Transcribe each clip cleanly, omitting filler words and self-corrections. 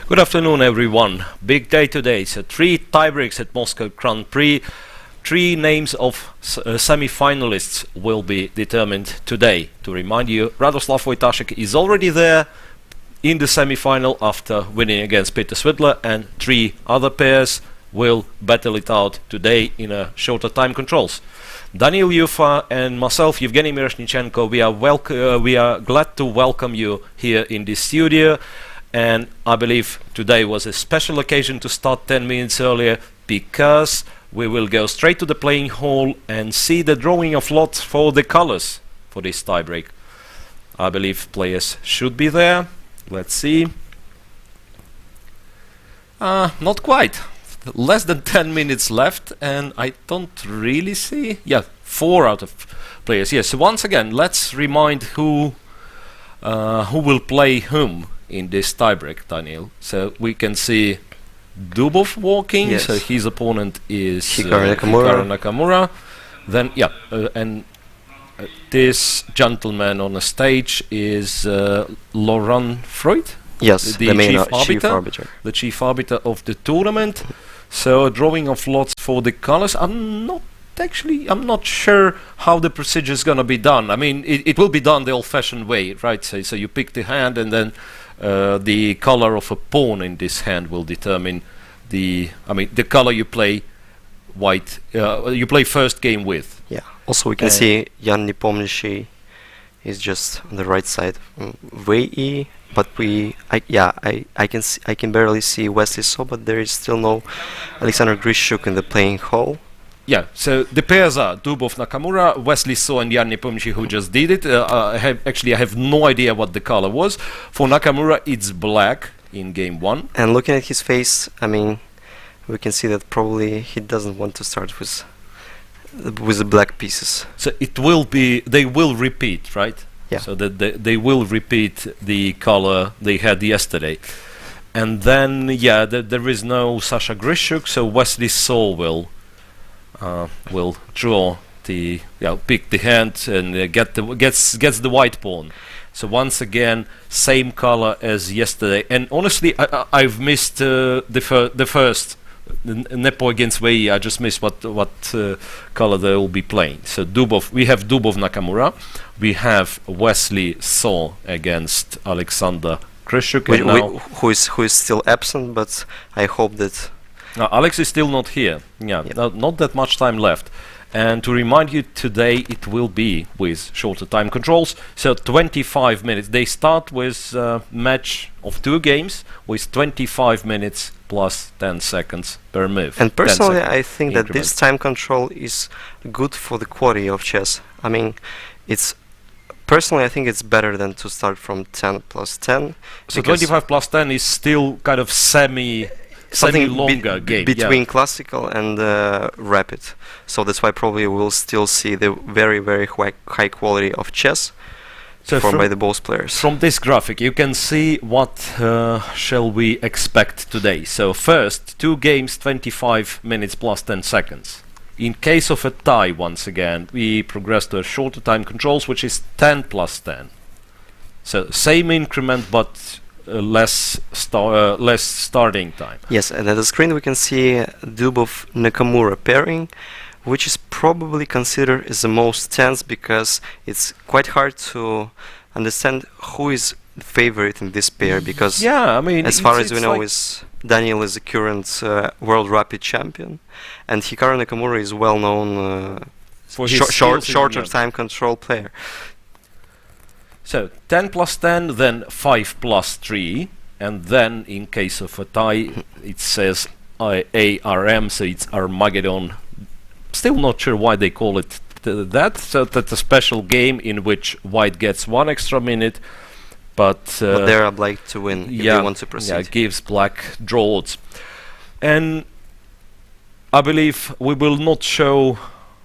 Good afternoon, everyone. Big day today. So 3 tiebreaks at Moscow Grand Prix. 3 names of semi-finalists will be determined today. To remind you, Radoslav Wojtaszek is already there in the semi-final after winning against Peter Svidler, and 3 other pairs will battle it out today in a shorter time controls. Daniil, Yuffa and myself, Evgeny Miroshnichenko, we are glad to welcome you here in this studio. And I believe today was a special occasion to start 10 minutes earlier, because we will go straight to the playing hall and see the drawing of lots for the colors for this tiebreak. I believe players should be there. Let's see. Not quite. Less than 10 minutes left, and I don't really see. Yeah, 4 out of players. Yes. So once again, let's remind who will play whom in this tiebreak, Daniil. So we can see Dubov walking. Yes. So his opponent is Hikaru Nakamura. Then this gentleman on the stage is Laurent Freud. Yes, the main chief arbiter, the chief arbiter of the tournament. So a drawing of lots for the colors. I'm not sure how the procedure is going to be done. I mean, it will be done the old-fashioned way, right? So you pick the hand, and then the color of a pawn in this hand will determine the color you play. White. You play first game with. Yeah. Also, we can see Jan Nepomniachtchi is just on the right side, VE. But I can barely see Wesley So, but there is still no Alexander Grishuk in the playing hall. Yeah, so the pairs are Dubov Nakamura, Wesley So and Jan Nepomniachtchi, who just did it. I have no idea what the color was. For Nakamura, it's black in game 1. And looking at his face, I mean, we can see that probably he doesn't want to start with the black pieces. So it will be, they will repeat, right? Yeah. So that they will repeat the color they had yesterday. And then, yeah, there is no Sasha Grishuk, so Wesley So will draw the, pick the hand and gets the white pawn. So once again, same color as yesterday. And honestly, I've missed the first Nepo against Wei. I just missed what color they will be playing. So we have Dubov Nakamura, we have Wesley So against Alexander Grishuk, who is still absent, but I hope that Alex is still not here. Not that much time left. And to remind you, today it will be with shorter time controls. So 25 minutes. They start with a match of 2 games with 25 minutes plus 10 seconds per move. And personally, I think that this time control is good for the quality of chess. I mean, I think it's better than to start from 10 plus 10. So 25 plus 10 is still kind of semi-longer game. Between classical and rapid. So that's why probably we'll still see the very, very high quality of chess performed by the both players. From this graphic, you can see what shall we expect today. So first, 2 games, 25 minutes plus 10 seconds. In case of a tie, once again, we progress to a shorter time controls, which is 10 plus 10. So same increment, but less starting time. Yes, and at the screen we can see Dubov Nakamura pairing, which is probably considered as the most tense, because it's quite hard to understand who is the favorite in this pair, because as far as we know, Daniil is the current world rapid champion, and Hikaru Nakamura is well known for his shorter time control player. So 10 plus 10, then 5 plus 3, and then in case of a tie, it says ARM, so it's Armageddon. Still not sure why they call it that. So that's a special game in which white gets 1 extra minute, but they're obliged to win if they want to proceed. Yeah, gives black draws. And I believe we will not show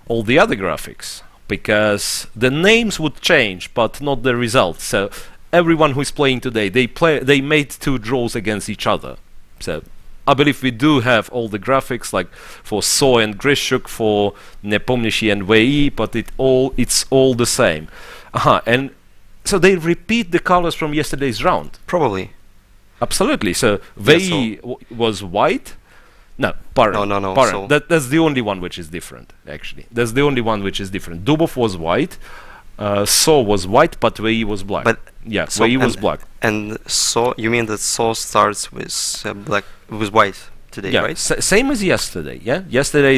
all the other graphics, because the names would change, but not the results. So everyone who is playing today, they made 2 draws against each other. So I believe we do have all the graphics, like for So and Grishuk, for Nepomniachtchi and Wei, but it's all the same. And so they repeat the colors from yesterday's round. Probably. Absolutely. So Vei was white. No, Parent. No. Parent. That's the only one which is different, actually. That's the only one which is different. Dubov was white. So was white, but Vei was black. But yeah, so Vei was black. And so you mean that So starts with black, with white today, Yeah, right? same as yesterday. Yeah, yesterday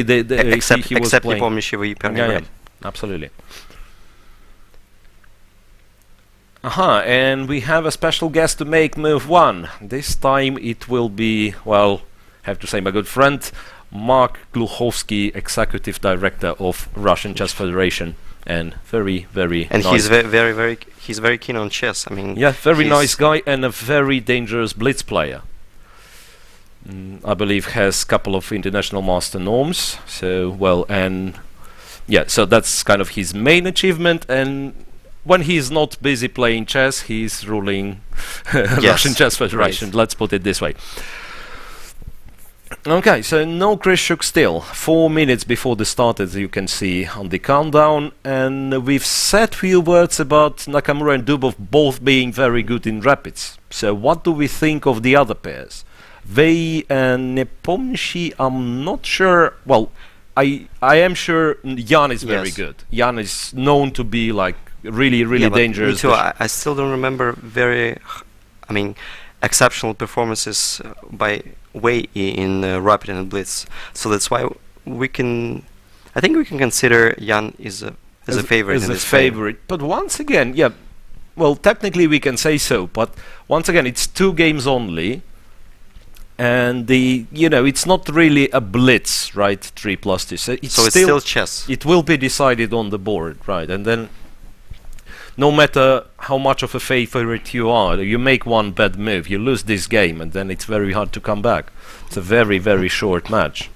Except he was playing. Nepomniachtchi pairing, Yeah, right? absolutely. And we have a special guest to make move one. This time it will be, well, have to say my good friend, Mark Gluchovsky, Executive Director of Russian Chess Federation, and very And nice. he's he's very keen on chess. I mean, Yeah, very nice guy and a very dangerous blitz player. I believe has a couple of international master norms. So well, and yeah, so that's kind of his main achievement. And when he's not busy playing chess, he's ruling Russian Chess Federation. Right. Let's put it this way. Okay, so no Grishuk still. 4 minutes before the start, as you can see on the countdown, and we've said few words about Nakamura and Dubov both being very good in rapids. So what do we think of the other pairs? Vei and Nepomniachtchi, I'm not sure. Well, I am sure Jan is very good. Jan is known to be like really dangerous. Me too. I still don't remember exceptional performances by Wei in Rapid and Blitz. So that's why I think we can consider Jan as a favorite in this favorite. But once again, yeah, well, technically we can say so. But once again, it's 2 games only, and it's not really a blitz, right? 3+2. So it's still chess. It will be decided on the board, right? And then, no matter how much of a favorite you are, you make one bad move, you lose this game, and then it's very hard to come back. It's a very short match.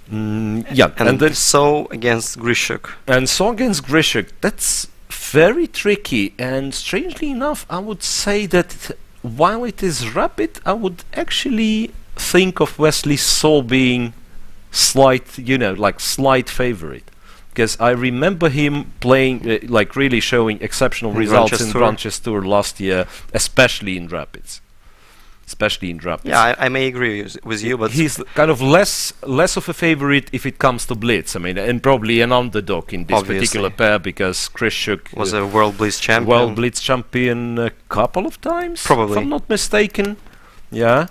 Yeah, and then So against Grishuk. And So against Grishuk, that's very tricky. And strangely enough, I would say that while it is rapid, I would actually think of Wesley So being slight favorite. Because I remember him playing, really showing exceptional results in Grand Chess Tour last year, especially in rapids. Yeah, I may agree with you, but he's kind of less of a favorite if it comes to blitz. I mean, and probably an underdog in this particular pair, because Grishuk was a World Blitz champion. World Blitz champion a couple of times, probably, if I'm not mistaken. Yeah.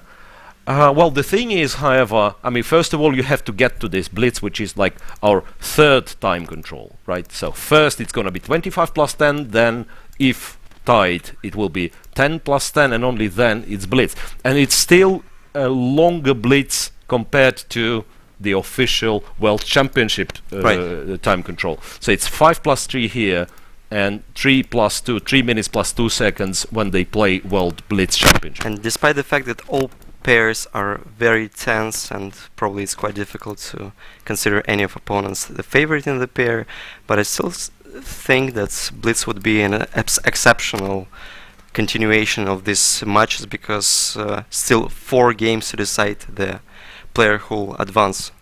Well, the thing is, however, I mean, first of all, you have to get to this blitz, which is like our 3rd time control, right? So first it's going to be 25+10, then if tied, it will be 10+10, and only then it's blitz. And it's still a longer blitz compared to the official World Championship time control. So it's 5+3 here, and 3+2, 3 minutes plus 2 seconds when they play World Blitz Championship. And despite the fact that all pairs are very tense, and probably it's quite difficult to consider any of opponents the favorite in the pair, but I still think that Blitz would be an exceptional continuation of these matches, because still 4 games to decide the player who will advance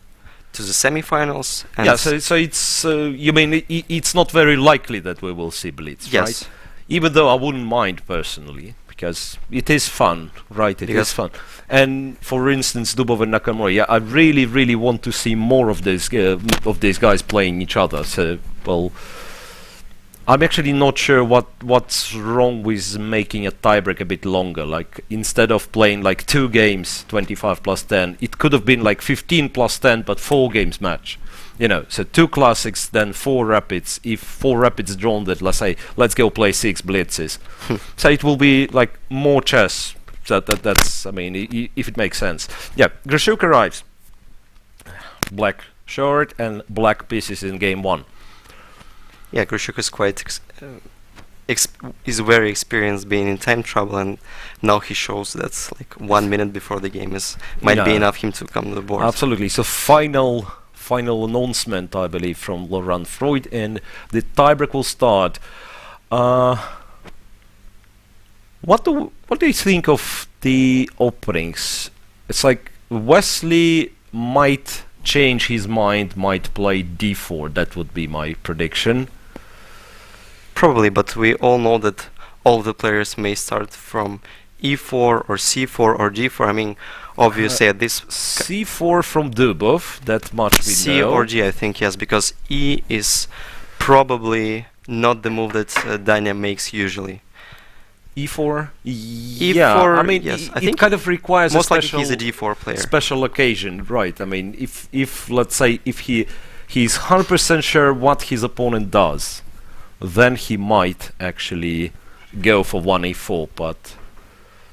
to the semifinals. And yeah, so it's you mean it's not very likely that we will see Blitz, right? Even though I wouldn't mind personally, because it is fun, right? It is fun. And for instance, Dubov and Nakamura, yeah, I really want to see more of these guys playing each other. So, well, I'm actually not sure what's wrong with making a tiebreak a bit longer. Like, instead of playing like 2 games, 25+10, it could have been like 15+10, but 4 games match. So 2 classics, then 4 rapids. If 4 rapids drawn, that let's go play 6 blitzes. So it will be like more chess. So that's I mean, if it makes sense. Yeah, Grishuk arrives. Black short and black pieces in game 1. Yeah, Grishuk is quite is very experienced being in time trouble, and now he shows that like 1 minute before the game might be enough him to come to the board. Absolutely. So final announcement, I believe, from Laurent Freud, and the tiebreak will start. What do you think of the openings? It's like Wesley might change his mind, might play d4. That would be my prediction. Probably, but we all know that all the players may start from e4 or c4 or d4. I mean, obviously at this c4 from Dubov, that much we c know. or d, I think, yes, because e is probably not the move that Daniil makes usually. e4? Yeah, I mean, yes, I it think kind of requires most a likely special, he's a d4 player. special occasion, right? I mean, if let's say if he's 100% sure what his opponent does, then he might actually go for 1e4, but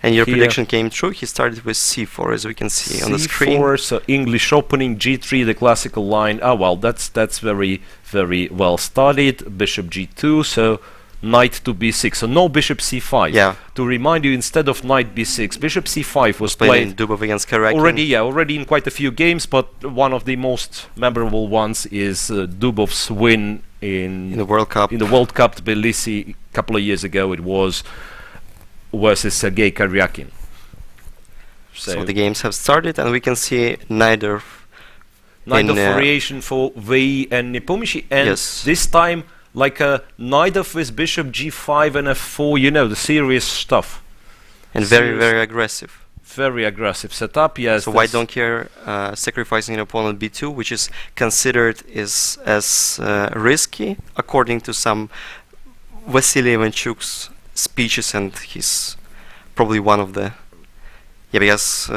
And your here prediction came true. He started with c4, as we can see on the screen. c4, so English opening, g3, the classical line. Ah, well, that's very, very well studied. Bishop g2, so knight to b6. So no bishop c5. Yeah. To remind you, instead of knight b6, bishop c5 was Played in played Dubov against Karakin. already in quite a few games, but one of the most memorable ones is Dubov's win in the World Cup. in the World Cup Tbilisi a couple of years ago. It was versus Sergei Karyakin. So the games have started, and we can see neither knight of in, variation for V and Nepomuchy, and Yes. this time like a knight of with bishop g5 and f4, you know, the serious stuff. and very, serious- very aggressive. Very aggressive setup, yes. So why that's- don't care sacrificing an opponent b2, which is considered as risky, according to some Vasily Ivanchuk's speeches, and he's probably one of the... Yeah, because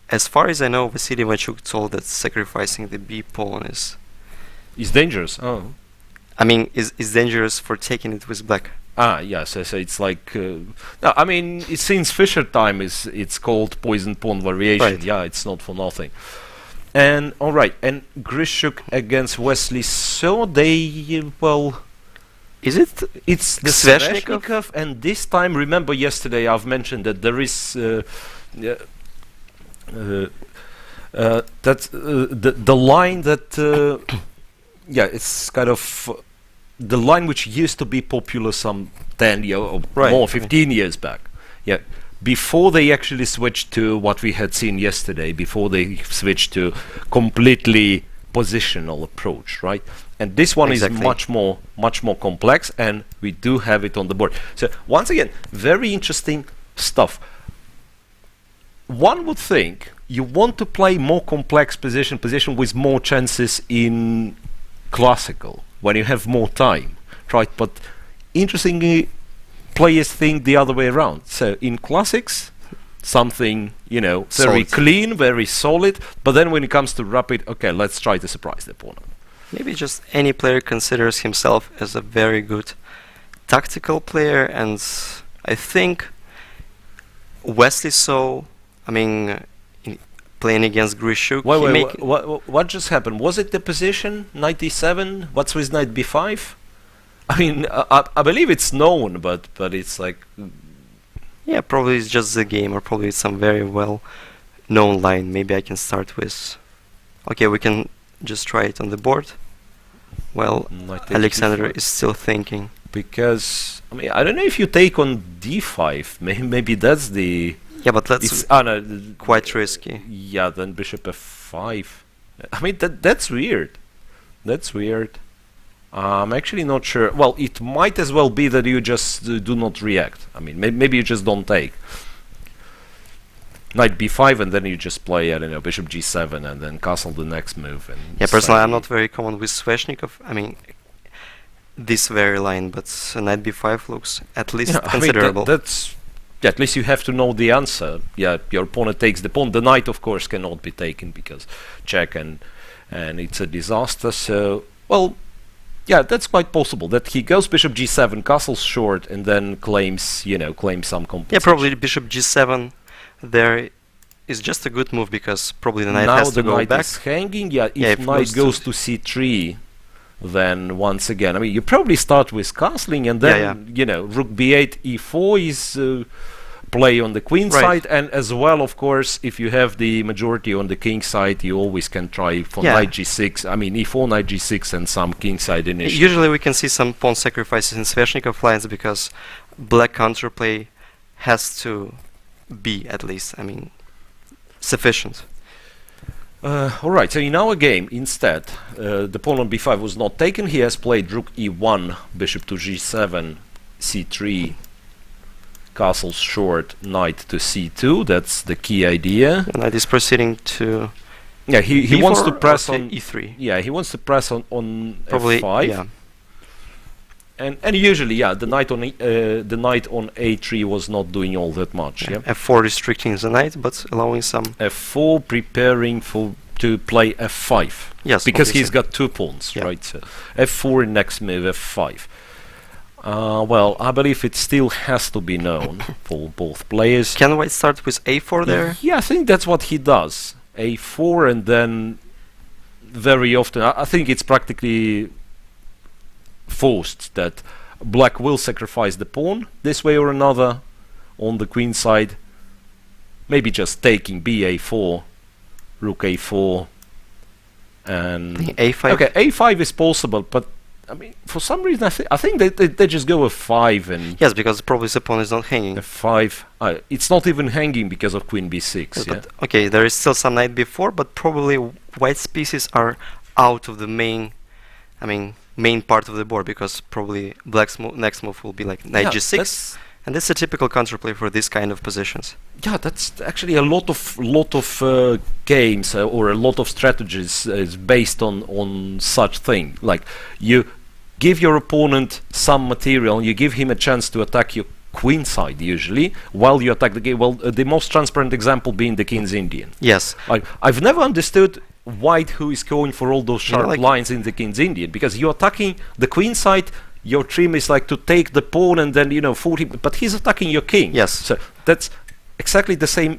as far as I know, Vasily Ivanchuk told that sacrificing the b pawn is... It's dangerous. Oh. I mean, is dangerous for taking it with black. Ah, yes, so it's like... no, I mean, since Fischer time, it's called poison pawn variation. Right. Yeah, it's not for nothing. And, alright, and Grishuk against Wesley, so they, well... Is it? It's the Sveshnikov? Sveshnikov, and this time, remember yesterday I've mentioned that there is the line that yeah, it's kind of the line which used to be popular some 10 years or Right, more, right. 15 years back. Yeah, before they actually switched to what we had seen yesterday, before they switched to completely positional approach, right? And this one Exactly. is much more complex, and we do have it on the board. So once again, very interesting stuff. One would think you want to play more complex position with more chances in classical when you have more time, right? But interestingly, players think the other way around. So in classics, something, you know, very Solid. clean, very solid, but then when it comes to rapid, okay, let's try to surprise the opponent. Maybe just any player considers himself as a very good tactical player, and I think Wesley saw, I mean, playing against Grishuk, What just happened? Was it the position, knight d7? What's with knight b5? I mean, I believe it's known, but it's like... yeah, probably it's just the game, or probably it's some very well known line. Maybe I can start with... Okay, we can just try it on the board. Well, knight Alexander h4. is still thinking. Because, I mean, I don't know if you take on d5, maybe that's the... Yeah, but that's It's quite risky. Yeah, then bishop f5. I mean, that's weird. That's weird. I'm actually not sure. Well, it might as well be that you just do not react. I mean, maybe you just don't take. Knight b5, and then you just play, I don't know, bishop g7, and then castle the next move. And Yeah, personally, I'm say- not very common with Sveshnikov. I mean, this very line, but knight b5 looks at least Yeah, I mean, considerable. that's... Yeah, at least you have to know the answer. Yeah, your opponent takes the pawn. The knight, of course, cannot be taken because check, and it's a disaster. So, well, yeah, that's quite possible that he goes bishop g7, castles short, and then claims, you know, claims some Yeah, compensation. probably bishop g7 there is just a good move, because probably the knight Now has to the go knight back. is hanging. Yeah, if Yeah, if knight goes goes to to c3, then once again, I mean, you probably start with castling, and then Yeah, you know, rook b8, e4 is play on the queen Right. side, and as well, of course, if you have the majority on the king side, you always can try for Yeah. knight g6. I mean, e4, knight g6, and some king side initiative. Usually we can see some pawn sacrifices in Sveshnikov lines, because black counterplay has to be, at least, I mean, sufficient. Alright, so in our game, instead, the pawn on b5 was not taken. He has played rook e1, bishop to g7, c3, castle short, knight to c2. That's the key idea. And knight is proceeding to Yeah, he wants to press on e3. Yeah, he wants to press on Probably f5. yeah. And usually, yeah, the knight on a3 was not doing all that much. Yeah. f4 restricting the knight, but allowing some. f4 preparing to play f5. Yes, because obviously. he's got 2 pawns, Yeah. right? So f4 next move f5. Well, I believe it still has to be known for both players. Can white start with a4 there? Yeah, I think that's what he does. a4 and then very often, I think it's practically forced that black will sacrifice the pawn this way or another on the queen side. Maybe just taking ba4, rook a4, and a5. okay, a5 is possible, but I mean, for some reason, I think they just go with 5 and Yes, because probably the pawn is not hanging. f5. It's not even hanging because of queen b6. Yes, Yeah? but okay, there is still some knight b4, but probably white's pieces are out of the main part of the board, because probably black's next move will be like knight Yeah, g6, and this is a typical counterplay for this kind of positions. Yeah, that's actually a lot of games or a lot of strategies is based on such thing. Like you give your opponent some material, you give him a chance to attack your queen side usually while you attack the game. Well, the most transparent example being the King's Indian. Yes. I've never understood white who is going for all those sharp like lines in the King's Indian, because you're attacking the queen side. Your trim is like to take the pawn and then 40, but he's attacking your king. Yes. So that's exactly the same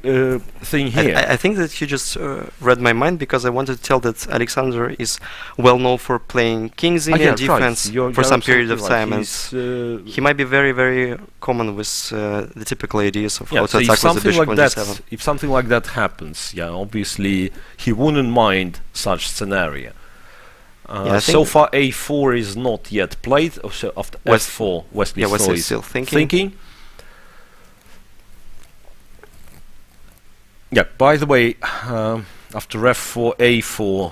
thing here. I think that you just read my mind, because I wanted to tell that Alexander is well known for playing King's Indian defense for some period of time, and he might be very, very common with the typical ideas of how to attack with the bishop on d7. If something like that happens, yeah, obviously he wouldn't mind such scenario. So far a4 is not yet played. So after f4, Wesley is still thinking. Yeah, by the way, after f4, a4,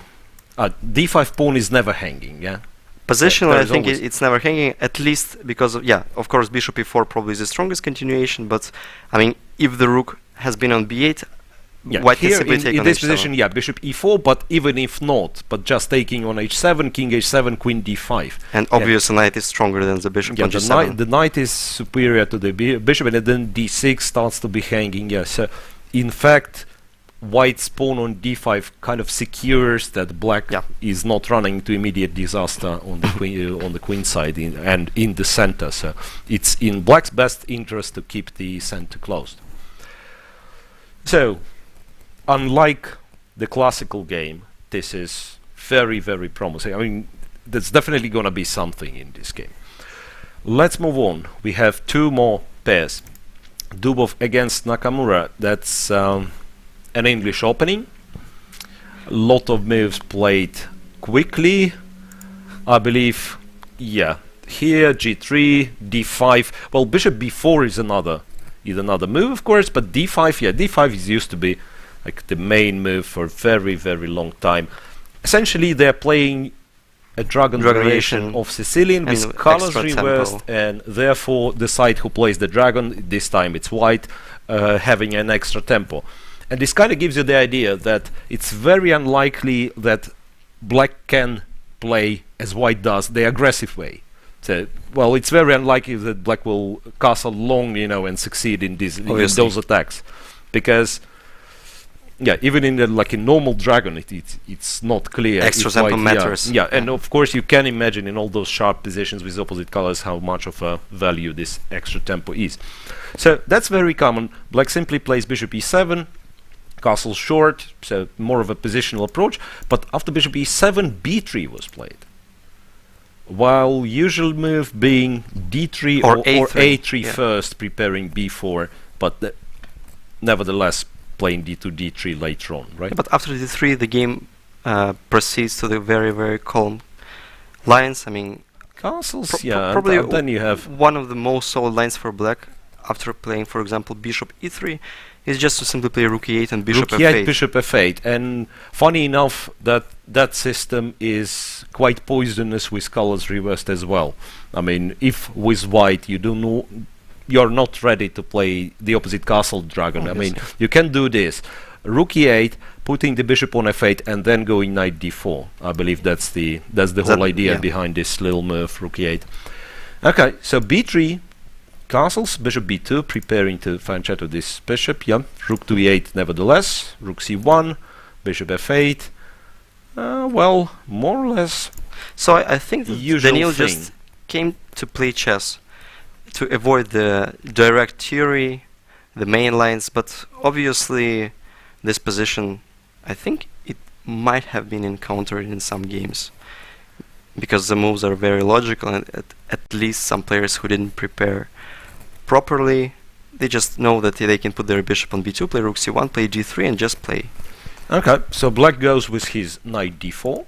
d5 pawn is never hanging, yeah? Positionally, I think it's never hanging, at least because of, of course, bishop e4 probably is the strongest continuation, but, I mean, if the rook has been on b8, white can simply take in on this h7. position, yeah, bishop e4, but even if not, but just taking on h7, king h7, queen d5. And obviously knight is stronger than the bishop on g7. The knight is superior to the bishop, and then d6 starts to be hanging, yeah. So, in fact, white's pawn on d5 kind of secures that black is not running to immediate disaster on the queen side and in the center. So it's in black's best interest to keep the center closed. So, unlike the classical game, this is very, very promising. I mean, there's definitely going to be something in this game. Let's move on. We have 2 more pairs. Dubov against Nakamura. That's an English opening. A lot of moves played quickly. I believe, yeah. Here g3, d5. Well, bishop b4 is another move, of course, but d5, yeah, d5 is used to be like the main move for a very, very long time. Essentially, they're playing a dragon variation of Sicilian with colors reversed, and therefore the side who plays the dragon, this time it's white, having an extra tempo. And this kind of gives you the idea that it's very unlikely that black can play as white does, the aggressive way. So, well, it's very unlikely that black will castle long, and succeed in those attacks, because yeah, even in a normal dragon, it's not clear. Extra tempo matters. Yeah, and of course you can imagine in all those sharp positions with opposite colors how much of a value this extra tempo is. So that's very common. Black simply plays bishop e7, castle short, so more of a positional approach. But after bishop e7, b3 was played. While usual move being d3 or a3 first, preparing b4, but nevertheless playing d2, d3 later on, right? But after d3, the game proceeds to the very, very calm lines. I mean, castles, probably then you have one of the most solid lines for black after playing, for example, bishop e3, is just to simply play rook e8 and bishop f8. Bishop f8, and funny enough that system is quite poisonous with colors reversed as well. I mean, if with white you do you're not ready to play the opposite castle dragon. I mean, you can do this. Rook e8, putting the bishop on f8, and then going knight d4. I believe that's the whole idea behind this little move, rook e8. Okay, so b3, castles, bishop b2, preparing to fianchetto this bishop. Yeah, rook to e8 nevertheless, rook c1, bishop f8. Well, more or less. So I think that Daniil just came to play chess to avoid the direct theory, the main lines, but obviously this position, I think it might have been encountered in some games because the moves are very logical, and at least some players who didn't prepare properly, they just know that they can put their bishop on b2, play rook c1, play g3, and just play. Okay, so black goes with his knight d4,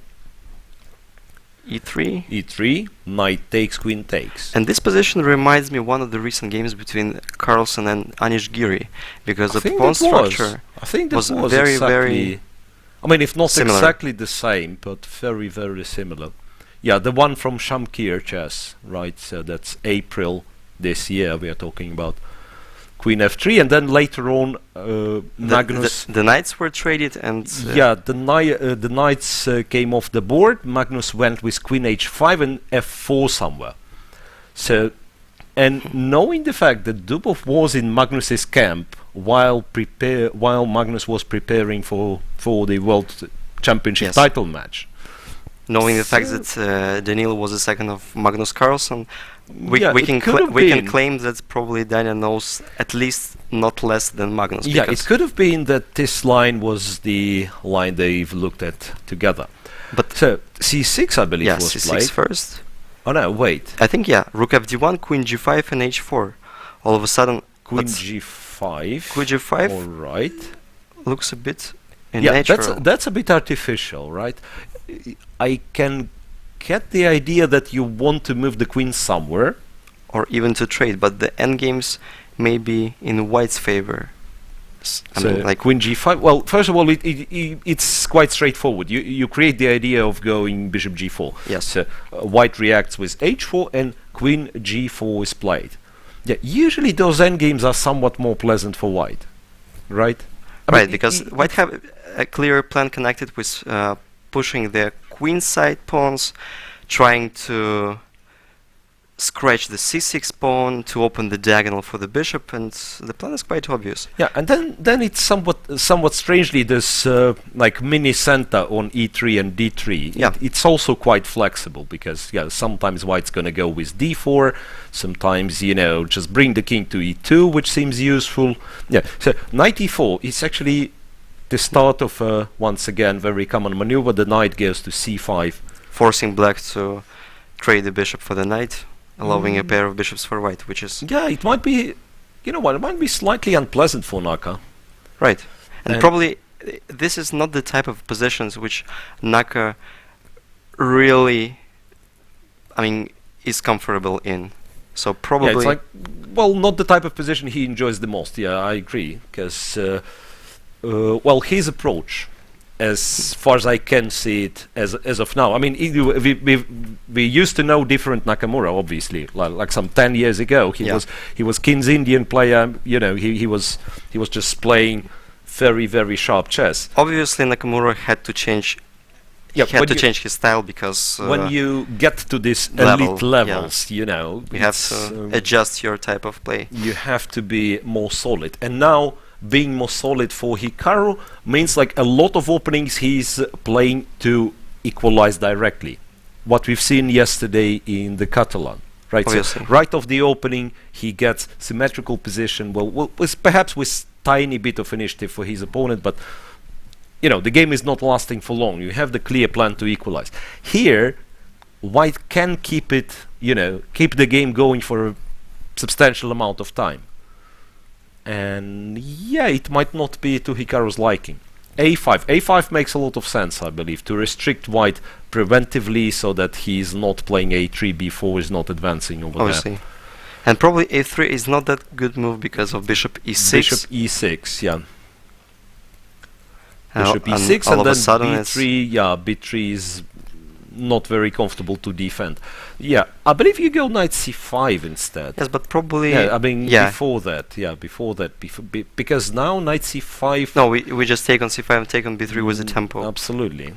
e3, knight takes, queen takes. And this position reminds me one of the recent games between Carlsen and Anish Giri, because the pawn structure was very, very. I mean, if not similar. Exactly the same, but very, very similar. Yeah, the one from Shamkir chess, right? So that's April this year. We are talking about queen f3, and then later on, Magnus. The knights were traded, and the knights came off the board. Magnus went with queen h5 and f4 somewhere. So, and knowing the fact that Dubov was in Magnus's camp while Magnus was preparing for the World Championship title match. Knowing the fact that Daniil was a second of Magnus Carlsen, we can claim that probably Daniil knows at least not less than Magnus. Yeah, it could have been that this line was the line they've looked at together. But so c6, I believe, was c6 played. first. Oh no, wait. I think rook fd1, queen g5, and h4. All of a sudden, queen g5. Queen g5. All right. Looks a bit unnatural. That's a bit artificial, right? I can get the idea that you want to move the queen somewhere, or even to trade, but the endgames may be in white's favor. I mean, like queen g5. Well, first of all, it's quite straightforward. You create the idea of going bishop g4. Yes. So white reacts with h4, and queen g4 is played. Yeah. Usually those endgames are somewhat more pleasant for white, right? Right, because white have a clear plan connected with pushing the queen side pawns, trying to scratch the c6 pawn to open the diagonal for the bishop, and the plan is quite obvious. Yeah, and then it's somewhat strangely this like mini center on e3 and d3. Yeah, it's also quite flexible because sometimes white's gonna go with d4, sometimes just bring the king to e2, which seems useful. Yeah, so knight e4 is actually the start of once again very common maneuver. The knight goes to c5, forcing black to trade the bishop for the knight, allowing a pair of bishops for white, which is it might be, it might be slightly unpleasant for Naka. Right, and probably this is not the type of positions which Naka really, is comfortable in. So probably it's like, well, not the type of position he enjoys the most. Yeah, I agree, because his approach, as far as I can see it as of now, I mean, we used to know different Nakamura, obviously, like some 10 years ago. He was King's Indian player. He was just playing very, very sharp chess. Obviously, Nakamura had to change. He had to change his style because when you get to this elite levels, you have to adjust your type of play. You have to be more solid, and now being more solid for Hikaru means like a lot of openings he's playing to equalize directly. What we've seen yesterday in the Catalan, right? Obviously. So right off the opening, he gets symmetrical position. Well, perhaps with tiny bit of initiative for his opponent, but the game is not lasting for long. You have the clear plan to equalize. Here, white can keep it, keep the game going for a substantial amount of time. And it might not be to Hikaru's liking. A5 makes a lot of sense, I believe, to restrict white preventively so that he's not playing a3, b4 is not advancing over there. And probably a3 is not that good move because of bishop e6. Bishop e6, yeah. Bishop e6 and then b3, b3 is not very comfortable to defend. Yeah, I believe you go knight c5 instead. Yes, but probably... Yeah, I mean, yeah. before that, because now knight c5... No, we just take on c5 and take on b3 with the tempo. Absolutely.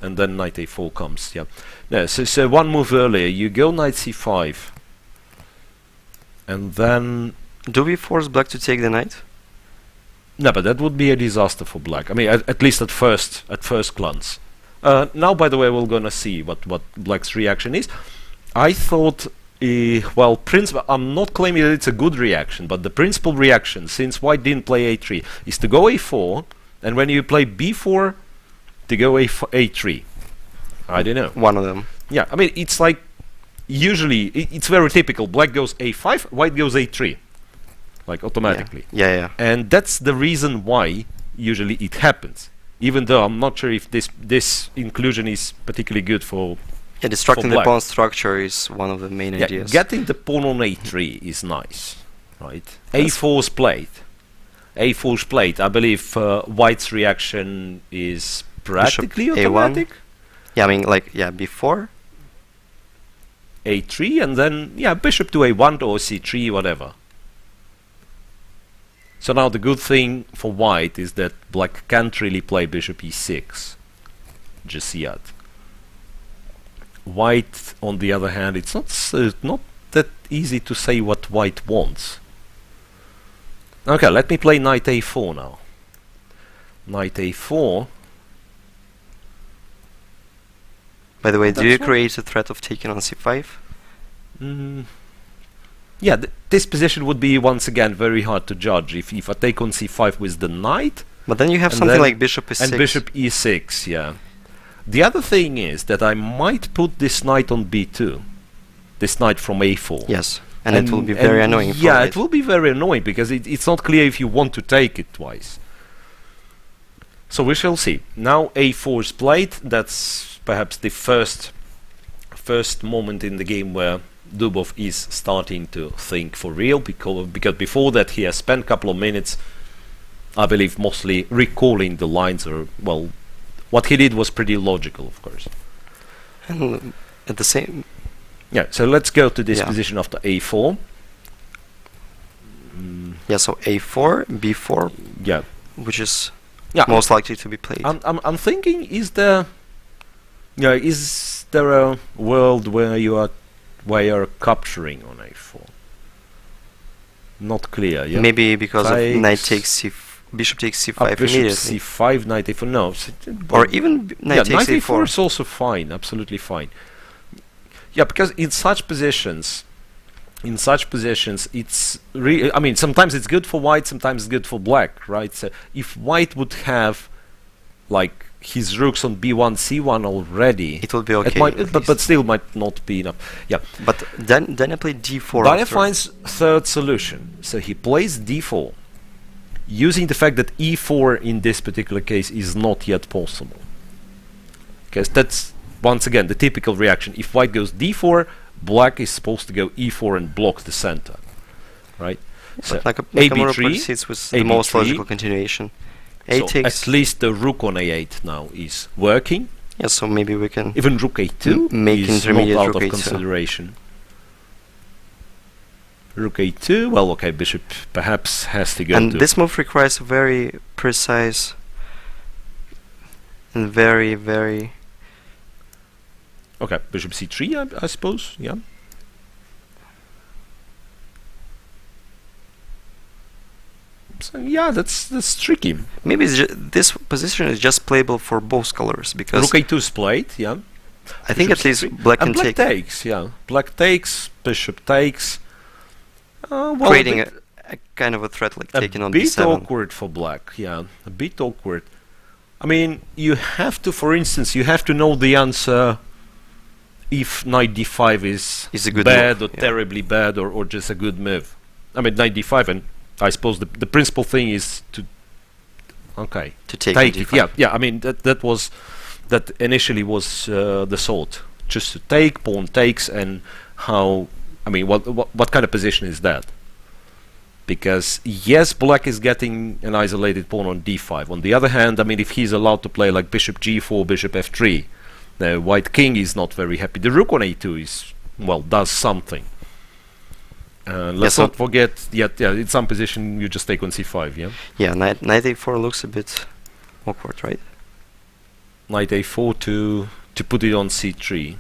And then knight a4 comes, yeah. No, so one move earlier, you go knight c5. And then... Do we force black to take the knight? No, but that would be a disaster for black. I mean, at least at first glance. Now, by the way, we're gonna see what black's reaction is. I thought, well, I'm not claiming that it's a good reaction, but the principal reaction, since white didn't play a3, is to go a4, and when you play b4, to go a3. I don't know. One of them. Yeah, I mean, it's like, usually, it's very typical. Black goes a5, white goes a3. Like, automatically. Yeah. And that's the reason why, usually, it happens. Even though I'm not sure if this inclusion is particularly good for... Yeah, destructing the pawn structure is one of the main ideas. Getting the pawn on a3 is nice, right? a4's played. a4's played. I believe white's reaction is practically Bishop automatic. A1. Yeah, I mean, like, yeah, before a3, and then, yeah, bishop to a1 or c3, whatever. So now the good thing for white is that black can't really play bishop e6 just yet. White, on the other hand, it's not that easy to say what white wants. Okay, let me play knight a4 now. Knight a4. By the way, do you create a threat of taking on c5? Yeah, this position would be once again very hard to judge if I take on c5 with the knight. But then you have something like bishop e6. And bishop e6, yeah. The other thing is that I might put this knight on b2. This knight from a4. Yes, and it will be very annoying for yeah, it. it will be very annoying because it's not clear if you want to take it twice. So we shall see. Now a4 is played. That's perhaps the first moment in the game where Dubov is starting to think for real, because before that he has spent a couple of minutes, I believe, mostly recalling the lines, or, well, what he did was pretty logical, of course. And at the same... Yeah, so let's go to this position after a4. Yeah, so a4, b4, yeah, which is most likely to be played. I'm thinking, is there a world where you're capturing on a4? Not clear. Yeah. Maybe because of knight takes bishop takes c5 bishop immediately. c5, knight a4. No, or even knight takes knight a4 is also fine, absolutely fine. Yeah, because in such positions, it's really. I mean, sometimes it's good for white, sometimes it's good for black, right? So if white would have, like, his rooks on b1, c1 already, it will be okay. It might, but still might not be enough. Yeah. But then I played d4. Daniil finds third solution. So he plays d4, using the fact that e4 in this particular case is not yet possible. Because that's once again the typical reaction. If white goes d4, black is supposed to go e4 and block the center, right? So Nakamura proceeds with the most logical continuation. So at least the rook on a8 now is working. Yeah, so maybe we can even rook a2 make is intermediate not out rook of a2. consideration. Rook a2. Well, okay, bishop perhaps has to go. And this move requires a very precise and very. Okay, bishop c3, I suppose. Yeah. So yeah, that's tricky. Maybe this position is just playable for both colors, because rook a2 is played. Yeah. I think at least black can take. Black takes. Yeah. Black takes. Bishop takes. Well, creating a kind of a threat, like taking on b7. A bit awkward for black. Yeah, a bit awkward. I mean, you have to, for instance, you have to know the answer if knight d5 is a good bad move, or terribly bad, or just a good move. I mean, knight d5, and I suppose the principal thing is to take it. Yeah. I mean that initially was the thought, just to take, pawn takes, and how. I mean, what kind of position is that? Because yes, black is getting an isolated pawn on d5. On the other hand, I mean, if he's allowed to play like bishop g4, bishop f3, Now white king is not very happy. The rook on a2 is, well, does something. Let's not forget, yeah, in some position you just take on c5, yeah? Yeah, knight a4 looks a bit awkward, right? Knight a4 to put it on c3.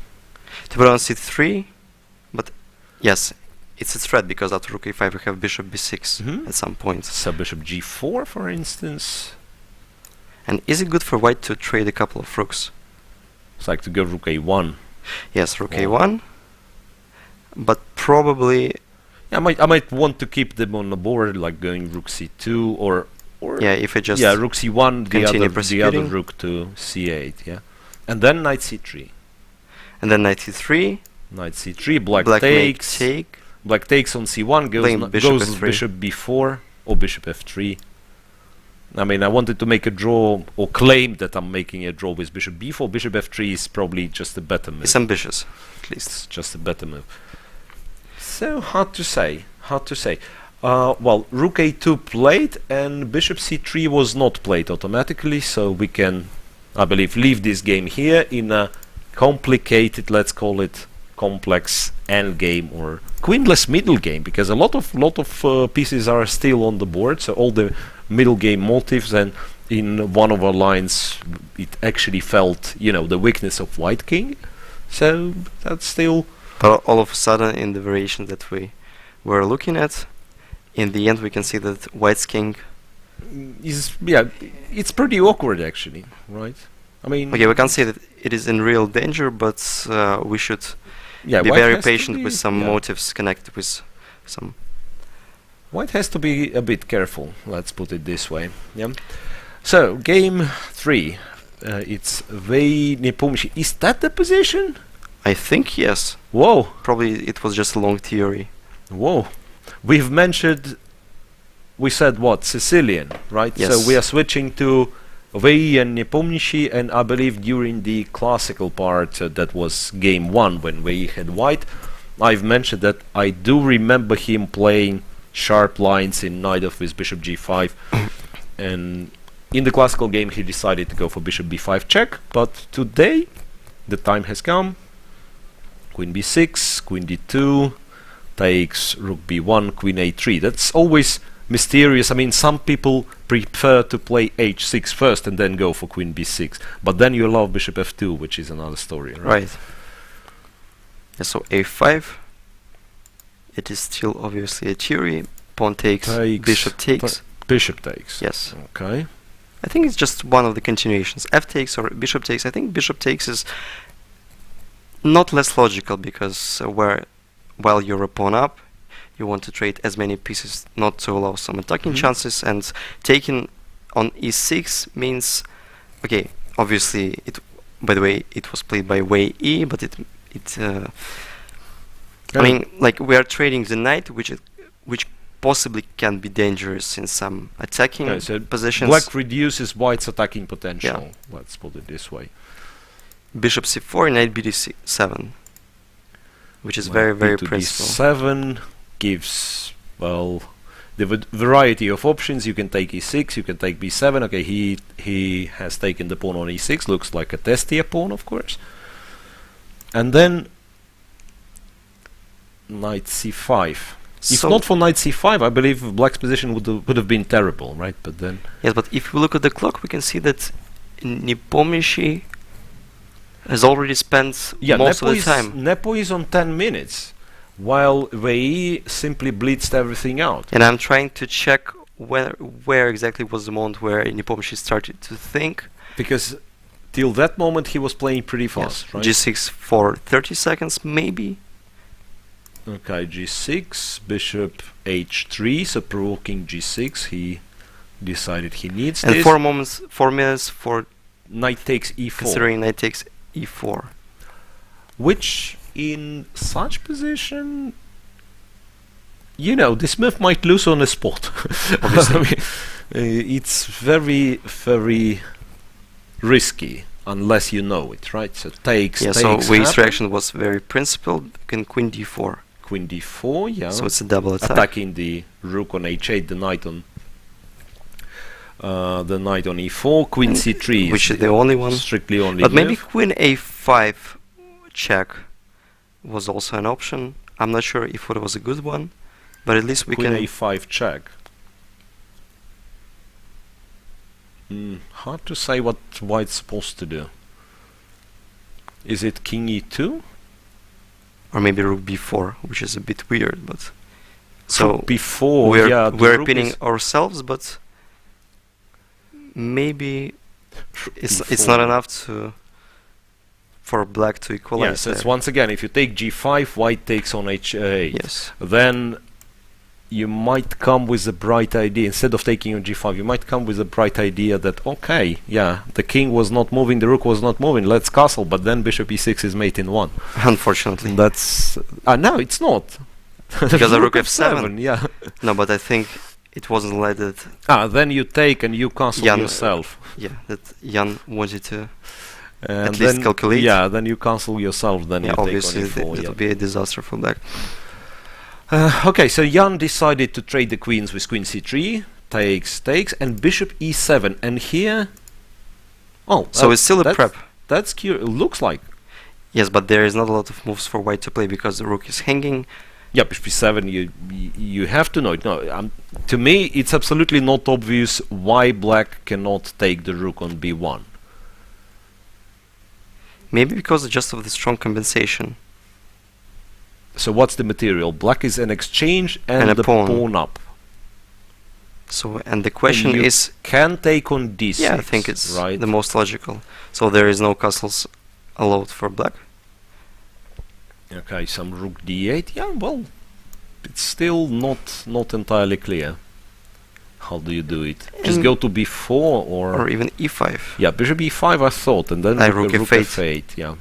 To put it on c3, but yes, it's a threat because after rook a5 we have bishop b6 at some point. So bishop g4, for instance. And is it good for white to trade a couple of rooks? It's like to go rook a1. Yes, rook a1, but probably... Yeah, I might want to keep them on the board, like going rook c2 or yeah, if I just rook c1, the other rook to c8, yeah, and then knight c3, and then knight c3, knight c3, black takes, black takes on c1, goes bishop b4 or bishop f3. I mean, I wanted to make a draw or claim that I'm making a draw with bishop b4. Bishop f3 is probably just a better move. It's ambitious, at least. It's just a better move. So hard to say. Well, rook a2 played and bishop c3 was not played automatically, so we can, I believe, leave this game here in a complicated, let's call it complex endgame or queenless middle game, because a lot of pieces are still on the board, so all the middle game motifs, and in one of our lines it actually felt, you know, the weakness of white king, so that's still... But all of a sudden, in the variation that we were looking at, in the end we can see that white's king is, yeah, it's pretty awkward actually, right? I mean, okay, we can't say that it is in real danger, but we should be very patient with some motives connected with some... White has to be a bit careful, let's put it this way. Yeah. So, game 3, it's Vei Nepomniachtchi. Is that the position? I think yes. Whoa. Probably it was just a long theory. Whoa. We've mentioned, we said what, Sicilian, right? Yes. So we are switching to Vei and Nepomniachtchi, and I believe during the classical part, that was game 1 when Vei had white, I've mentioned that I do remember him playing sharp lines in knight of with bishop g5, and in the classical game he decided to go for bishop b5 check, but today the time has come. Queen b6, queen d2, takes rook b1, queen a3. That's always mysterious. I mean, some people prefer to play h6 first and then go for queen b6, but then you allow bishop f2, which is another story, right? Yeah, so a5, it is still obviously a theory. Pawn takes, bishop takes. Bishop takes. Yes. Okay. I think it's just one of the continuations. F takes or bishop takes. I think bishop takes is not less logical, because while you're a pawn up, you want to trade as many pieces not to allow some attacking chances, and taking on e6 means, okay, obviously by the way it was played by Wei E, but I mean, like, we are trading the knight, which possibly can be dangerous in some attacking positions. Black reduces white's attacking potential, let's put it this way. Bishop c4, knight bd7, which is very, very principal. d7 gives, well, the variety of options. You can take e6, you can take b7. Okay, he has taken the pawn on e6, looks like a testy pawn, of course. And then knight c5. If not for knight c5, I believe black's position would have been terrible, right? But then... Yes, but if we look at the clock, we can see that Nepomniachtchi has already spent most of the time. Nepo is on 10 minutes, while Vei simply blitzed everything out. And I'm trying to check where exactly was the moment where Nepomniachtchi started to think. Because till that moment he was playing pretty fast, right? G6 for 30 seconds, maybe. Okay, G6, bishop H3, so provoking G6. He decided he needs and this. 4 minutes for knight takes E4. Considering knight takes E4. Which, in such position, you know, this move might lose on the spot. I mean, it's very, very risky unless you know it, right? So takes. Yeah. So Wei's reaction was very principled. Queen D4. Queen D4. Yeah. So it's a double attack. Attacking the rook on H8, the knight on The knight on e4, queen c3, which is the only one. Strictly only. But maybe move. queen a5 check was also an option. I'm not sure if it was a good one, but at least we queen can. a5 check. Hard to say what white's supposed to do. Is it king e2? Or maybe rook b4, which is a bit weird, but so before we're pinning ourselves, but maybe it's not enough for black to equalize. Yes, it's once again, if you take g5, white takes on h8. Yes. Then you might come with a bright idea. Instead of taking on g5, you might come with a bright idea that, okay, yeah, the king was not moving, the rook was not moving, let's castle, but then bishop e6 is mate in 1. Unfortunately. That's... no, it's not. Because the rook f7. Yeah. No, but I think it wasn't like that. Then you take and you castle yourself. Yeah, that Jan wanted to and at least calculate. Yeah, then you castle yourself, then you obviously take on e4. It would be a disaster for black. Okay, so Jan decided to trade the queens with queen c3, takes, and bishop e7, and here... Oh, so it's still a prep. That's curious, it looks like. Yes, but there is not a lot of moves for white to play because the rook is hanging. Yeah, bishop e7, you have to know it. No, to me, it's absolutely not obvious why black cannot take the rook on b1. Maybe because just of the strong compensation. So what's the material? Black is an exchange and the pawn up. So, and the question is... can take on d6. Yeah, I think it's right? the most logical. So there is no castles allowed for black. Okay, some rook d8. Yeah, well, it's still not entirely clear. How do you do it? Just go to b4 or even e5. Yeah, bishop e5 I thought, and then rook f8. Yeah.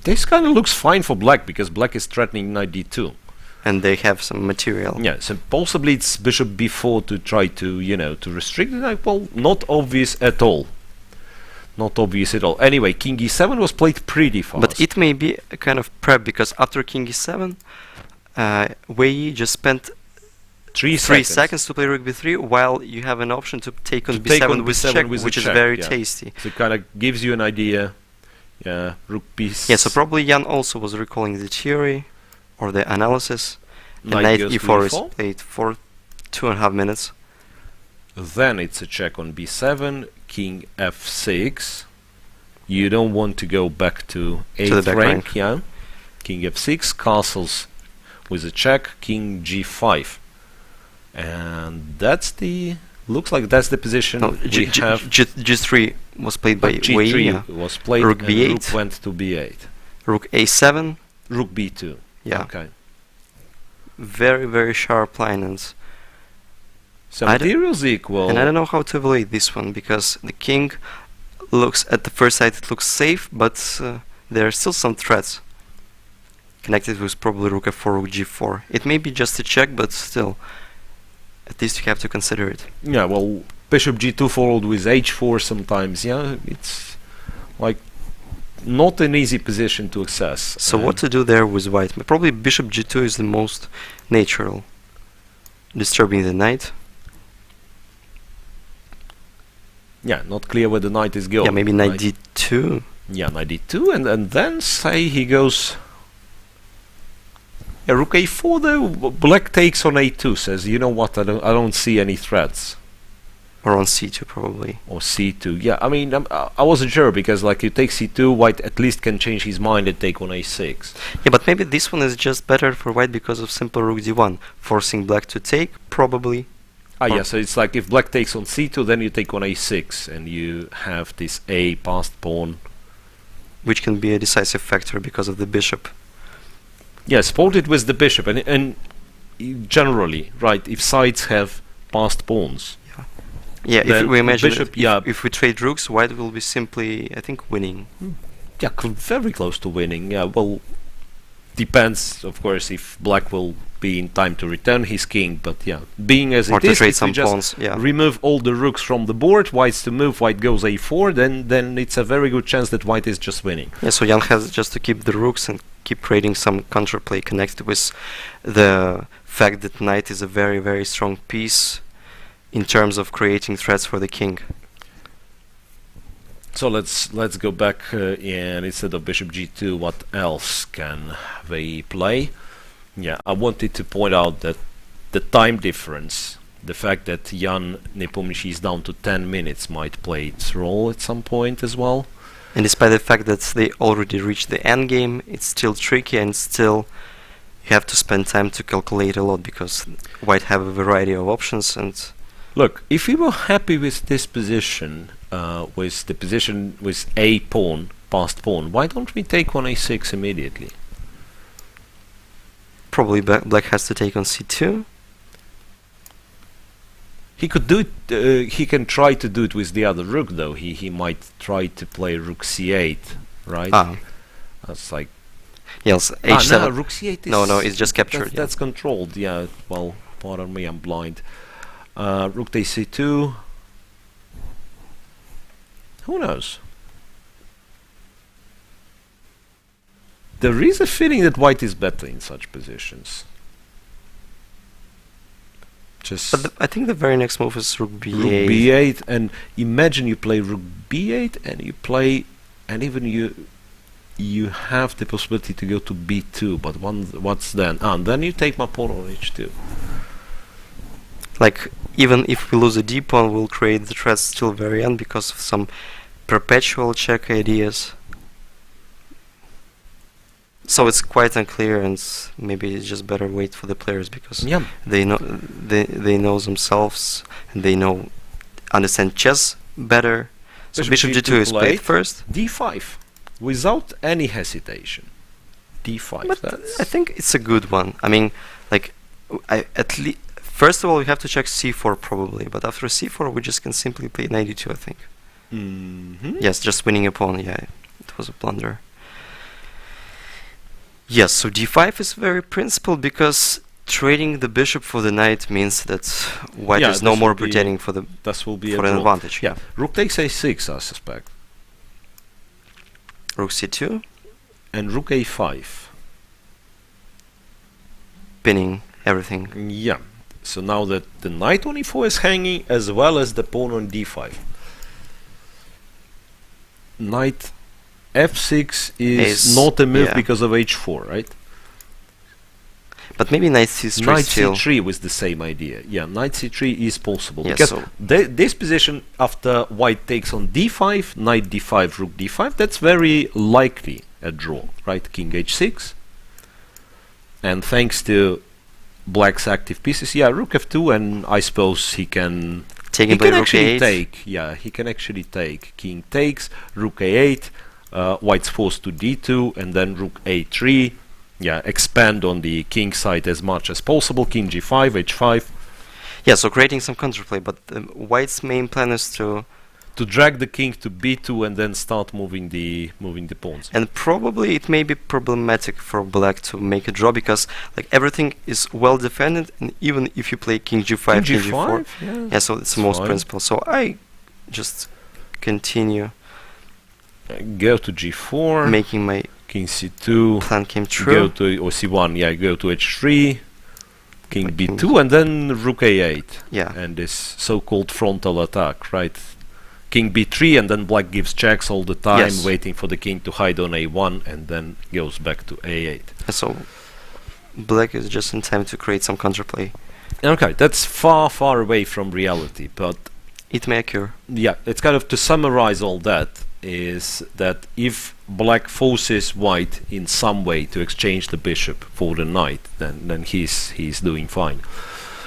This kind of looks fine for black because black is threatening knight d2. And they have some material. Yeah, so possibly it's bishop b4 to try to, to restrict it. Well, not obvious at all. Not obvious at all. Anyway, king e7 was played pretty fast. But it may be a kind of prep because after king e7, Wei just spent 3 seconds to play rook b3 while you have an option to take on b7 with check, which is very tasty. So it kind of gives you an idea. Yeah, rook b6. Yeah, so probably Jan also was recalling the theory or the analysis. Knight e4 is played for 2.5 minutes. Then it's a check on b7, king f6. You don't want to go back to 8th rank, yeah. King f6, castles with a check, king g5. And that's the... looks like that's the position we have. G3 was played by G3 Wei, was played rook and b8. rook went to b8. Rook a7. Rook b2. Yeah. Okay. Very, very sharp line. And so materials equal. And I don't know how to evaluate this one because the king looks, at the first sight, it looks safe, but there are still some threats connected with probably rook f4, rook g4. It may be just a check, but still, at least you have to consider it. Yeah, well, bishop g2 followed with h4 sometimes, yeah, it's like not an easy position to access. So what to do there with white? Probably bishop g2 is the most natural. Disturbing the knight. Yeah, not clear where the knight is going. Yeah, maybe knight d2. Yeah, knight d2, and then say he goes... Yeah, rook a4 though, black takes on a2, says, you know what, I don't see any threats. Or on c2 probably. Or c2, yeah, I mean, I wasn't sure, because like you take c2, white at least can change his mind and take on a6. Yeah, but maybe this one is just better for white because of simple rook d1, forcing black to take, probably. Yeah, so it's like if black takes on c2, then you take on a6, and you have this a passed pawn. Which can be a decisive factor because of the bishop. Yeah, supported with the bishop, and generally, right, if sides have passed pawns. Yeah, if we imagine bishop, if we trade rooks, white will be simply, I think, winning. Yeah, very close to winning. Yeah, well, depends, of course, if black will be in time to return his king, but yeah, being as or it is, trade if some we just pawns, remove all the rooks from the board, white's to move, white goes a4, then it's a very good chance that white is just winning. Yeah, so Jan has just to keep the rooks and keep creating some counterplay connected with the fact that knight is a very, very strong piece in terms of creating threats for the king. So let's go back and instead of bishop g2, what else can they play? Yeah, I wanted to point out that the time difference, the fact that Jan Nepomniachtchi is down to 10 minutes, might play its role at some point as well. And despite the fact that they already reached the end game, it's still tricky, and still you have to spend time to calculate a lot because white have a variety of options. And look, if we were happy with this position, with the position with a pawn, passed pawn, why don't we take on a6 immediately? probably black has to take on c2. He could do it. He can try to do it with the other rook, though. He might try to play rook c8, right? That's like yes, h7. No, rook c8 is no, it's just captured. That's controlled. Yeah. Well, pardon me, I'm blind. Rook takes c2. Who knows? There is a feeling that white is better in such positions. But I think the very next move is rook b8. Rook b8, and imagine you play rook b8, and you play, and even you have the possibility to go to b2. But what's then? And then you take my pawn on h2. Like, even if we lose a d pawn, we'll create the threat still very end because of some perpetual check ideas. So it's quite unclear, and maybe it's just better wait for the players because they know themselves, and they understand chess better. So bishop g2 is played first. d5 without any hesitation. d5. But I think it's a good one. I mean, like, at least first of all we have to check c4 probably, but after c4 we just can simply play knight d2. I think. Yes, just winning a pawn. Yeah, it was a blunder. Yes, so d5 is very principled because trading the bishop for the knight means that white is no more pretending for an advantage. Yeah, rook takes a6, I suspect. Rook c2 and rook a5, pinning everything. Yeah. So now that the knight on e4 is hanging, as well as the pawn on d5. Knight f6 is not a move because of h4, right? But maybe knight c3 knight still. c3 with the same idea. Yeah, knight c3 is possible. Yeah, because so this position after white takes on d5, knight d5, rook d5, that's very likely a draw, right? King h6. And thanks to black's active pieces, yeah, rook f2, and I suppose he can actually take. Yeah, he can actually take. King takes, rook a8. White's forced to d2, and then rook a3. Yeah, expand on the king side as much as possible. King g5, h5. Yeah, so creating some counterplay, but white's main plan is to drag the king to b2 and then start moving the pawns. And probably it may be problematic for black to make a draw because like everything is well defended, and even if you play king g5, king g4, yeah, so it's the most principle. So I just continue. Go to g4, making my king c2 plan came true. Go to c1, yeah, go to h3, king b2, and then rook a8. Yeah, and this so-called frontal attack, right? King b3, and then black gives checks all the time, waiting for the king to hide on a1, and then goes back to a8. So black is just in time to create some counterplay. Okay, that's far, far away from reality, but it may occur. Yeah, it's kind of to summarize all that. Is that if black forces white in some way to exchange the bishop for the knight, then he's doing fine.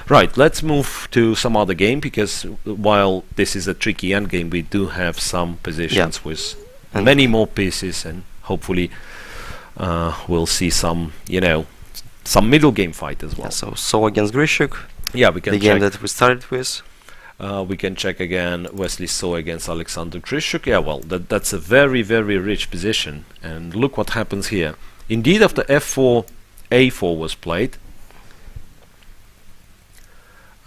Right, let's move to some other game, because while this is a tricky endgame, we do have some positions with many more pieces, and hopefully we'll see some, some middle game fight as well. Yeah, so against Grishuk. Yeah, we can the game that we started with. We can check again Wesley So against Alexander Grishuk. Yeah, well, that's a very, very rich position. And look what happens here. Indeed, after f4, a4 was played.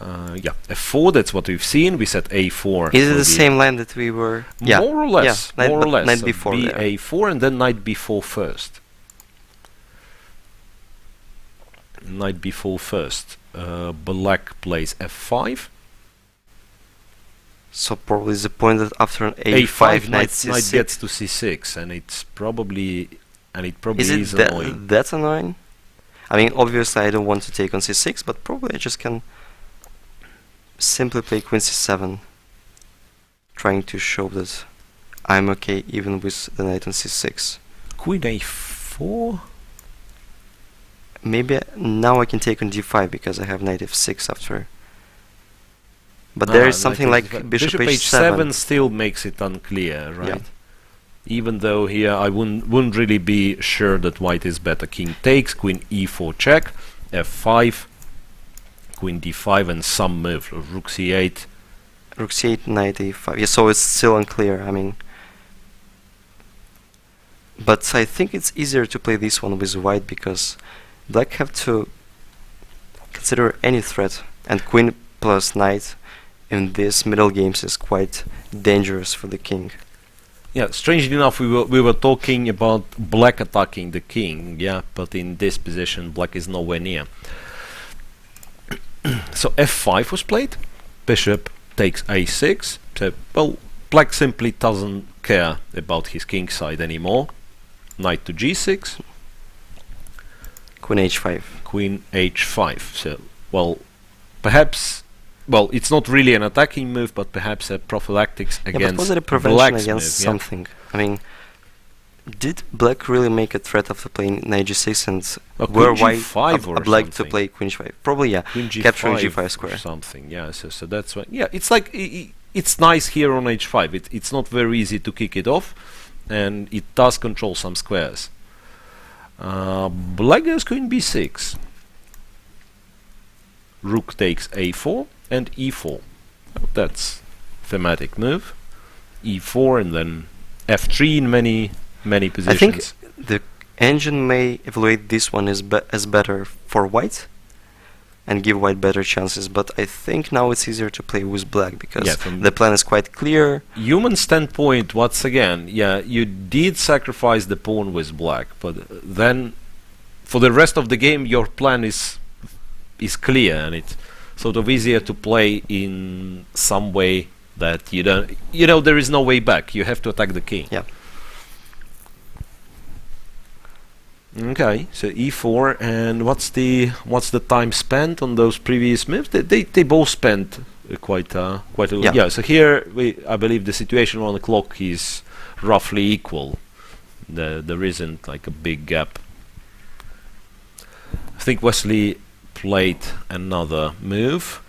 Yeah, f4, that's what we've seen. We set a4. Is it the same line that we were... Yeah. More or less. Yeah, more or less. Knight so before a4 and then knight b4 first. Knight b4 first. Black plays f5. So probably the point that after an a5, knight c6 knight gets to c6, and it's probably is annoying. That's annoying? I mean, obviously I don't want to take on c6, but probably I just can simply play queen c7, trying to show that I'm okay even with the knight on c6. Queen a4? Maybe now I can take on d5 because I have knight f6 after. But there is something like bishop h7 still makes it unclear, right? Yeah. Even though here I wouldn't really be sure that white is better. King takes, queen e4 check, f5, queen d5, and some move, rook c8. Rook c8, knight a5. Yeah, so it's still unclear. I mean, but I think it's easier to play this one with white because black have to consider any threat, and queen plus knight in these middle games is quite dangerous for the king. Yeah, strangely enough, we were talking about black attacking the king, yeah, but in this position, black is nowhere near. So f5 was played, bishop takes a6, so, well, black simply doesn't care about his king side anymore. Knight to g6. Queen h5. Queen h5, so, well, perhaps... Well, it's not really an attacking move, but perhaps a prophylactics against but was it a prevention black's against move, something? Yeah? I mean, did black really make a threat after playing knight g6 and were white obliged to play queen g5? Probably, yeah. Capturing g5 square. Or something, yeah. So that's why. Yeah, it's like it's nice here on h5. It's not very easy to kick it off, and it does control some squares. Black goes queen b6. Rook takes a4 and e4. That's thematic move. e4 and then f3 in many positions. I think the engine may evaluate this one as better for white and give white better chances, but I think now it's easier to play with black because the plan is quite clear. Human standpoint, once again, yeah, you did sacrifice the pawn with black, but then for the rest of the game your plan is clear, and it's sort of easier to play in some way that you don't, there is no way back. You have to attack the king. Yeah. Okay, so e4, and what's the time spent on those previous moves? They both spent quite a lot. Yeah. So here I believe the situation on the clock is roughly equal. There isn't like a big gap. I think Wesley played another move.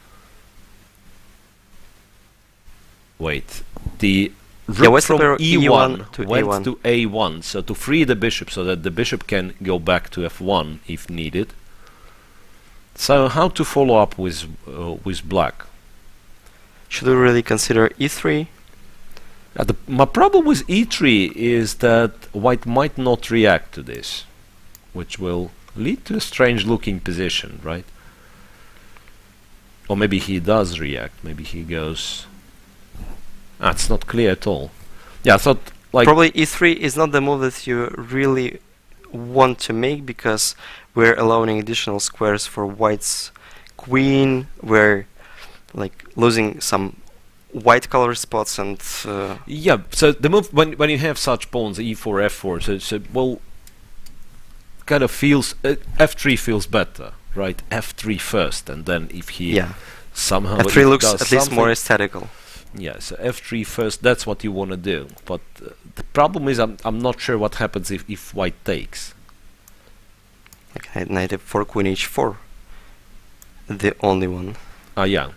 Wait, the rook from e1 went to a1, so to free the bishop so that the bishop can go back to f1 if needed. So how to follow up with black? Should we really consider e3? My problem with e3 is that white might not react to this, which will lead to a strange looking position, right? Or maybe he does react. Maybe he goes... it's not clear at all. Yeah, I thought like... Probably e3 is not the move that you really want to make because we're allowing additional squares for white's queen. We're like losing some white color spots and... Yeah, so the move, when you have such pawns, e4, f4, so well... kind of feels f3 feels better, right? f3 first, and then if he somehow f3 looks at least more aesthetical. Yeah, so f3 first, that's what you want to do. But the problem is I'm not sure what happens if white takes. Okay, knight f4, queen h4. The only one. Yeah.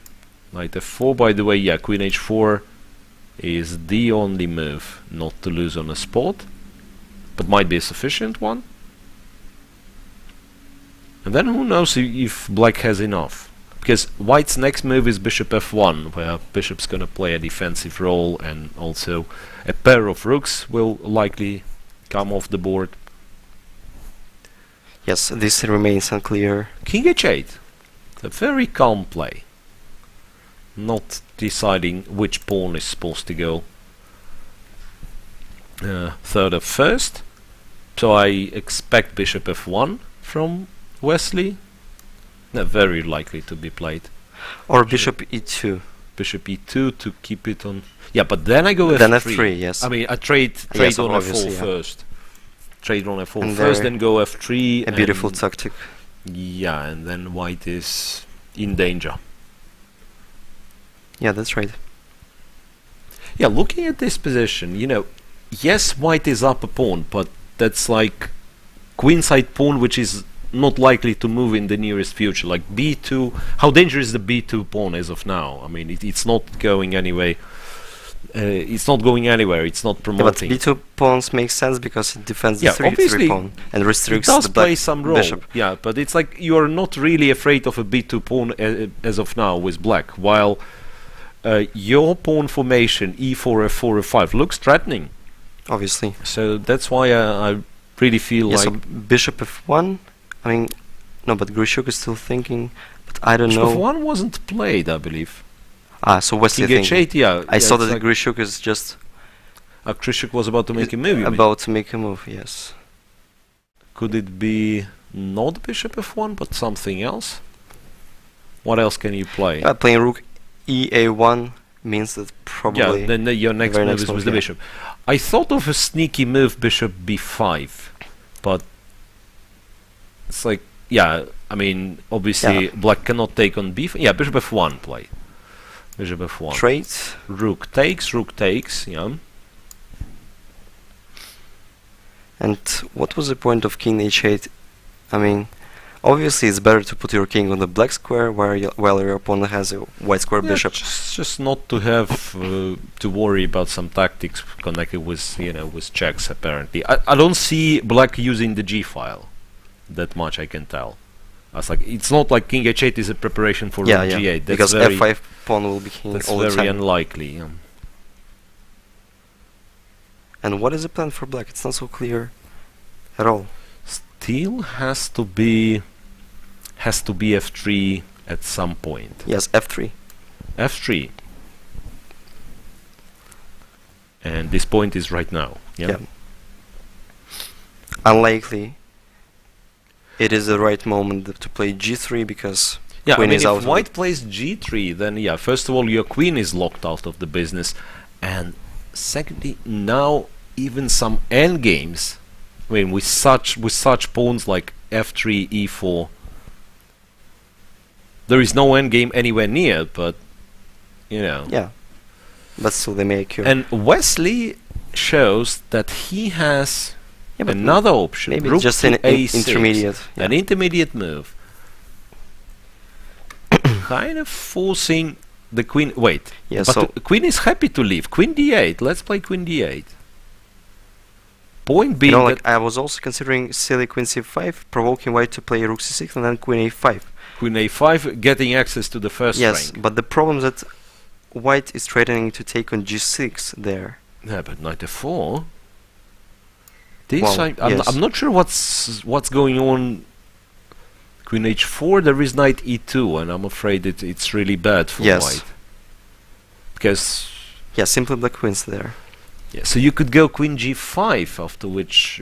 Knight f4, by the way, yeah, queen h4 is the only move not to lose on a spot, but might be a sufficient one. And then who knows if black has enough. Because white's next move is bishop f1, where bishop's gonna play a defensive role, and also a pair of rooks will likely come off the board. Yes, this remains unclear. King h8. A very calm play. Not deciding which pawn is supposed to go third or first. So I expect bishop f1 from Wesley. Very likely to be played. Or bishop e2. Bishop e2 to keep it on. Yeah, but then I go Then f3. f3, yes. I mean, I trade Yes, on f4 obviously, yeah. first. Trade on f4 And first, there then go f3. A beautiful tactic. Yeah, and then white is in danger. Yeah, that's right. Yeah, looking at this position, you know, yes, white is up a pawn, but that's like queenside pawn, which is not likely to move in the nearest future. Like b2, how dangerous is the b2 pawn as of now? I mean, it's not going anyway. It's not going anywhere. It's not Yeah, but promoting. b2 pawns make sense because it defends the Yeah, 3 obviously pawn and It restricts does the black play some role. bishop. Yeah, but it's like you are not really afraid of a b2 pawn as of now with black, while your pawn formation e4, f4, f5 looks threatening. Obviously. So that's why I really feel Yeah, like so bishop f1. I mean, no, but Grishuk is still thinking. But I don't know. f1 wasn't played, I believe. Ah, so Wesley King thinking. h8, yeah. I saw it's that like Grishuk is just Krishuk was about to make a move. You mean? about to make a move. Yes. Could it be not bishop f1, but something else? What else can you play? Playing rook ea1 means that probably. Yeah, then your next very move next is move, with the yeah. bishop. I thought of a sneaky move, bishop b5, but it's like, yeah, I mean, obviously Yeah. black cannot take on b5. Yeah, bishop f1 play. Bishop f1. Trade. Rook takes, yeah. And what was the point of king h8? I mean, obviously it's better to put your king on the black square while your opponent has a white square Yeah, bishop. just not to have to worry about some tactics connected with, you know, with checks. Apparently, I don't see black using the g file that much. I can tell. It's not like king h8 is a preparation for Yeah, rook yeah. g8. That's Because very, f5 pawn will be king that's all the very time. unlikely. Yeah. And what is the plan for black? It's not so clear at all. Still has to be f3 at some point. Yes, f3. F3. And this point is right now. Yeah. Yeah. Unlikely. It is the right moment to play g3 because Yeah, queen I mean, is if out. white plays g3, then yeah, first of all, your queen is locked out of the business, and secondly, now even some endgames, I mean, with such pawns like f3, e4, there is no endgame anywhere near, but you know. Yeah, but still they may occur. And Wesley shows that he has Yeah, but another option. maybe Rook it's just to an a6, intermediate. an Yeah. intermediate move, kind of forcing the queen. Wait, Yeah, but so the queen is happy to leave. Queen d8. Let's play queen d8. Point being you know, that like I was also considering silly queen c5, provoking white to play rook c6 and then queen a5. queen a5 getting access to the first Yes, rank. but the problem is that white is threatening to take on g6 there. Yeah, but knight f4. This Well, I'm yes. not sure what's going on. Queen h4. There is knight e2, and I'm afraid it's really bad for Yes. white. Because Yeah, simply black queens there. yeah, so you could go queen g5, after which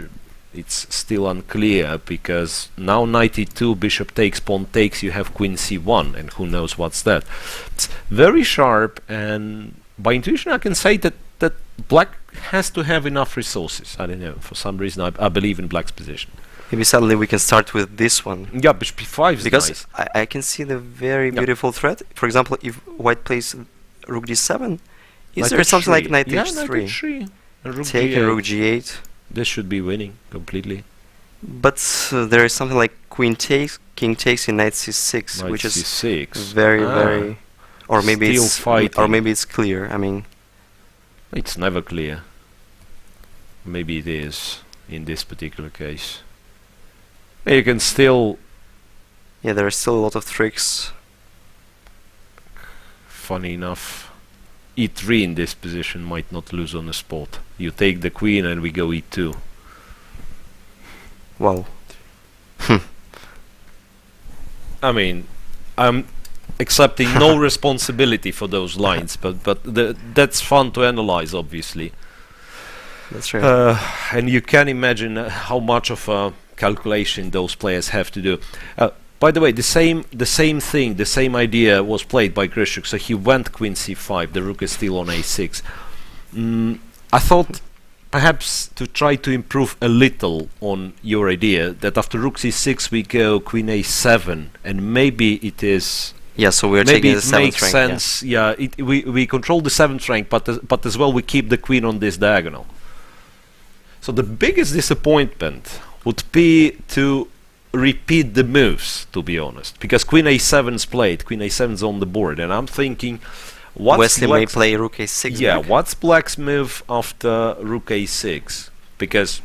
it's still unclear, because now knight e2, bishop takes, pawn takes, you have queen c1, and who knows what's that. It's very sharp, and by intuition I can say that black has to have enough resources. I don't know, for some reason I believe in black's position. Maybe suddenly we can start with this one. Yeah, bishop b5 is Because nice. I can see the very Yeah. beautiful threat. For example, if white plays rook d7, is Knight there something like h3. knight Yeah, h3? knight h3. And rook Taking g8. rook g8. This should be winning completely. But there is something like queen takes, king takes in knight c6, Knight which is c6. very, very... Or maybe Still it's fighting. or maybe it's clear. I mean, It's never clear. Maybe it is in this particular case. You can still, yeah, there are still a lot of tricks. funny enough, e3 in this position might not lose on the spot. You take the queen and we go e2. Wow. I mean, I'm accepting no responsibility for those lines, but that's fun to analyze, obviously. That's right. And you can imagine how much of a calculation those players have to do. By the way, the same thing, the same idea was played by Grishuk. So he went queen c5. The rook is still on a6. I thought perhaps to try to improve a little on your idea that after rook c6 we go queen a7, and maybe it is. Yeah, so we're maybe taking the it seventh makes rank. sense. Yeah, we control the seventh rank, but as well we keep the queen on this diagonal. So the biggest disappointment would be to repeat the moves, to be honest, because queen a7's played, queen a7's on the board, and I'm thinking, what's Wesley may play rook a6. yeah, back. what's black's move after rook a6? Because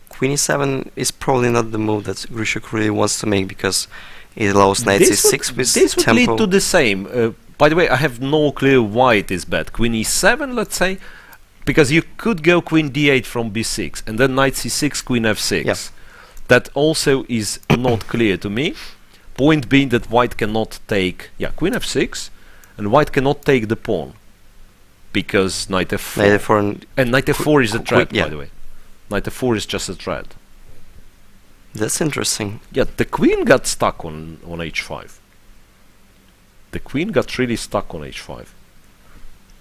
Queen e7 is probably not the move that Grishuk really wants to make, because it allows knight c6 with this would tempo. lead to the same. By the way, I have no clue why it is bad. Queen e7, let's say, because you could go queen d8 from b6 and then knight c6, queen f6. Yeah. That also is not clear to me. Point being that white cannot take, yeah, queen f6, and white cannot take the pawn because knight f4. Knight f4 And knight f4 is a threat, yeah. by the way. Knight f4 is just a threat. That's interesting. Yeah, the queen got stuck on h5. The queen got really stuck on h5.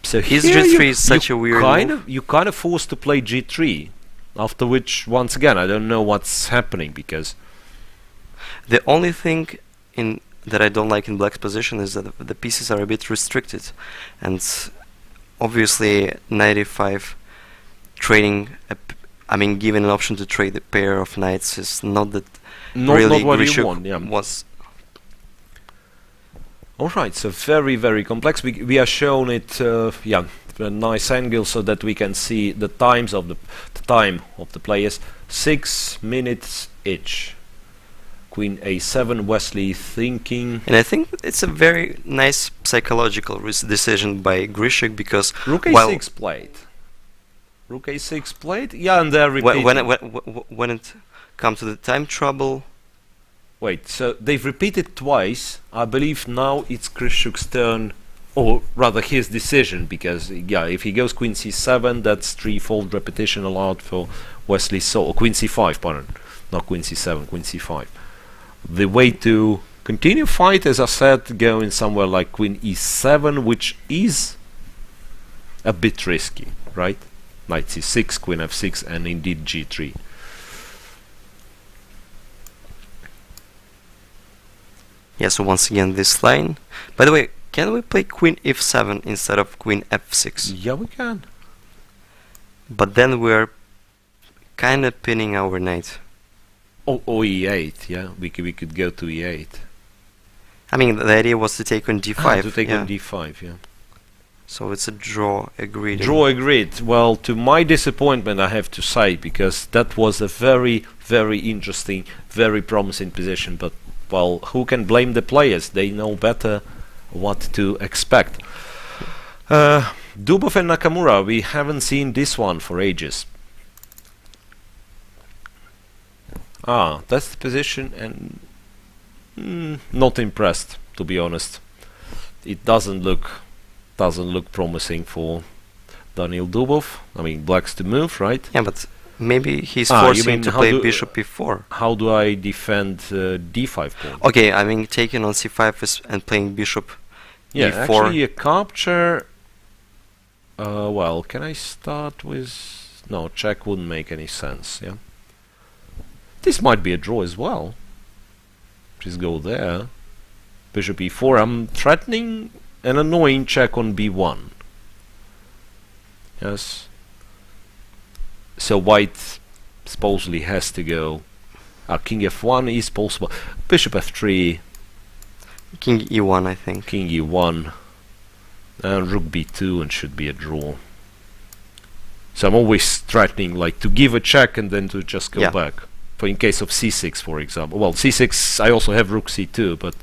So His here g3 is such a weird move. you kind of forced to play g3, after which, once again, I don't know what's happening, because The only thing that I don't like in black's position is that the pieces are a bit restricted, and obviously knight e5 trading, given an option to trade a pair of knights is not that really not what you Grishuk want, yeah. was. Alright, so very, very complex. We are shown it, yeah, a nice angle so that we can see the times of the time of the players. 6 minutes each. Queen a7, Wesley thinking. And I think it's a very nice psychological decision by Grishuk, because Rook while a6 played. Rook a6 played? Yeah, and they're repeating. when it comes to the time trouble, Wait, so they've repeated twice. I believe now it's Grishuk's turn, or rather his decision, because yeah, if he goes queen c7, that's threefold repetition allowed for Wesley. So queen c5, pardon, not queen c7, queen c5. The way to continue fight, as I said, going somewhere like queen e7, which is a bit risky, right? Knight c6, queen f6, and indeed g3. yeah, so once again this line. By the way, can we play queen f7 instead of queen f6? Yeah, we can. But then we're kind of pinning our knight. Oh, e8, yeah, we could go to e8. I mean, the idea was to take on d5. To take yeah. on d5, yeah. So it's a draw, agreed. Draw agreed. Well, to my disappointment, I have to say, because that was a very, very interesting, very promising position. But, well, who can blame the players? They know better what to expect. Dubov and Nakamura, we haven't seen this one for ages. Ah, that's the position, and not impressed, to be honest. It doesn't look promising for Daniil Dubov. I mean, black's to move, right? Yeah, but maybe he's you forcing mean to how play do- bishop e4. How do I defend d5 pawn? Okay, I mean, taking on c5 and playing bishop Yeah, e4. actually a capture. Well, can I start with? No, check wouldn't make any sense. Yeah. This might be a draw as well. Just go there. Bishop e4. I'm threatening an annoying check on b1. Yes. So white supposedly has to go. King f1 is possible. Bishop f3. King e1, I think. King e1. And rook b2, and should be a draw. So I'm always threatening, like, to give a check and then to just go Yeah. back. For in case of c6, for example. Well, c6, I also have rook c2, but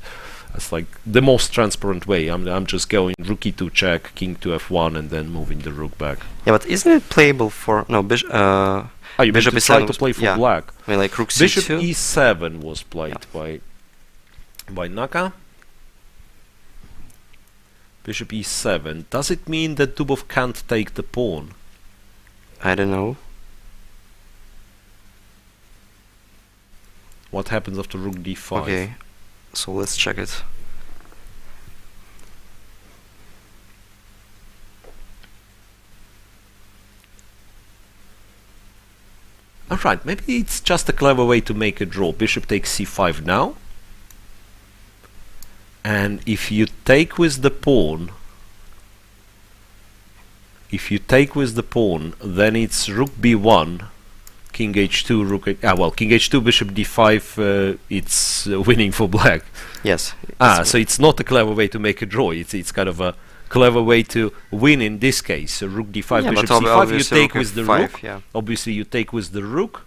that's like the most transparent way. I'm just going rook e2 check, king to f1, and then moving the rook back. Yeah, but isn't it playable for no bishop? Oh, you Bishop mean to try e7 to play for yeah. black. I mean, like rook Bishop c2. e7 was played by Naka. Bishop e7. Does it mean that Dubov can't take the pawn? I don't know. What happens after rook d5? Okay. So let's check it. Alright, maybe it's just a clever way to make a draw. Bishop takes c5 now. And if you take with the pawn, then it's rook b1, king h2, rook king h2, bishop d5, it's winning for black. Yes. So it's not a clever way to make a draw. It's kind of a clever way to win in this case. So rook d5, yeah, bishop but c5, you take rook with the f5, rook. yeah. Obviously you take with the rook.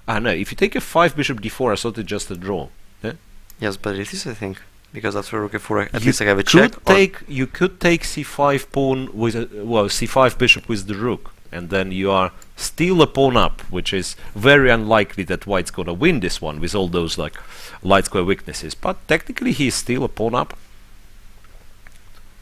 No, if you take f5, bishop d4, I thought it's just a draw. Yeah? Yes, but it is, I think. Because after rook f4, at You least I have a check. You could take c5 pawn with c5 bishop with the rook, and then you are still a pawn up, which is very unlikely that white's gonna win this one with all those like light square weaknesses. But technically, he's still a pawn up.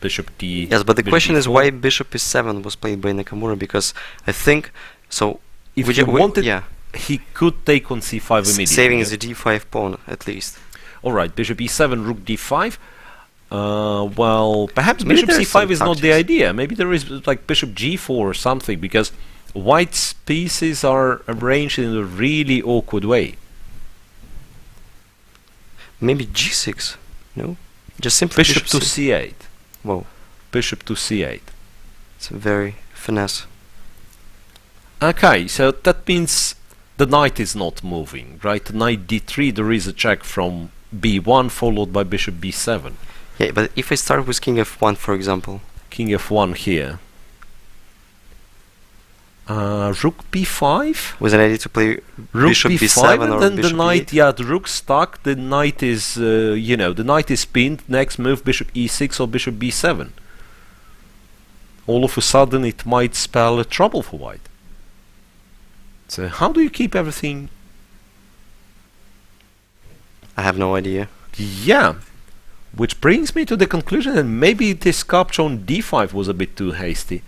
Bishop d. Yes, but the question is d4. why bishop e7 was played by Nakamura, because I think so. If he wanted, yeah, he could take on c5 immediately. saving yeah? the d5 pawn at least. Alright, bishop e7, rook d5. Well, perhaps Maybe bishop there is c5 some is not the tactics. idea. Maybe there is like bishop g4 or something, because white's pieces are arranged in a really awkward way. Maybe g6. No, just simply Bishop to c8. Whoa, Bishop to c8. it's a very finesse. Okay, so that means the knight is not moving, right? Knight d3, there is a check from b1 followed by bishop b7. Yeah, but if I start with king f1, for example. King f1 here. Rook b5? Was an idea to play Rook bishop b5 b7 and or then bishop the knight, e8? yeah, the rook's stuck, the knight is, the knight is pinned, next move bishop e6 or bishop b7. All of a sudden it might spell a trouble for white. So how do you keep everything? I have no idea. Yeah, which brings me to the conclusion that maybe this capture on d5 was a bit too hasty.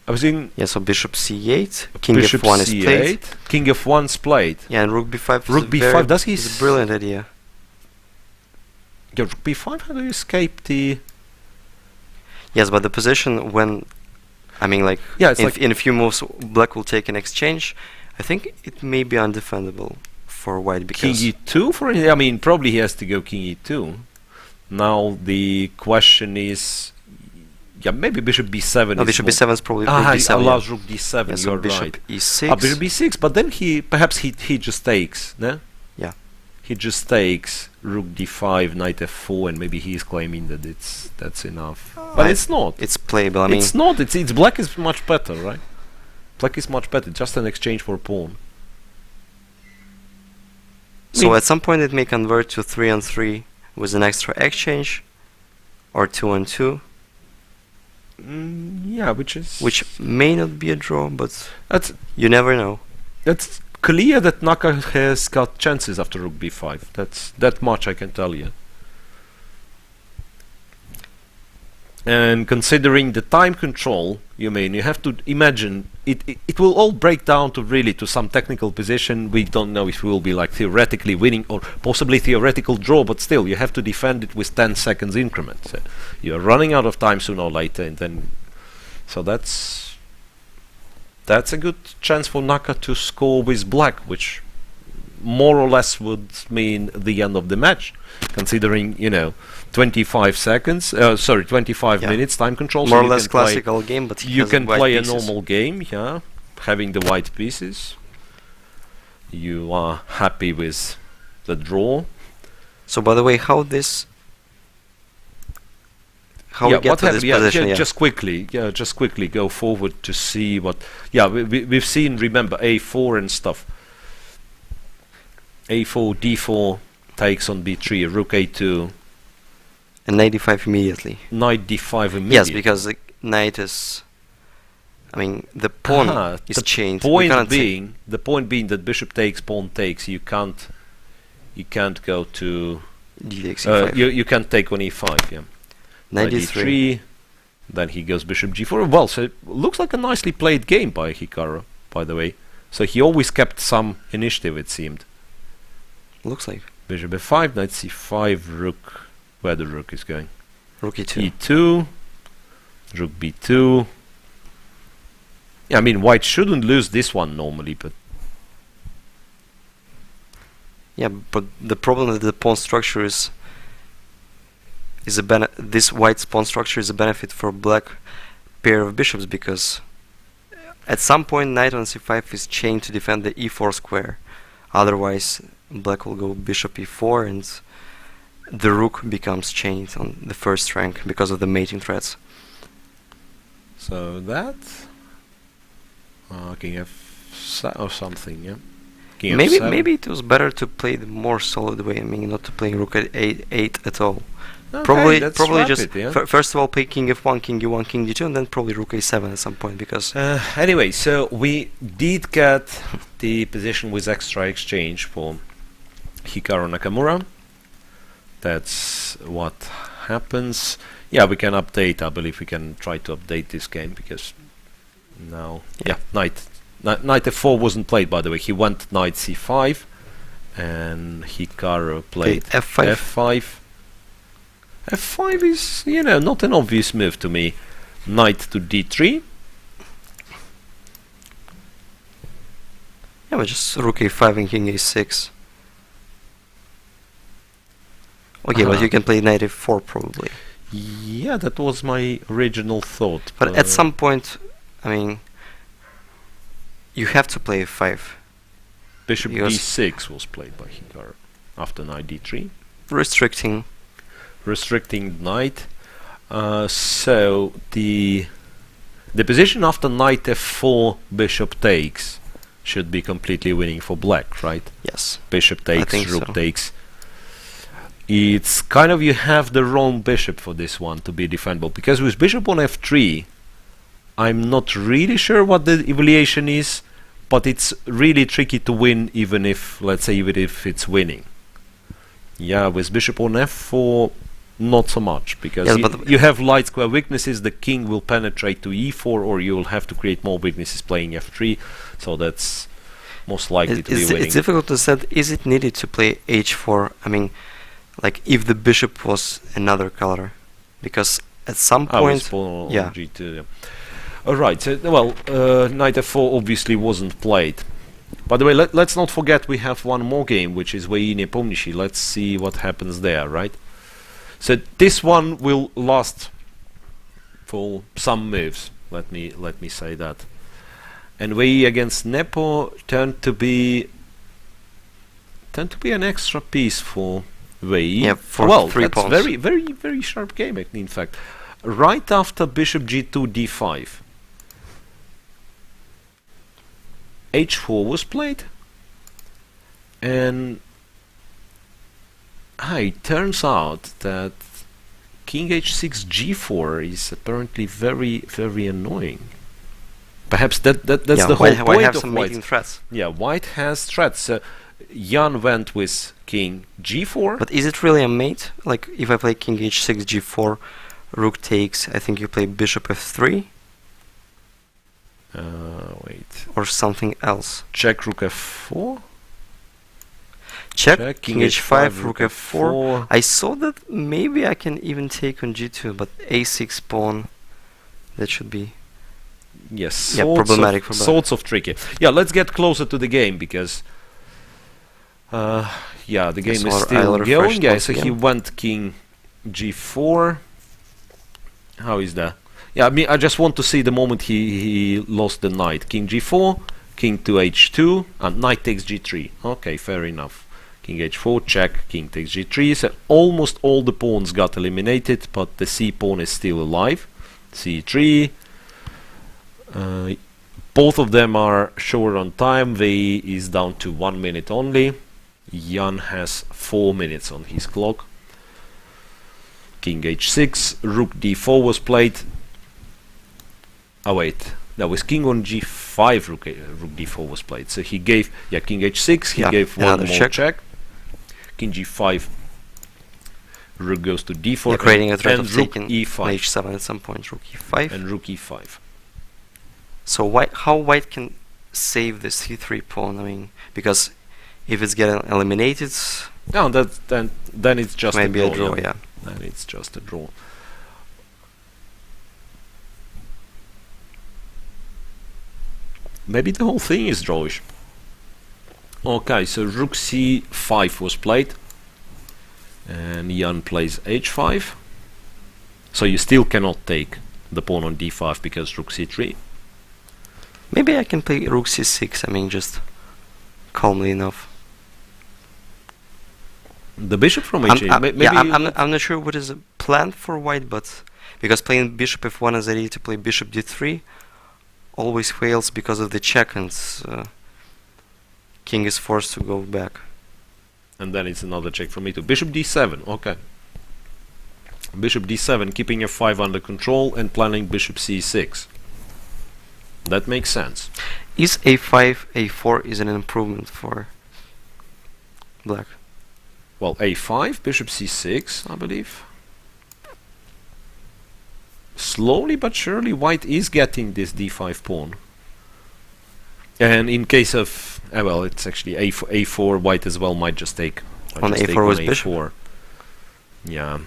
I was in Yeah, so bishop c8, king bishop f1 is played. c8, king f1 is played. Yeah, and rook b5 Rook is b5, very, does he is a brilliant idea. Yeah, rook b5, how do you escape the... Yes, but the position when, I mean, like, Yeah, it's in, like in a few moves, black will take an exchange. I think it may be undefendable for white king because e2 for I mean, probably he has to go king e2. Now the question is, yeah, maybe bishop b7 no, is bishop more- b7 is probably rook he b7. allows rook d7, Yeah, so you're bishop right. e6. Bishop b6, but then perhaps he just takes, no? Yeah. He just takes rook d5, knight f4, and maybe he's claiming that that's enough. But it's not. It's playable. I mean, It's not. It's black is much better, right? Black is much better. Just an exchange for a pawn. so mean- at some point it may convert to 3-on-3 with an extra exchange, or 2-on-2, Yeah, which may not be a draw, but that's you never know. that's clear that Naka has got chances after rook b5. That's that much I can tell you. And considering the time control, you have to imagine it will all break down to really to some technical position. We don't know if we will be like theoretically winning or possibly theoretical draw, but still you have to defend it with 10 seconds increments. So you're running out of time sooner or later, and then so that's a good chance for Naka to score with black, which more or less would mean the end of the match, considering 25 seconds, 25 Yeah. minutes time control. More so or you less can play- classical game, but he you has can white play pieces. a normal game, yeah, having the white pieces. You are happy with the draw. So by the way, how we get to this position? Yeah. Just quickly go forward to see what. Yeah, we've seen. Remember A4 and stuff. A4, D4 takes on B3, rook A2, And knight d5 immediately. knight D5 immediately. Yes, because the knight is. I mean, the pawn is the chained. We point cannot being, the point being that bishop takes, pawn takes. You can't go to. take d6 You can't take on E5. Yeah. knight d3. Then he goes bishop G4. Well, so it looks like a nicely played game by Hikaru, by the way. So he always kept some initiative, it seemed. Looks like. Bishop f5, knight c5, rook. Where the rook is going? Rook e2. e2, rook b2. Yeah, I mean, white shouldn't lose this one normally, but Yeah, but the problem with the pawn structure is this white's pawn structure is a benefit for black pair of bishops, because at some point knight on c5 is chained to defend the e4 square. Otherwise, black will go bishop e4 and the rook becomes chained on the first rank because of the mating threats. so that king f or something, yeah. King Maybe f7. maybe it was better to play the more solid way. I mean, not to play rook at 8 at all. Okay, Probably let's probably swap just it, yeah. first of all play king f1, king e1, king d2, and then probably rook a7 at some point, because Anyway, so we did get the position with extra exchange for Hikaru Nakamura. That's what happens. Yeah, we can update. I believe we can try to update this game, because now, yeah, knight f4 wasn't played, by the way. He went knight c5, and Hikaru played f5. f5. f5 is, you know, not an obvious move to me. Knight to d3. Yeah, but just rook a5 and king a6. Okay, but you can play knight f4 probably. Yeah, that was my original thought. But at some point, I mean, you have to play f5. Bishop because d6 was played by Hikaru after knight d3, restricting knight. So the position after knight f4, bishop takes should be completely winning for black, right? Yes. Bishop I takes, think rook so. takes. It's kind of, you have the wrong bishop for this one to be defendable, because with bishop on f3, I'm not really sure what the evaluation is, but it's really tricky to win, even if, let's say, even if it's winning. Yeah, with bishop on f4, not so much, because Yes, but you have light square weaknesses. The king will penetrate to e4, or you will have to create more weaknesses playing f3, so that's most likely to be winning. It's difficult to say, is it needed to play h4? I mean, like, if the bishop was another color, because at some point, with pawn on yeah. g2. Yeah. Alright, so, well, knight f4 obviously wasn't played. By the way, let's not forget we have one more game, which is Voyine Pomnishi. Let's see what happens there, right? So this one will last for some moves. Let me say that. And Wei against Nepo turned to be an extra piece for Wei. Yeah, for well, 3 that's pawns. very sharp game, in fact. Right after bishop g2 d5, h4 was played, and it turns out that king h6 g4 is apparently very annoying. Perhaps that's the whole why point have of some white. mating threats? Yeah, white has threats. Jan went with king g4. But is it really a mate? Like, if I play king h6 g4, rook takes, I think you play bishop f3 Wait. or something else. Check rook f4. Check king h5, rook f4. 4. I saw that maybe I can even take on g2, but a6 pawn, that should be Yes, problematic for black. sorts of tricky. Yeah, let's get closer to the game, because yeah, the game So is I'll still refresh going. Yeah, once so he again. went king g4. How is that? Yeah, I mean, I just want to see the moment he lost the knight. King g4, king to h2, and knight takes g3. Okay, fair enough. King h4, check, king takes g3. So almost all the pawns got eliminated, but the c pawn is still alive. c3. Both of them are short on time. Vei is down to 1 minute only. Jan has 4 minutes on his clock. King h6, rook d4 was played. Oh wait, that was king on g5, rook d4 was played. So he gave, king h6, he gave one more check. King g5, rook goes to d4, creating a threat and of rook taking e5. h7 at some point, rook e5. And rook e5. So how white can save the c3 pawn? I mean, because If it's getting eliminated, No, then it's just maybe a a draw, yeah. Then it's just a draw. Maybe the whole thing is drawish. Okay, so rook c5 was played, and Jan plays h5. So you still cannot take the pawn on d5 because rook c3. Maybe I can play rook c6, I mean, just calmly enough. The bishop from h8. Yeah, I'm not sure what is planned for white, but because playing bishop f1 is ready to play bishop d3 always fails because of the check, and king is forced to go back. And then it's another check from e2. Bishop d7, okay. Bishop d7, keeping f5 under control and planning bishop c6. That makes sense. Is a5, a4 is an improvement for black? Well, a5, bishop c6, I believe. Slowly but surely white is getting this d5 pawn. And in case of, well, it's actually a4, white as well might just take. On a4 with bishop? Yeah.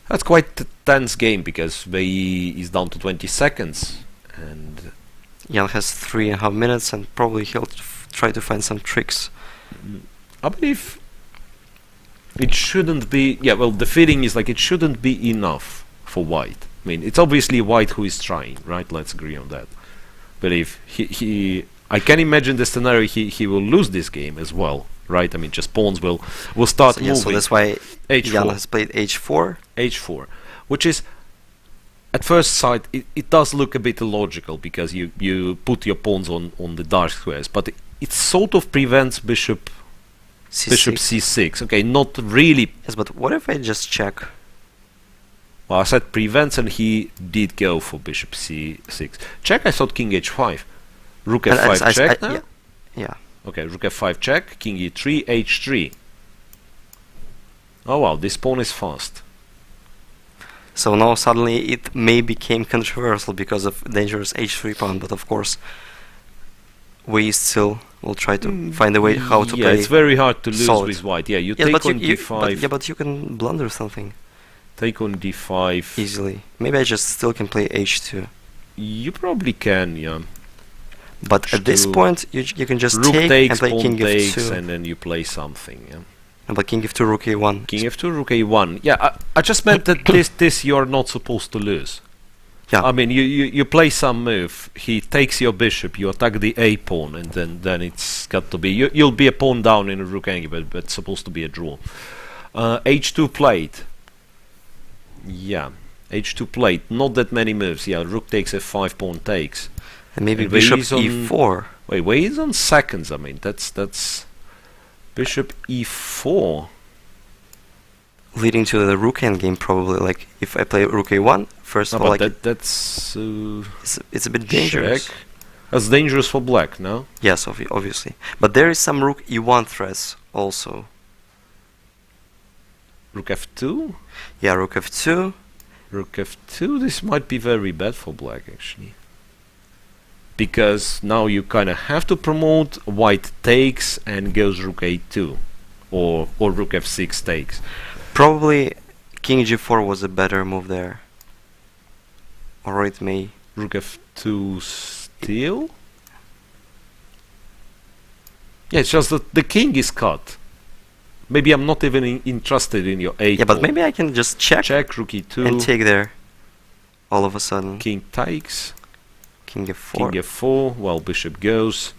That's quite a tense game because Bei is down to 20 seconds. And Jan has 3.5 minutes, and probably he'll try to find some tricks. I believe it shouldn't be, yeah, well, the feeling is like it shouldn't be enough for white. I mean, it's obviously white who is trying, right? Let's agree on that. But if I can imagine the scenario, he will lose this game as well, right? I mean, just pawns will start moving. So that's why h4. Jan has played h4. h4, which is, at first sight, it does look a bit illogical because you put your pawns on the dark squares, but it sort of prevents bishop c6. Okay, not really. Yes, but what if I just check? Well, I said prevents, and he did go for bishop c6. Check, I thought king h5. Rook f5 check now? Yeah. Okay, rook f5 check, king e3, h3. Oh wow, this pawn is fast. So now suddenly it may became controversial because of dangerous h3 pawn, but of course we still will try to find a way how to play. Yeah, it's very hard to lose solid. with white. Yeah, you Yes, take but on you, d5. but you can blunder something Take on d5. easily. Maybe I just still can play h2. You probably can, yeah. But at this H2. point you can just Rook take takes, and play pawn king takes, f2. and then you play something, yeah. And play king f2, rook a1. King f2, rook a1. Yeah, I just meant that this you're not supposed to lose. Yeah. I mean, you play some move, he takes your bishop, you attack the a pawn, and then it's got to be... You'll be a pawn down in a rook angle, but it's supposed to be a draw. h2 played. Yeah, h2 played. Not that many moves. Yeah, rook takes f5, pawn takes. And maybe And bishop he's on- e4. Wait, he's on seconds. I mean, that's bishop e4. Leading to the rook endgame probably. Like if I play rook a1, first No, of all, but like that's it's a bit dangerous. check. That's dangerous for black, no? Yes, obviously. But there is some rook e1 threats also. Rook f2. Yeah, rook f2. Rook f2. This might be very bad for black, actually. Because now you kind of have to promote white takes and goes rook a2. Or rook f6 takes. Probably king g4 was a better move there. Or it may... Rook f2 steal? Yeah, it's just that the king is cut. Maybe I'm not even interested in your a Yeah, but pawn. maybe I can just check Check, rook e2. and take there. All of a sudden. King takes. King f4. King f4, well, bishop goes.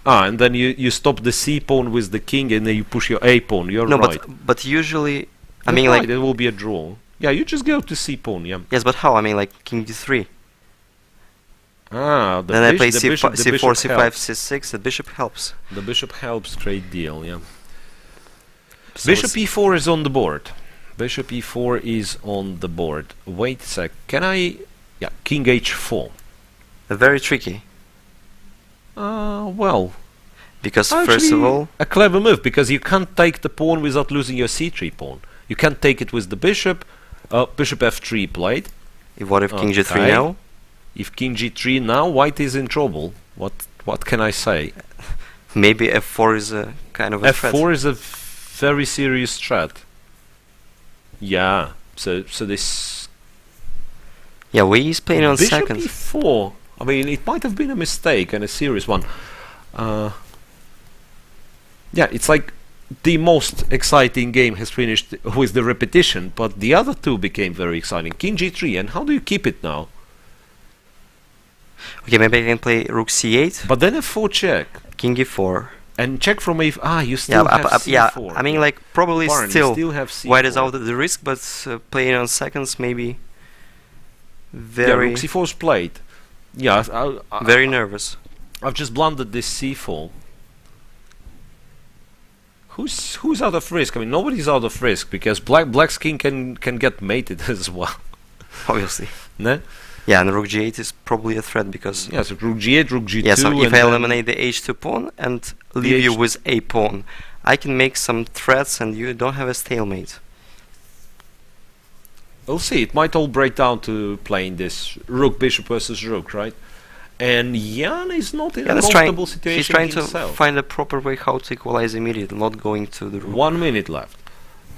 And then you stop the c pawn with the king, and then you push your a pawn. You're No, right. but usually... I You're mean, right, like... it will be a draw. Yeah, you just go to c pawn, yeah. Yes, but how? I mean, like king d3. Ah, Then I play the c4, bishop c5, helps. c6. The bishop helps. The bishop helps, great deal, yeah. So Bishop it's- e4 is on the board. Bishop e4 is on the board. Wait a sec, can I... Yeah, king h4. Very tricky. Well... Because Actually, first of all... a clever move, because you can't take the pawn without losing your c3 pawn. You can't take it with the bishop. Bishop f3 played. What if king g3 Okay. now? If king g3 now, white is in trouble. What can I say? Maybe f4 is a kind of a threat. f4 is a very serious threat. Yeah. So this. Yeah, we is playing on Bishop second. e4. I mean, it might have been a mistake and a serious one. Yeah, it's like the most exciting game has finished with the repetition, but the other two became very exciting. King g3, and how do you keep it now? Okay, maybe I can play rook c8. But then f4 check. King e4. And check from a... you still have c4. Yeah, I mean, like, probably Barn, still have c4. white is out of the risk, but playing on seconds maybe very... Yeah, rook c4 is played. Yeah, very nervous. I've just blundered this c4. Who's out of risk? I mean, nobody's out of risk, because black's king can get mated as well. Obviously. No? Yeah, and rook g8 is probably a threat because... Yeah, so rook g8, rook g2... Yeah, so if I eliminate the h2 pawn and leave you with a pawn, I can make some threats and you don't have a stalemate. We'll see, it might all break down to playing this rook bishop versus rook, right? And Jan is not in a comfortable situation He's trying himself. to find a proper way how to equalize immediately, not going to the rook. 1 minute left.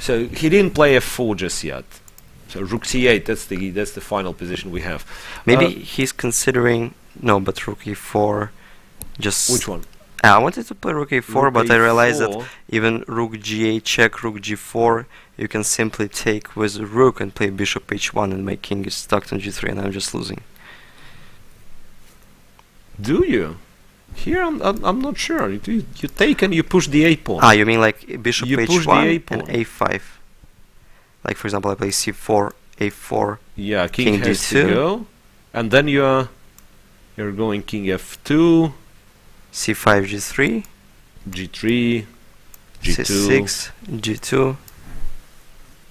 So he didn't play f4 just yet. So rook c8, that's the final position we have. Maybe he's considering... No, but rook e4 just... Which one? I wanted to play rook a4, Rook but I realized A4. that even rook g8 check, rook g4, you can simply take with rook and play bishop h1 and my king is stuck on g3 and I'm just losing. Do you? Here I'm not sure. You take and you push the a pawn. Ah, you mean like bishop You push the h1 a and pawn. a5. Like for example I play c4, a4, Yeah, king has d2. to go, and then you're going king f2, c5, g3, g3, g2. c6, g2.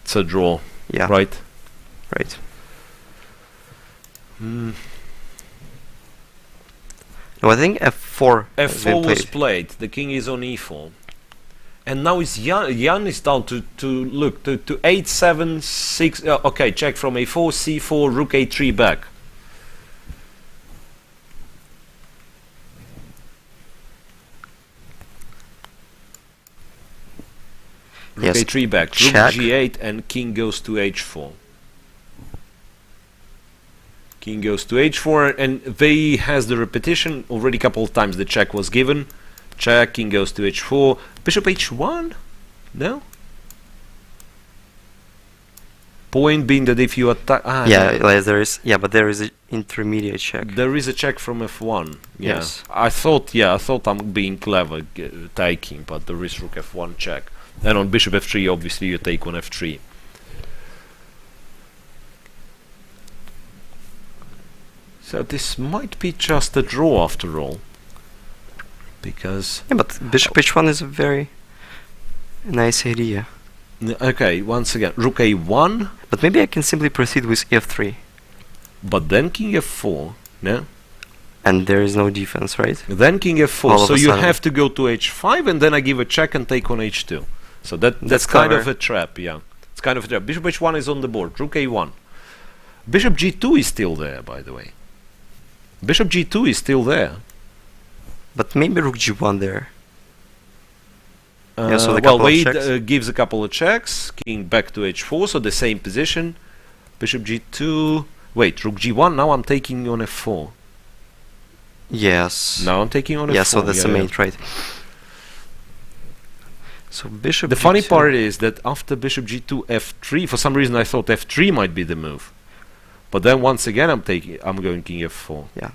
It's a draw. Yeah, Right. right. Mm. No, I think f4 has been f4 was played. played. The king is on e4, and now it's Jan is down to 8, 7, 6. Okay, check from a4, c4, rook a3 back. Rook Yes. a3 back. Rook Check. g8 and king goes to h4. King goes to h4 and they has the repetition already a couple of times. The check was given. Check, king goes to h4. Bishop h1? No? Point being that if you attack... Yeah, no. like there is. Yeah, but there is an intermediate check. There is a check from f1. Yeah. Yes. I thought I'm being clever taking, but there is rook f1 check. And on bishop f3, obviously you take on f3. So this might be just a draw after all. Because... Yeah, but bishop h1 is a very nice idea. Okay, once again, rook a1, But maybe I can simply proceed with f3. but then king f4, no? And there is no defense, right? Then king f4, All of so a you sudden. have to go to h5 and then I give a check and take on h2. So that's kind of clever. a trap, yeah. It's kind of a trap. Bishop h1 is on the board, rook a1. Bishop g2 is still there, by the way. Bishop g2 is still there. But maybe rook g1 there. Yeah, so the well, couple of Wade checks. gives a couple of checks, king back to h4, so the same position. Bishop g2, wait, rook g1, now I'm taking on f4. Yes. Now I'm taking on f4. Yeah, so that's the yeah. mate, right? So bishop The funny g2. part is that after bishop g2 f3, for some reason I thought f3 might be the move. But then once again I'm going king f4. Yeah.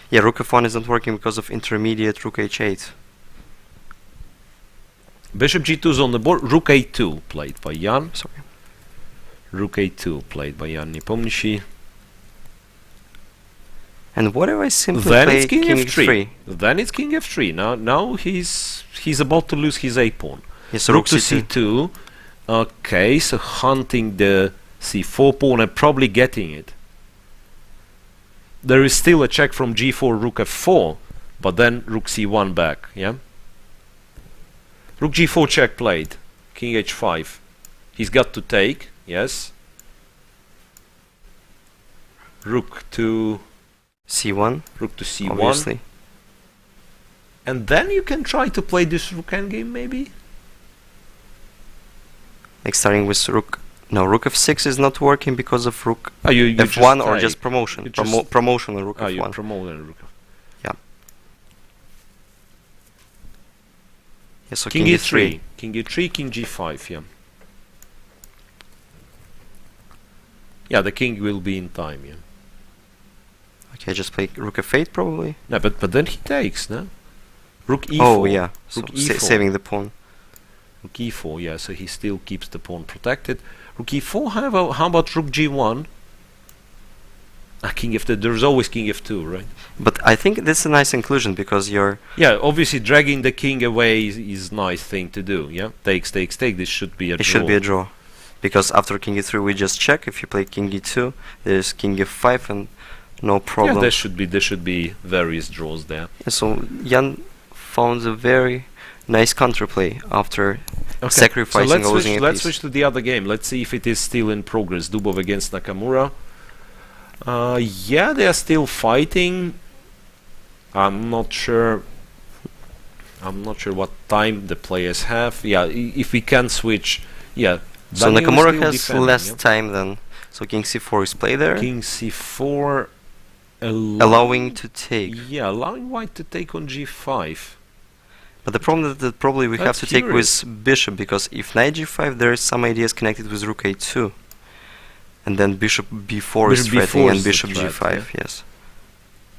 Yeah, rook f1 isn't working because of intermediate rook h8. Bishop g2 is on the board, rook a2 played by Jan. Sorry. Rook a2 played by Jan Nepomniachtchi. And what if I simply Then play it's king f3. f3? Then it's king f3. Now he's about to lose his a pawn. Yes, so Rook to c2. c2. Okay, so hunting the c4 pawn and probably getting it. There is still a check from g4, rook f4, but then rook c1 back, yeah? Rook g4 check played, king h5. He's got to take, yes. Rook to c1, c1. obviously. And then you can try to play this rook endgame, maybe? Like starting with rook. No, rook f6 is not working because of rook You f1 or just just promotion. You just- Promotion on rook you f1. promote and rook. Yeah, so King e3. King e3, king g5, yeah. Yeah, the king will be in time, yeah. Okay, just play rook f8 probably. No, but then he takes, no? Rook e4. Oh yeah, so Rook e4. saving the pawn. Rook e4, yeah, so he still keeps the pawn protected. Rook e4, how about rook g1? King f2, there's always king f2, right? But I think this is a nice inclusion because you're... Yeah, obviously dragging the king away is nice thing to do, yeah? Takes, takes, take, this should be a draw. It should be a draw. Because after king e3 we just check. If you play king e2, there's king f5 and no problem. Yeah, there should be various draws there. Yeah, so Jan found a very nice counterplay after sacrificing or losing a let's piece. switch to the other game. Let's see if it is still in progress. Dubov against Nakamura. Yeah, they are still fighting. I'm not sure what time the players have. Yeah, if we can switch. Yeah. So Daniil is Nakamura still has defending, less yeah? time than... So king c4 is played there. King c4. Allowing to take. Yeah, allowing white to take on g5. But the problem is that probably we have That's to take curious. with bishop, because if knight g5 there is some ideas connected with rook a2. And then bishop b4 is Bishop threatening B4 and is the bishop threat, g5, yes.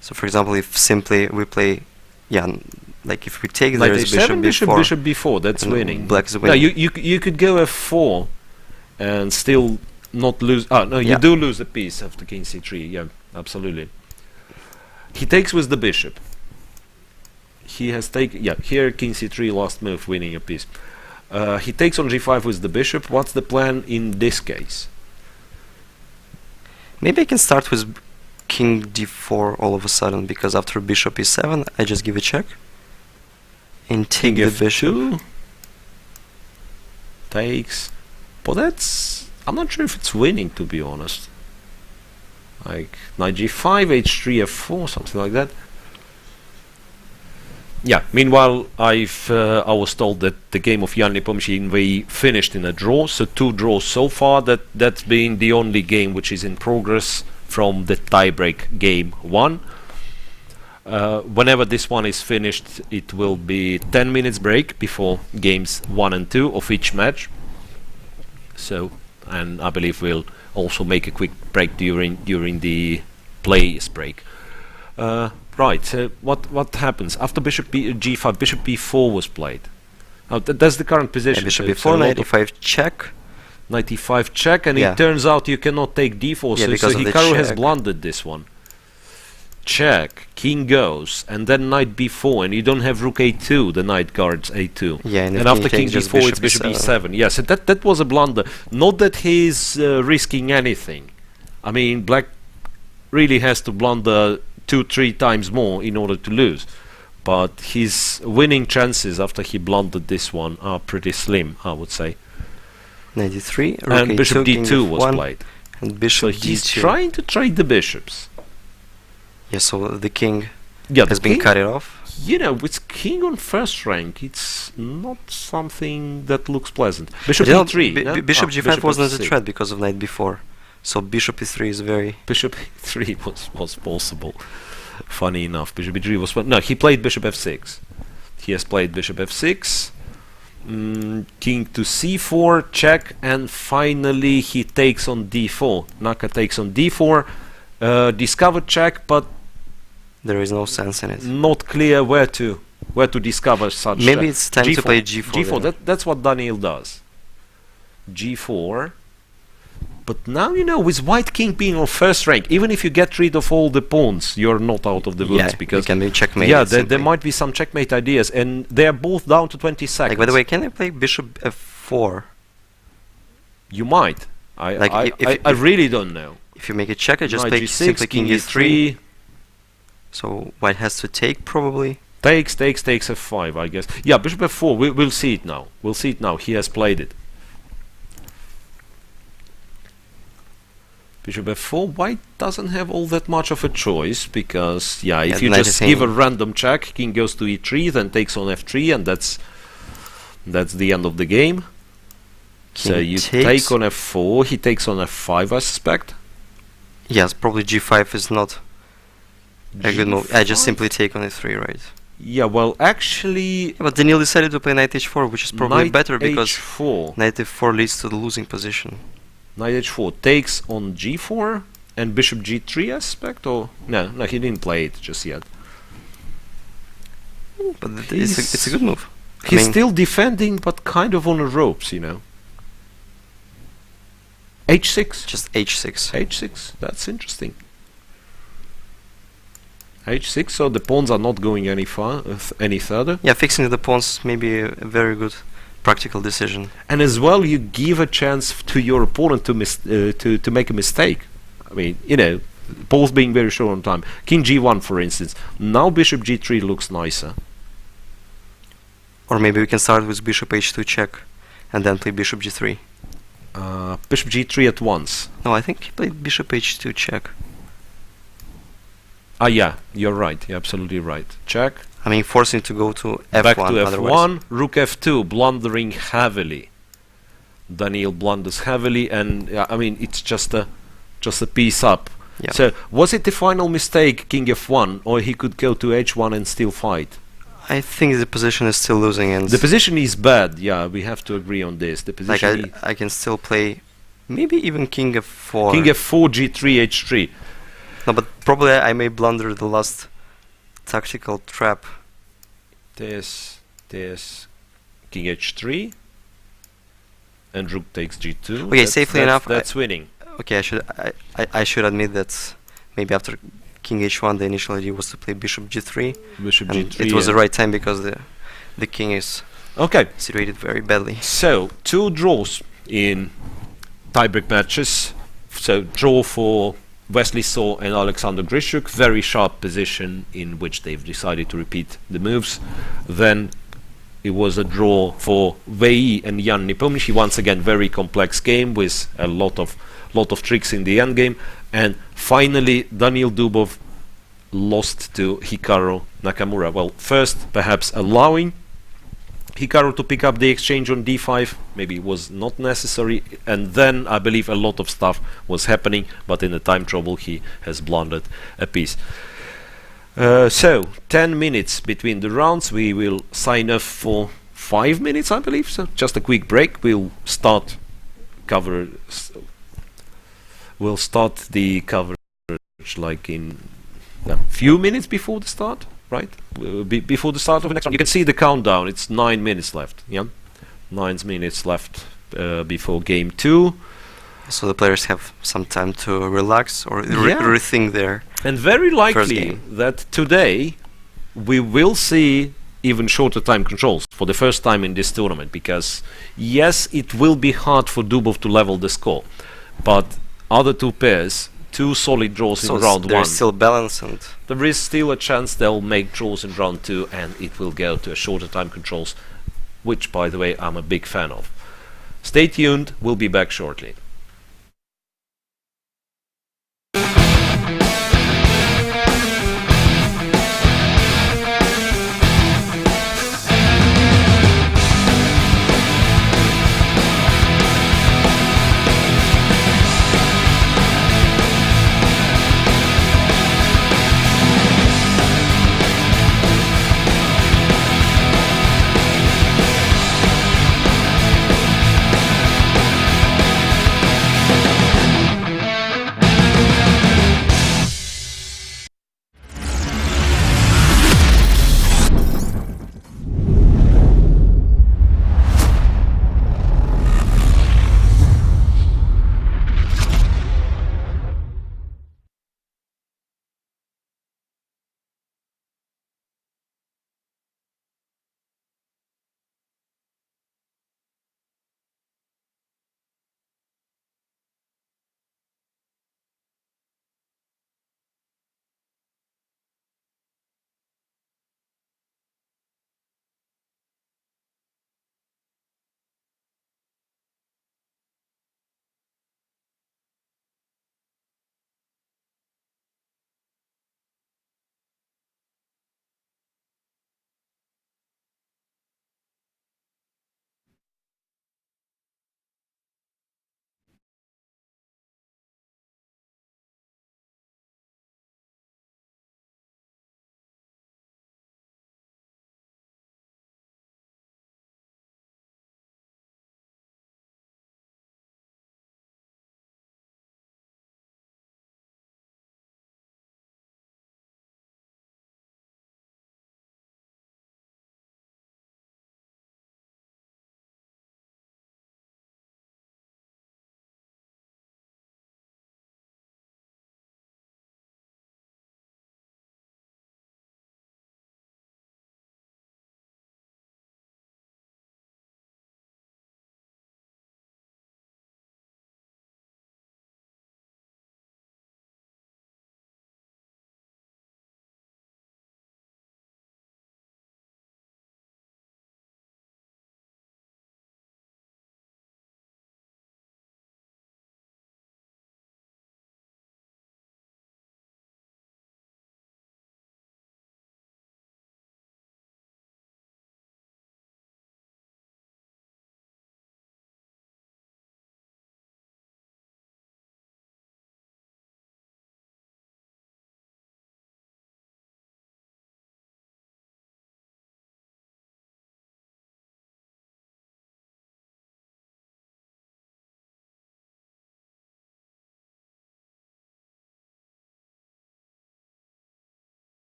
So for example, if simply we play, like if we take Knight there is a7, bishop b4. bishop b4, that's and winning. Black is No, winning. you could go f4 and still not lose. Ah, no, you Yeah. do lose a piece after king c3. Yeah, absolutely. He takes with the bishop. He has taken. Yeah, here king c3, last move, winning a piece. He takes on g5 with the bishop. What's the plan in this case? Maybe I can start with king d4 all of a sudden, because after bishop e7 I just give a check and take King the bishop. f2 takes. But that's. I'm not sure if it's winning, to be honest. Like knight g5, h3, f4, something like that. Yeah. Meanwhile, I was told that the game of Jan Nepomniachtchi we finished in a draw, so 2 draws so far. That's been the only game which is in progress from the tiebreak game 1. Whenever this one is finished, it will be 10 minutes break before games 1 and 2 of each match. So, and I believe we'll also make a quick break during the players break. Right. So what happens after bishop g5? Bishop b4 was played. That's the current position. Bishop so b4, knight e5 check. Knight e5 check, and Yeah. it turns out you cannot take d4. Yeah, so because of the Hikaru has check. blundered this one. Check, king goes, and then knight b4, and you don't have rook a2. The knight guards a2. Yeah, and if and after king king takes, just b4, it's bishop bishop e7. e7. Yes, that was a blunder. Not that he's risking anything. I mean, black really has to blunder 2-3 times more in order to lose. But his winning chances after he blundered this one are pretty slim, I would say. Knight d3, rook And a2, bishop king d2 was f1, played. and So bishop he's d2. trying to trade the bishops. Yeah, so the king Yeah, has the been king, cut it off. you know, with king on first rank, it's not something that looks pleasant. Bishop But you know, e3. no? Bishop Ah, g5 wasn't a f6. threat because of knight b4. So bishop e3 is very... Bishop e3 was possible. Funny enough, bishop e3 was... No, he played bishop f6. He has played bishop f6. King to c4, check, and finally he takes on d4. Naka takes on d4. Discovered check, but There is no sense in it. not clear where to discover such. Maybe it's time to G4. play g4. G4. then. That's what Daniil does. G4. But now you know, with white king being on first rank, even if you get rid of all the pawns, you're not out of the woods, Yeah, because you can be checkmate. yeah, there might be some checkmate ideas, and they're both down to 20 seconds. Like, by the way, can I play bishop f4? You might. Like, I really don't know. If you make a check, I just Knight play G6, simply king king e3. So white has to take probably. Takes f5, I guess. Yeah, bishop f4. We'll see it now. We'll see it now. He has played it. Bishop f4. White doesn't have all that much of a choice because, yeah, if Yeah, you knight just is give a in. random check, king goes to e3, then takes on f3, and that's the end of the game. So King you takes. take on f4, he takes on f5, I suspect. Yes, probably g5 is not a good move. I just G5? simply take on e3, right? Yeah, well, actually, Yeah, but Daniil decided to play knight h4, which is probably knight better because h4. knight f4 leads to the losing position. Knight h4 takes on g4 and bishop g3, I suspect, or no, he didn't play it just yet. But it's a good move. I He's mean, still defending, but kind of on the ropes, you know. h6. just h6. h6. That's interesting. h6. So the pawns are not going any further. Yeah, fixing the pawns may be a very good practical decision. And as well, you give a chance to your opponent to make a mistake. I mean, you know, both being very short on time. King g1, for instance. Now bishop g3 looks nicer. Or maybe we can start with bishop h2 check and then play bishop g3. Bishop g3 at once. No, I think he played bishop h2 check. Ah, yeah, you're right. You're absolutely right. Check. I mean, forcing to go to f1. Back to otherwise. f1. Rook f2, blundering heavily. Daniil blunders heavily, and I mean, it's just a piece up. Yeah. So, was it the final mistake, king f1, or he could go to h1 and still fight? I think the position is still losing, and The position is bad. Yeah, we have to agree on this. The like position. I can still play, maybe even king f4. King f4, g3, h3. No, but probably I may blunder the last tactical trap. This, king h3, and rook takes g2. Okay, safely enough, That's winning. Okay, I should admit that maybe after king h1 the initial idea was to play bishop g3, Bishop and g3. it was the right time because the king is Okay. situated very badly. So, 2 draws in tiebreak matches. So, draw for Wesley Saw and Alexander Grishuk. Very sharp position in which they've decided to repeat the moves. Then it was a draw for Wei and Jan Nepomniachtchi. Once again, very complex game with a lot of tricks in the end game. And finally, Daniil Dubov lost to Hikaru Nakamura. Well, first, perhaps allowing Hikaru to pick up the exchange on d5 maybe was not necessary, and then I believe a lot of stuff was happening, but in the time trouble he has blundered a piece. So 10 minutes between the rounds. We will sign off for 5 minutes, I believe, so just a quick break. We'll start the coverage like in a few minutes before the start, right? Before the start of the next round. You can see the countdown. It's 9 minutes left. Yeah, 9 minutes left before game 2. So the players have some time to relax or Yeah. rethink their And very first likely game. that today we will see even shorter time controls for the first time in this tournament, because yes, it will be hard for Dubov to level the score, but other two pairs, 2 solid draws so in round 1. there's still balance, and There is still a chance they'll make draws in round 2, and it will go to a shorter time controls, which, by the way, I'm a big fan of. Stay tuned, we'll be back shortly.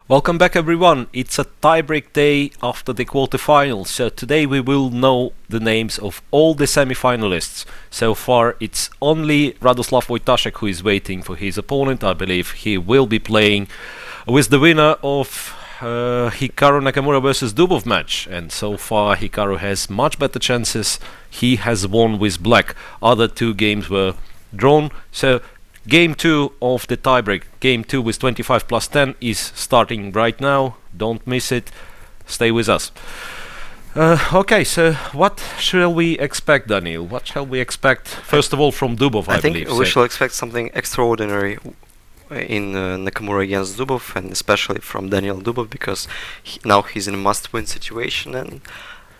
Welcome back everyone, it's a tiebreak day after the quarterfinals, so today we will know the names of all the semi-finalists. So far it's only Radoslav Wojtaszek who is waiting for his opponent. I believe he will be playing with the winner of Hikaru Nakamura versus Dubov match, and so far Hikaru has much better chances. He has won with black, other two games were drawn, so Game 2 of the tiebreak, Game 2 with 25 plus 10 is starting right now. Don't miss it. Stay with us. Okay, so what shall we expect, Daniil? What shall we expect, first of all, from Dubov, I believe? I think we shall expect something extraordinary in Nakamura against Dubov, and especially from Daniil Dubov, because now he's in a must-win situation. And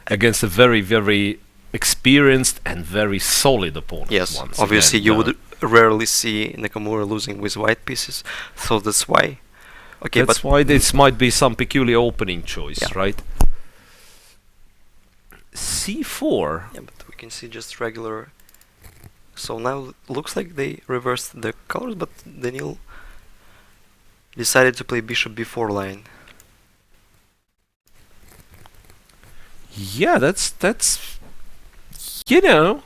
against a very, very experienced and very solid opponent. Yes, once obviously again, you would rarely see Nakamura losing with white pieces, so that's why. Okay, that's why this might be some peculiar opening choice, yeah. Right? C4. Yeah, but we can see just regular. So now looks like they reversed the colors, but Daniil decided to play bishop b4 line. Yeah, that's you know,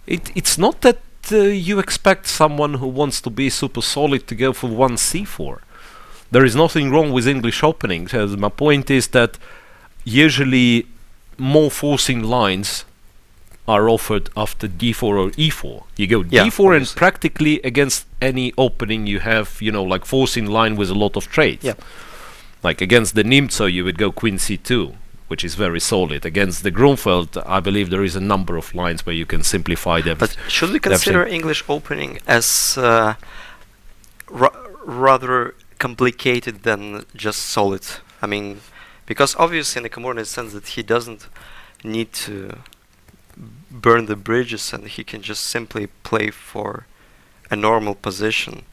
it's not that you expect someone who wants to be super solid to go for one c4. There is nothing wrong with English opening. So my point is that usually more forcing lines are offered after d4 or e4. You go d4 obviously. And practically against any opening you have, you know, like forcing line with a lot of trades. Yeah. Like against the Nimzo you would go queen c2, which is very solid. Against the Grunfeld, I believe there is a number of lines where you can simplify them. But should we consider English opening as rather complicated than just solid? I mean, because obviously Nakamura understands that he doesn't need to burn the bridges and he can just simply play for a normal position.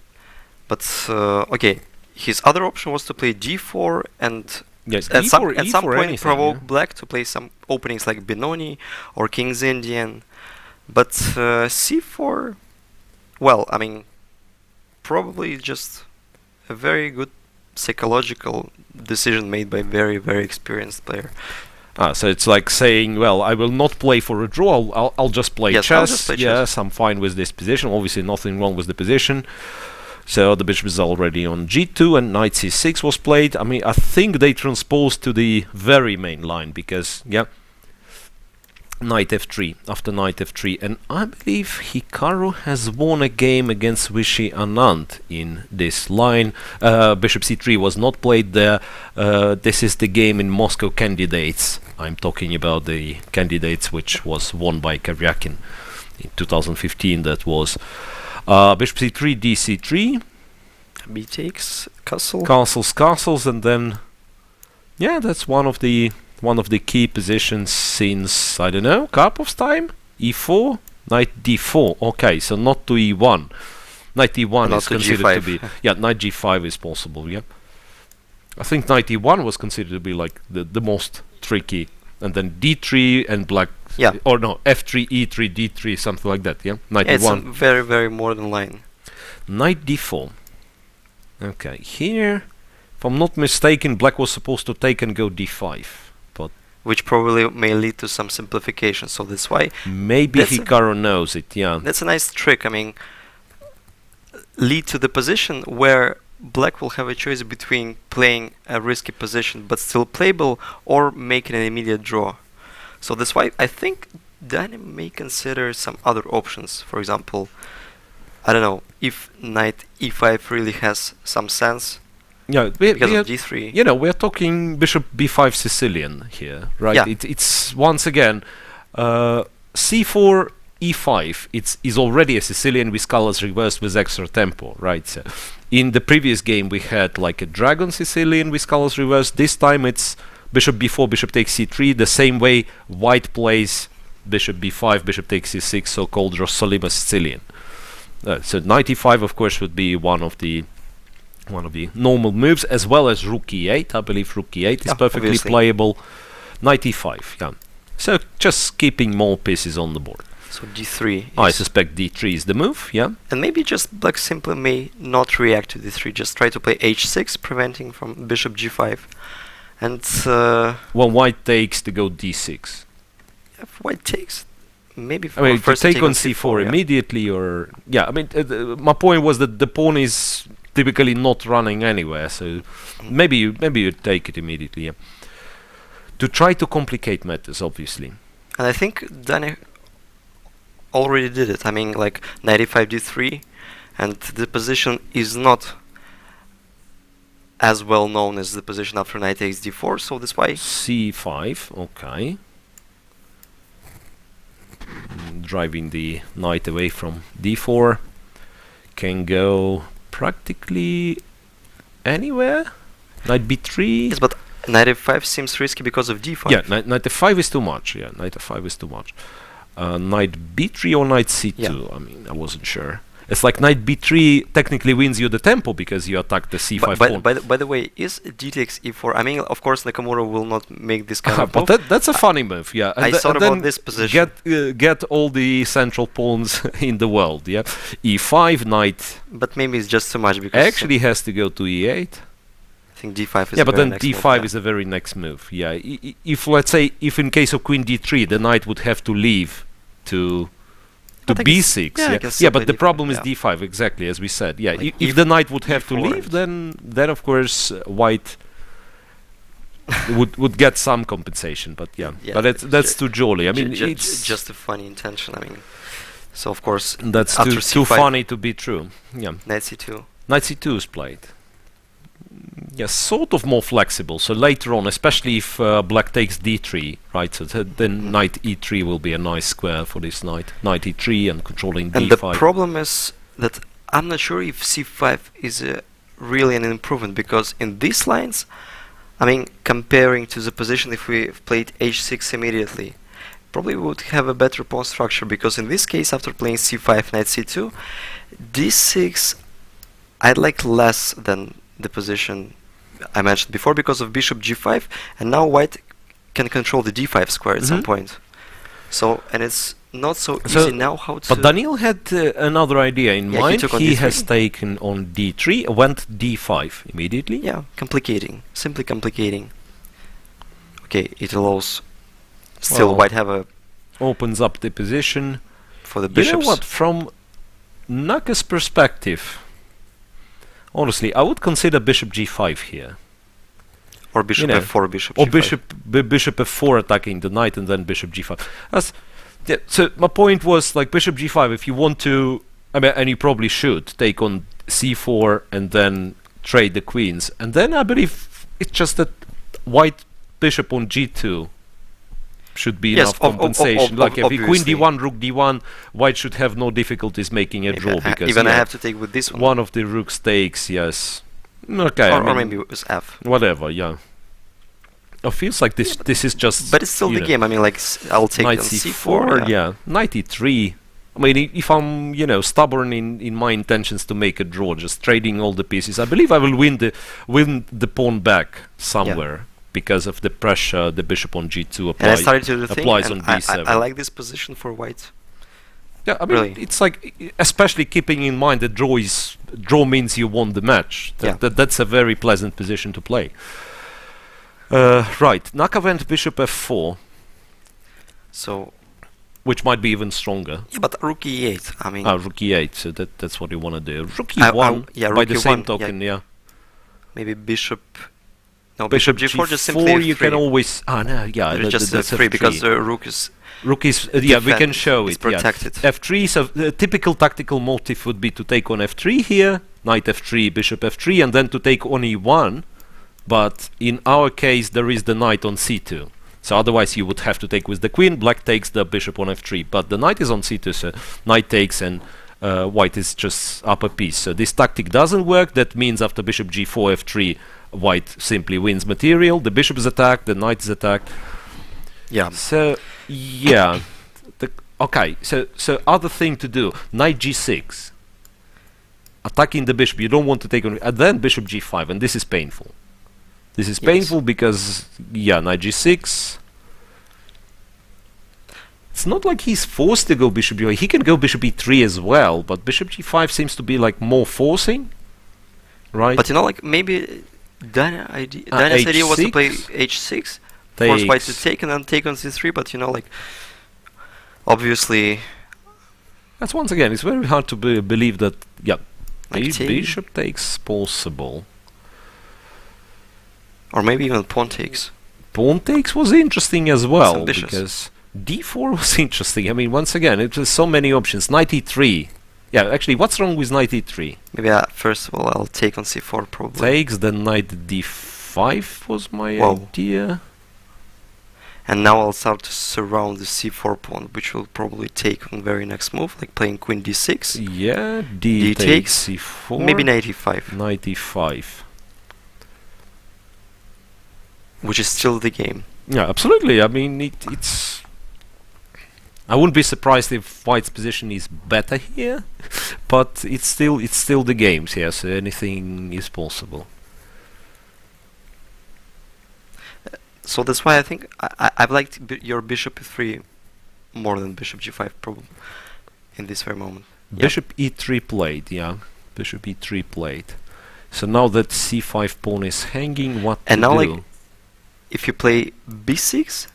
But okay, his other option was to play d4 and yes, at some point anything, provoke black to play some openings like Benoni or King's Indian. But c4, well, I mean, probably just a very good psychological decision made by a very, very experienced player. So it's like saying, well, I will not play for a draw, I'll just play Yes, chess. I'll just play chess. Yes, I'm fine with this position. Obviously nothing wrong with the position. So the bishop is already on g2 and knight c6 was played. I mean, I think they transposed to the very main line because, yeah, knight f3, after knight f3. And I believe Hikaru has won a game against Vishy Anand in this line. Bishop c3 was not played there. This is the game in Moscow Candidates. I'm talking about the Candidates which was won by Karyakin in 2015. That was bishop c3, dc3, B takes castle. Castles, and then yeah, that's one of the key positions since, I don't know, Karpov's time. E4, knight d4. Okay, so not to e1. Knight e1 Not is to considered G5. to be yeah, knight g5 is possible. Yeah, I think knight e1 was considered to be like the most tricky, and then d3 and black. Yeah. Or no, f3, e3, d3, something like that. Yeah, knight Yeah, it's a e1. very, very modern line. Knight d4. Okay, here, if I'm not mistaken, black was supposed to take and go d5, but Which probably may lead to some simplification, so that's why. maybe Hikaru knows it. Yeah. That's a nice trick. I mean, lead to the position where black will have a choice between playing a risky position but still playable or making an immediate draw. So that's why I think Daniil may consider some other options. For example, I don't know, if knight e5 really has some sense Yeah, because of d3. you know, we're talking bishop b5 Sicilian here, right? Yeah. It's once again c4 e5. Is already a Sicilian with colors reversed with extra tempo, right? So in the previous game we had like a dragon Sicilian with colors reversed. This time it's bishop b4, bishop takes c3, the same way white plays bishop b5, bishop takes c6, so-called Rossolima Sicilian. So knight e5, of course, would be one of the normal moves, as well as rook e8. I believe rook e8 is perfectly obviously playable. Knight e5, yeah. So just keeping more pieces on the board. So d3. I suspect d3 is the move, yeah. And maybe just black simply may not react to d3, just try to play h6, preventing from bishop g5. And well, white takes to go d6. if white takes, maybe I mean, first to take on c4 yeah. immediately, or yeah. I mean, my point was that the pawn is typically not running anywhere, so maybe you take it immediately, yeah. To try to complicate matters, obviously. And I think Daniil already did it. I mean, like knight e5 d3, and the position is not as well known as the position after knight takes d4, so that's why c5, okay. Driving the knight away from d4, can go practically anywhere. Knight b3. yes, but knight f5 seems risky because of d5. Yeah, knight f5 is too much. Yeah, knight f5 is too much. Knight b3 or knight c2. Yeah. I mean, I wasn't sure. It's like knight b3 technically wins you the tempo because you attack the c5 pawn. By the way, is d takes e4? I mean, of course, Nakamura will not make this kind of move. But that's a funny move, yeah. I thought about this position. Get all the central pawns in the world, yeah. e5, knight. But maybe it's just too much because Actually has to go to e8. I think d5 is Yeah, but the then next d5 move, is the very next move. Yeah, if let's say if in case of queen d3, the knight would have to leave to b6. Yeah, but the problem is d5 exactly as we said. Yeah, Like if the knight would have to e4 leave, then of course white would get some compensation. But yeah, but that's too jolly. I mean, it's just a funny intention. I mean, so of course that's after too c5 funny to be true. Yeah, knight c2. knight c2 is played. Yes, sort of more flexible. So later on, especially if black takes d3, right? So then knight e3 will be a nice square for this knight. Knight e3 and controlling d5. And the problem is that I'm not sure if c5 is really an improvement, because in these lines, I mean, comparing to the position if we played h6 immediately, probably would have a better pawn structure, because in this case, after playing c5, knight c2, d6 I'd like less than the position I mentioned before because of bishop g5, and now white can control the d5 square at some point. So, and it's not so easy now how to... But Daniil had another idea in mind. He D3. has taken on d3, went d5 immediately. Yeah, complicating, simply complicating. Okay, it allows still white have a... Opens up the position. For the bishops. You know what, from Naka's perspective, honestly, I would consider bishop g5 here. Or bishop f4, bishop or g5. bishop f4 attacking the knight and then bishop g5. So my point was, like, bishop g5, if you want to, I mean, and you probably should, take on c4 and then trade the queens. And then I believe it's just that white bishop on g2 should be enough compensation. Like if queen d1, rook d1, white should have no difficulties making a draw, because even I have to take with this one. One of the rooks takes, yes. Okay, or maybe it was f. Whatever, yeah. It feels like this is just... But it's still the game. I mean, like, I'll take knight on c4, yeah. Knight e3. I mean, if I'm, stubborn in my intentions to make a draw, just trading all the pieces, I believe I will win the pawn back somewhere. Because of the pressure the bishop on g2 applies, on b7. I like this position for white. Yeah, I mean, really. It's like, especially keeping in mind that draw means you won the match. That's a very pleasant position to play. Right, Naka went bishop f4. So, which might be even stronger. Yeah, but rook e8. I mean, rook e8. So that's what you want to do. Rook e1. By the same token, yeah. Maybe bishop. No, bishop g4 just simply f3. You can always... just that's f3 because the rook is... Rook is... we can show it. Protected. f3, so the typical tactical motive would be to take on f3 here, knight f3, bishop f3, and then to take on e1. But in our case, there is the knight on c2. So otherwise you would have to take with the queen, black takes the bishop on f3. But the knight is on c2, so knight takes and white is just up a piece. So this tactic doesn't work. That means after bishop g4, f3, white simply wins material. The bishop is attacked, the knight is attacked. Yeah. So, yeah. Okay, so other thing to do, knight g6. Attacking the bishop, you don't want to take on... And then bishop g5, and this is painful. This is painful because, knight g6. it's not like he's forced to go bishop g5. He can go bishop e3 as well, but bishop g5 seems to be like more forcing, right? But you know, like maybe Daniil's idea was to play h6, force white to take and then take on c3. But you know, like obviously, that's once again, it's very hard to believe that. Yeah, like bishop takes possible, or maybe even pawn takes. Pawn takes was interesting as well, because d4 was interesting. I mean, once again, it was so many options. Knight e3. Yeah, actually, what's wrong with knight e3? Maybe first of all, I'll take on c4 probably. Takes, then knight d5 was my idea. And now I'll start to surround the c4 pawn, which will probably take on very next move, like playing queen d6. Yeah, d takes c4. Maybe knight e5. Knight e5. Which is still the game. Yeah, absolutely. I mean, it's... I wouldn't be surprised if White's position is better here, but it's still the games here, so anything is possible. So that's why I think I've liked your bishop e3 more than bishop g5 probably in this very moment. Bishop e3 played, yeah. Bishop e3 played. So now that c5 pawn is hanging, what and to now do? Like if you play b6,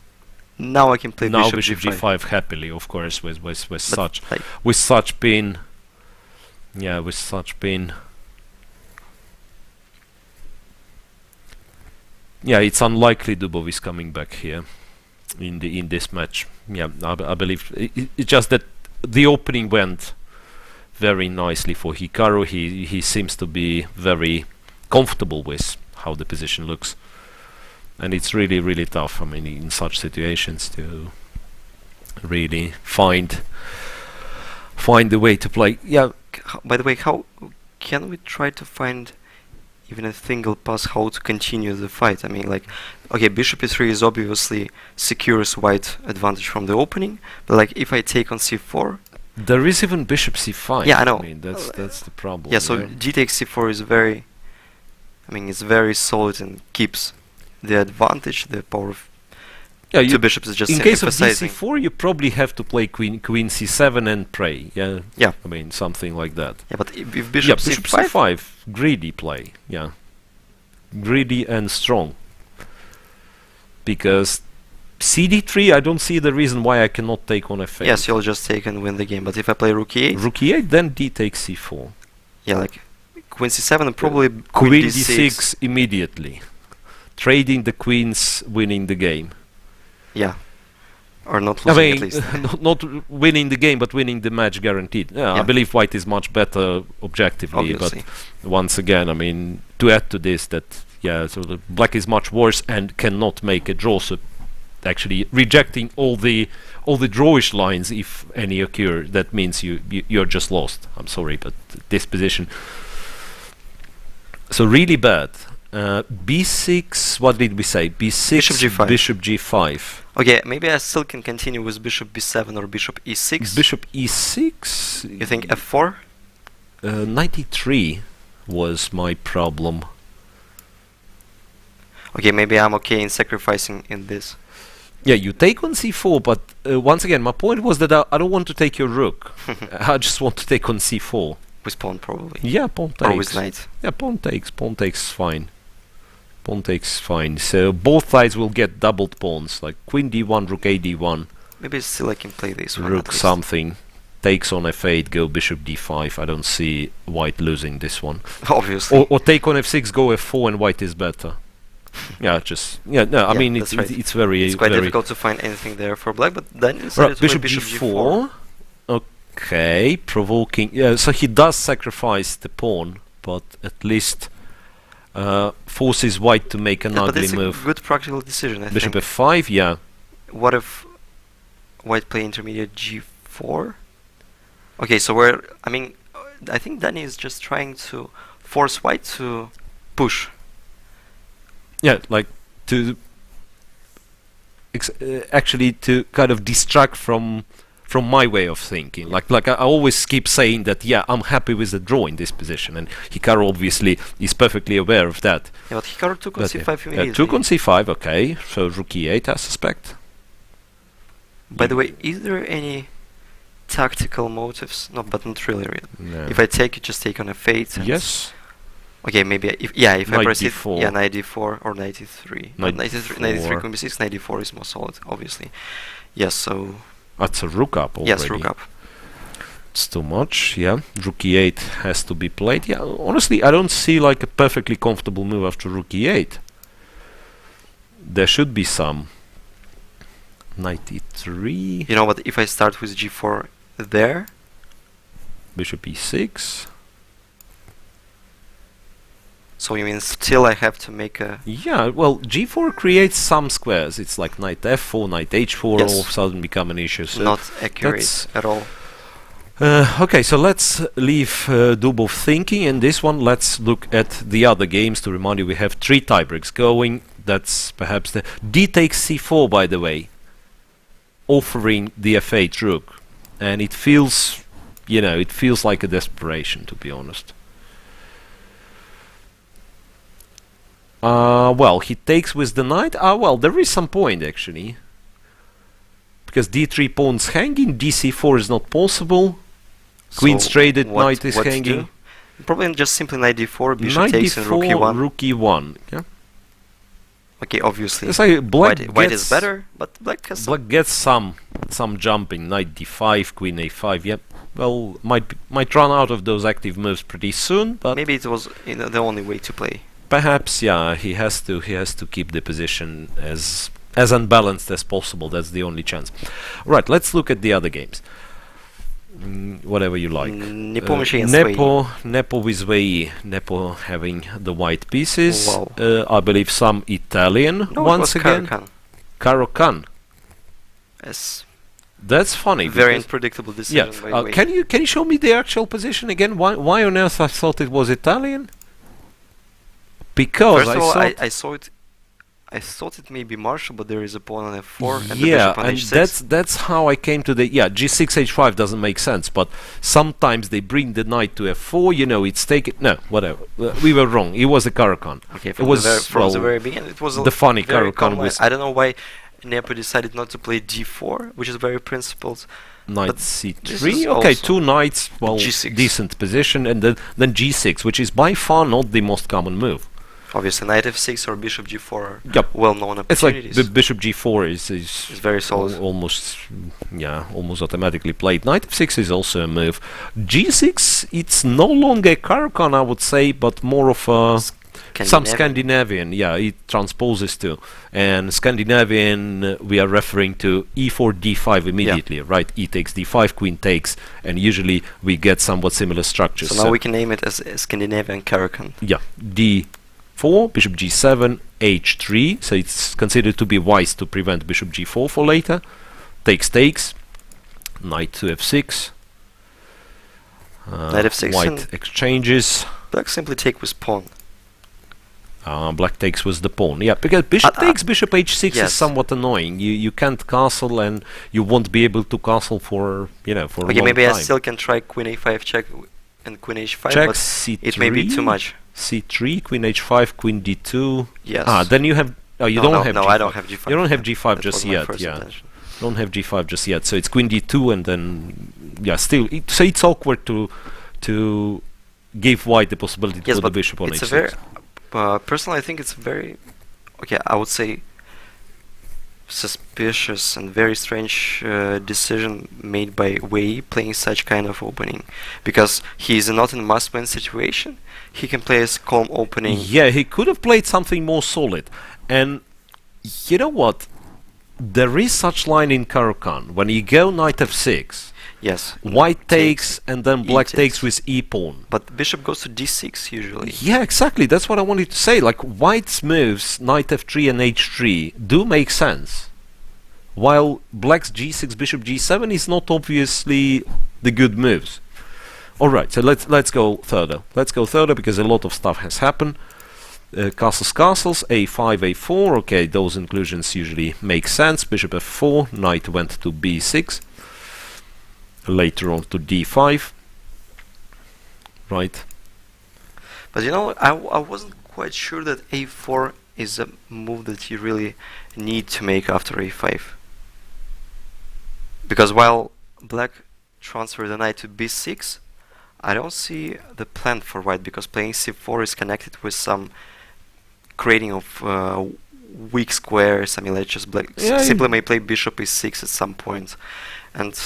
now I can play now bishop g5 happily, of course, with such like with such pin. Yeah, with such pin. Yeah, it's unlikely Dubov is coming back here in this match. Yeah, I believe it's just that the opening went very nicely for Hikaru. He seems to be very comfortable with how the position looks, and it's really tough. I mean, in such situations to really find the way to play. Yeah. By the way, how can we try to find even a single pass how to continue the fight? I mean, like, okay, bishop e3 is obviously secures white advantage from the opening, but like if I take on c4, there is even bishop c5. Yeah, I know. I mean, that's the problem. Yeah, so d takes c4 is very, I mean, it's very solid and keeps the advantage, the power of two bishops is just in case of emphasizing. dc4, you probably have to play queen c7 and pray. Yeah. Yeah. I mean, something like that. Yeah, but if bishop c5, greedy play. Yeah. Greedy and strong. Because cd3, I don't see the reason why I cannot take on f8. Yes, you'll just take and win the game. But if I play rook e8, then d takes c4. Yeah, like queen c7 and probably queen d6 immediately. Trading the queens, winning the game. Yeah, or not losing at least. not winning the game, but winning the match guaranteed. Yeah, I believe white is much better objectively, obviously. But once again, I mean, to add to this, that so the black is much worse and cannot make a draw. So actually rejecting all the drawish lines, if any occur, that means you're just lost. I'm sorry, but this position. So really bad. b6, what did we say? b6, bishop g5. Okay, maybe I still can continue with bishop b7 or bishop e6. Bishop e6? You think f4? Knight e3 was my problem. Okay, maybe I'm okay in sacrificing in this. Yeah, you take on c4, but once again, my point was that I don't want to take your rook. I just want to take on c4. With pawn, probably. Yeah, pawn takes. Or with knight. Yeah, pawn takes. Pawn takes fine. Pawn takes fine. So both sides will get doubled pawns, like queen d1, rook a d1. Maybe still I can play this one. Rook something. Takes on f8, go bishop d5. I don't see white losing this one. Obviously. Or take on f6, go f4, and white is better. Yeah, just I mean it's very it's quite difficult to find anything there for black, but then decided bishop g4. Okay, provoking. Yeah, so he does sacrifice the pawn, but at least forces white to make an ugly move. But it's a good practical decision, I think. Bishop f5, yeah. What if white play intermediate g4? Okay, so I think Danny is just trying to force white to push. Yeah, like to actually to kind of distract from my way of thinking. Like I always keep saying that, yeah, I'm happy with the draw in this position, and Hikaru obviously is perfectly aware of that. Yeah, but Hikaru took on c5 immediately. Took on c5, okay, so rook e8 I suspect. By the way, is there any tactical motives? No, but not really. No. If I take it, just take on a fate. And Yes. Okay, maybe if I proceed, D4. yeah, knight d4 or knight d3. Knight 93 d4. queen b6, knight d4 is more solid, obviously. Yes, so That's a rook up already. yes, rook up. It's too much, yeah. Rook e8 has to be played. Yeah, honestly, I don't see like a perfectly comfortable move after rook e8. There should be some. Knight e3. You know what? If I start with g4 there, Bishop e6. so you mean still I have to make a Yeah, well, g4 creates some squares. It's like knight f4, knight h4 Yes. all of a sudden become an issue. So not accurate that's- at all. Okay, so let's leave Dubov thinking, and this one let's look at the other games. To remind you, we have 3 tiebreaks going. That's perhaps the d takes c4, by the way, offering the f8 rook, and it feels, you know, it feels like a desperation, to be honest. Well, he takes with the knight. Well, there is some point actually, because d3 pawn's hanging, dc4 is not possible. Queen's So traded, what- knight is what to hanging. do? Probably just simply knight d4, bishop Knight takes and rook d4, e1. rook e1. Yeah. Okay, obviously It's like black white gets is better, but black has some. Black gets some jumping. Knight d5, queen a5. Yep. Well, might run out of those active moves pretty soon, but Maybe it was the only way to play. perhaps yeah, he has to keep the position as unbalanced as possible. That's the only chance. Right. Let's look at the other games. Whatever you like. Nepomniachtchi and Nepo with Svei. Nepo having the white pieces. Wow. I believe some Italian No, once it was again. Caro-Kann. Caro-Kann. Yes. That's funny. Very because- unpredictable yeah. decision, by the way. Can you show me the actual position again? Why on earth I thought it was Italian? Because First of all, thought I saw it. I thought it may be Marshall, but there is a pawn on f4 and the yeah, bishop on and h6. that's how I came to the g6 h5 doesn't make sense, but sometimes they bring the knight to f4. You know, it's taken. No, whatever. We were wrong. It was a Caro-Kann. Okay, It was from the well, very beginning. It was the funny very Caro-Kann common. was I don't know why Nepo decided not to play d4, which is very principled. knight but this c3. is Okay, also 2 knights. Well, G6. decent position, and then g6, which is by far not the most common move. Obviously, knight f6 or bishop g4 are Yep. well-known It's like opportunities. the bishop g4 is It's very solid. almost automatically played. Knight f6 is also a move. g6, it's no longer a Caro-Kann, I would say, but more of a some Scandinavian. Yeah, it transposes to, and Scandinavian we are referring to e4 d5 immediately, right? E takes d5, queen takes, and usually we get somewhat similar structures. So now we can name it as Scandinavian Caro-Kann. Yeah, d4, bishop g7, h3. So it's considered to be wise to prevent bishop g4 for later. Takes, knight to f6. Knight f6 White and exchanges. black simply take with pawn. Black takes with the pawn. Yeah, because bishop takes, bishop h6 yes. is somewhat annoying. You can't castle, and you won't be able to castle for for a Okay, long maybe time. I still can try queen a5 check and queen h5, Check but c3. it may be too much. c3, queen h5, queen d2. Yes. Then you have. Oh, you no, don't have. No, G5. I don't have g5. You don't have g5 That just was my yet. first Yeah, intention. don't have g5 just yet. So it's queen d2, and then still. So it's awkward to give white the possibility to Yes, put the but bishop on it's h6. a very personally, I think it's very okay. I would say suspicious and very strange decision made by Wei playing such kind of opening, because he is not in a must-win situation. He can play a calm opening. Yeah, he could have played something more solid. And you know what? There is such line in Caro-Kann. When you go knight f6, Yes. white takes, and then black takes. takes with e-pawn. But bishop goes to d6 usually. Yeah, exactly. That's what I wanted to say. Like, white's moves, knight f3 and h3, do make sense. While black's g6, bishop g7 is not obviously the good moves. Alright, so let's go further. Let's go further because a lot of stuff has happened. Castles, a5, a4. Okay, those inclusions usually make sense. Bishop f4, knight went to b6. Later on to d5. Right. But you know, I wasn't quite sure that a4 is a move that you really need to make after a5. Because while black transfer the knight to b6, I don't see the plan for white, because playing c4 is connected with some creating of weak squares. I mean, like just black simply may play bishop e6 at some point, and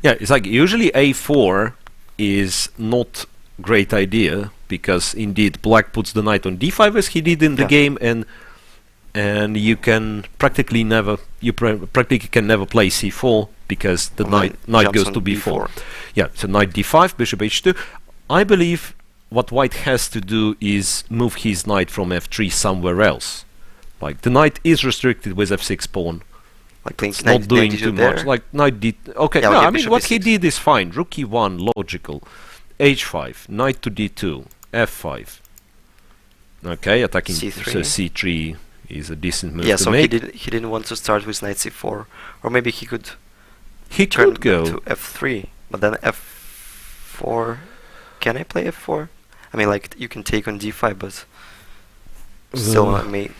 yeah, it's like usually a4 is not great idea, because indeed black puts the knight on d5 as he did in the game, and you can practically never practically can never play c4 because the knight goes to b4. Yeah, so knight d5, bishop h2. I believe what white has to do is move his knight from f3 somewhere else. Like the knight is restricted with f6 pawn. Like playing it's not doing too much. Like knight d. Okay, yeah, no, okay, I mean what e6. he did is fine. Rook e1, logical. h5, knight to d2, f5. Okay, attacking c3. So c3 is a decent move yeah, to so make. he didn't want to start with knight c4, or maybe he could. He turn could go to f3, but then f4. Can I play f4? I mean, like you can take on d5, but still, I mean.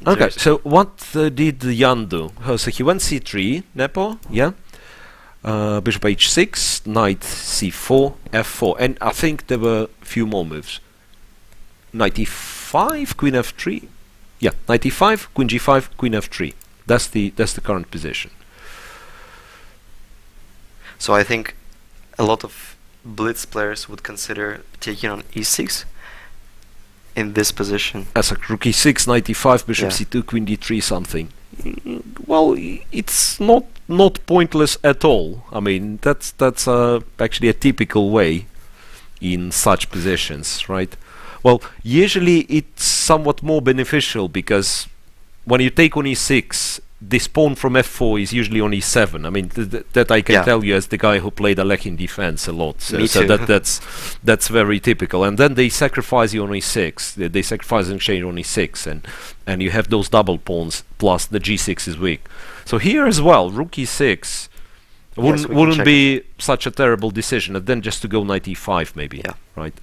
Okay, so what did Jan do? So he went c3, Nepo, yeah. Bishop h6, knight c4, f4, and I think there were a few more moves. Knight e5, queen f3. Yeah, knight e5, queen g5, queen f3. That's the current position. So I think a lot of blitz players would consider taking on e6 in this position. As a rook e6, knight e5, bishop Yeah. c2, queen d3, something. Well, it's not pointless at all. I mean, that's actually a typical way in such positions, right? Well, usually it's somewhat more beneficial, because when you take on e6, this pawn from f4 is usually on e7. I mean, that I can tell you as the guy who played Alec in defense a lot. So, Me too. that's very typical. And then they sacrifice you on e6. They sacrifice and exchange on e6, and you have those double pawns, plus the g6 is weak. So here as well, rook e6 wouldn't be such a terrible decision, and then just to go knight e5 maybe, right?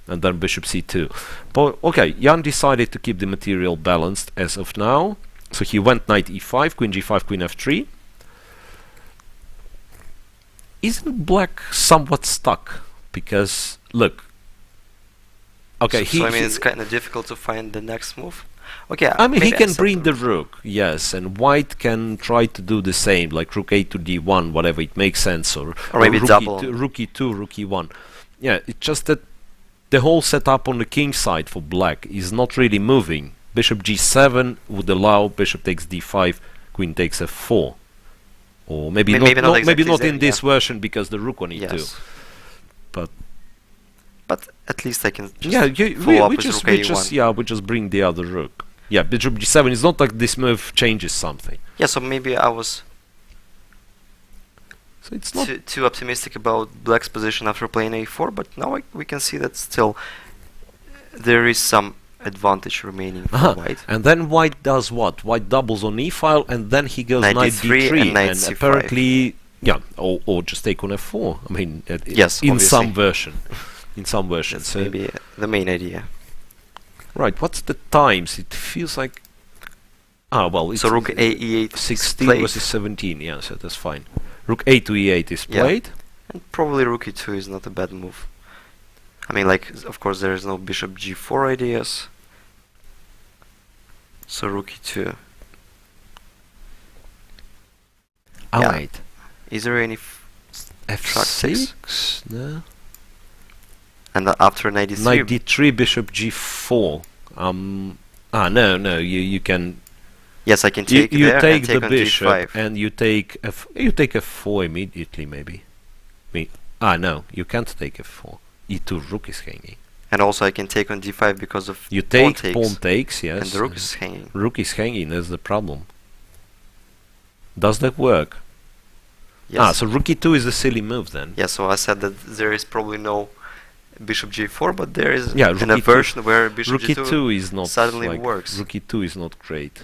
And then bishop c2. But okay, Jan decided to keep the material balanced as of now. So he went knight e5, queen g5, queen f3. Isn't black somewhat stuck? Because look, okay, so I mean, it's kind of difficult to find the next move. Okay, I mean, he can bring the rook, yes, and white can try to do the same, like rook a to d1, whatever, it makes sense, or maybe rook double. rook e2, rook e1. Yeah, it's just that the whole setup on the king side for black is not really moving. Bishop g7 would allow bishop takes d5, queen takes f4, or maybe not in this version because the rook on e2. Yes. But at least I can just we just bring the other rook. Yeah, bishop g7 is not like this move changes something. Yeah, so maybe I was so it's not too optimistic about black's position after playing a4, but now we can see that still there is some advantage remaining for white. And then white does what? White doubles on e file, and then he goes knight d3 and knight and c5. apparently, or just take on f4. I mean, yes, in obviously. some version, in some versions. That's maybe the main idea. Right. What's the times? It feels like well, it's so rook a e8 16 versus 17. Yeah, so that's fine. Rook a to e8 is played, and probably rook e2 is not a bad move. I mean, like, of course, there is no bishop g4 ideas. So rook e2. Alright. Is there any f6? No. And after knight d3. Knight d3, bishop g4. No. You can. Yes, I can take you there take and take the on bishop, d5. and you take f4 immediately, maybe. No, you can't take f4. e2, rook is hanging. And also I can take on d5 because of you take pawn takes, yes. And the rook is hanging. Rook is hanging, that's the problem. Does that work? Yes. So rook e2 is a silly move then. Yeah, so I said that there is probably no bishop g4, but there is an a version where bishop rook g2 e2 is not suddenly like works. Rook e2 is not great.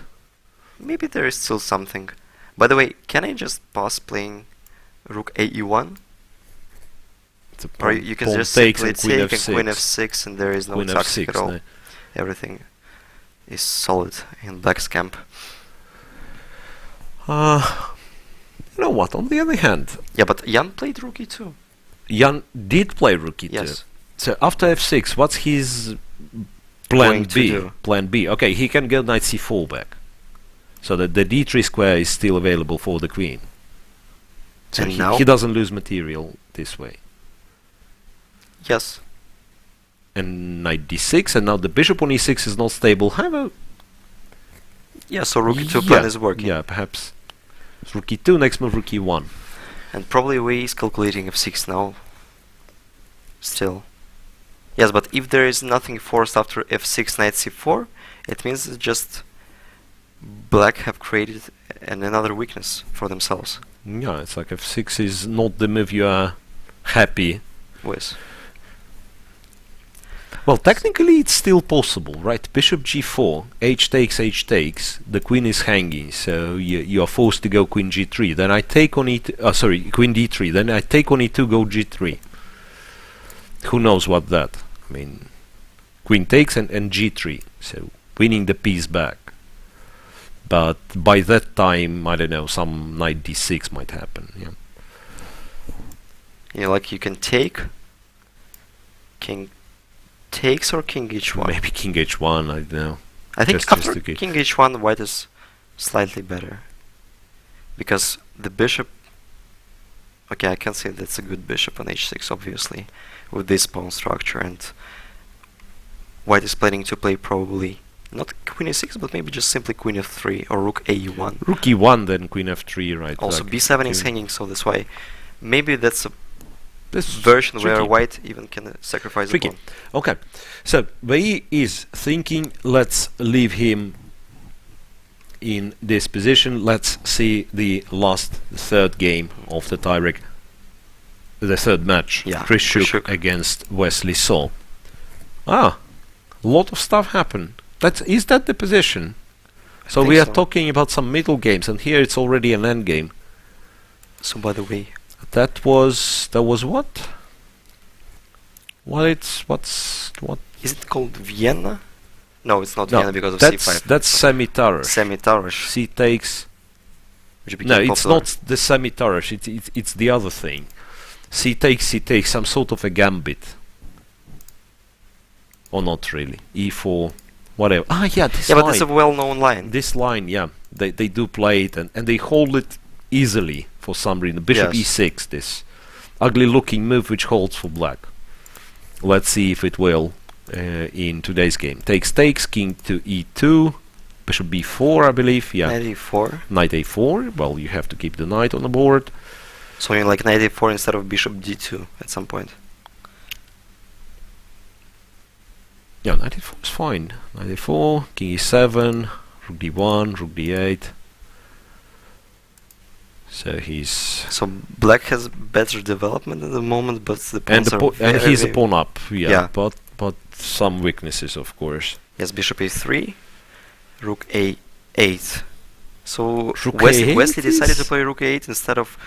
Maybe there is still something. By the way, can I just pause playing rook a e1? Or you can just simply take and queen f6 and there is no toxic at all. No. Everything is solid in black's camp. You know what? On the other hand, Yeah, but Jan played rook e2. Jan did play rook e2. Yes. So after f6, what's his plan Going to B? do. Plan B. Okay, he can go knight c4 back, so that the d3 square is still available for the queen. So And now? he doesn't lose material this way. Yes. And knight d6, and now the bishop on e6 is not stable. However, Yeah, so rook e2 plan is working. yeah, perhaps. So rook e2, next move rook e1. And probably we is calculating f6 now. Still. Yes, but if there is nothing forced after f6 knight c4, it means it's just black have created another weakness for themselves Yeah, it's like f6 is not the move you are happy. with. Well, technically it's still possible, right? Bishop g4, h takes, the queen is hanging, so you are forced to go queen g3. Then I take on e2, sorry, queen d3, then I take on e2, go g3. Who knows what that? I mean, queen takes and g3, so winning the piece back. But by that time, I don't know, some knight d6 might happen, yeah. You know, like you can take king takes or king h1. Maybe king h1, I don't know. I think just after to get- king h1 white is slightly better. Because the bishop... Okay, I can say that's a good bishop on h6, obviously, with this pawn structure, and white is planning to play probably not queen a6, but maybe just simply queen f3 or rook a1. Rook e1, then queen f3, right? Also, like b7 is king- hanging, so that's why maybe that's a This is version where tricky. white even can sacrifice a Tricky. pawn. Okay, so Wei is thinking, let's leave him in this position. Let's see the third game of the tiebreak, the third match. Yeah, Chris Chris Shook Shook. against Wesley So. A lot of stuff happened. Is that the position? So think we are so. talking about some middle games, and here it's already an end game. So by the way, That was what? What? is it called Vienna? No, it's not No, Vienna because of that's c5. that's semi-Tarash. Semi-Tarash, C takes. which became No, it's popular. not the semi-Tarash. It's the other thing. C takes some sort of a gambit. Or not really. E4, whatever. Ah, yeah, this Yeah, line. but it's a well-known line. This line, yeah, they do play it and they hold it easily for some reason. Bishop Yes. e6, this ugly-looking move which holds for black. Let's see if it will in today's game. Takes, king to e2, bishop b4, I believe. Yeah, Knight e4. knight a4. Well, you have to keep the knight on the board. So you like knight e4 instead of bishop d2 at some point. Yeah, knight a4 is fine. Knight a4, king e7, rook d1, rook d8. So he's So black has better development at the moment, but the pawns are and very, he's a very- pawn up. Yeah, Yeah. but some weaknesses, of course. Yes, bishop a3, rook a8. So Rook Wesley, a8 Wesley decided to is- play rook a8 instead of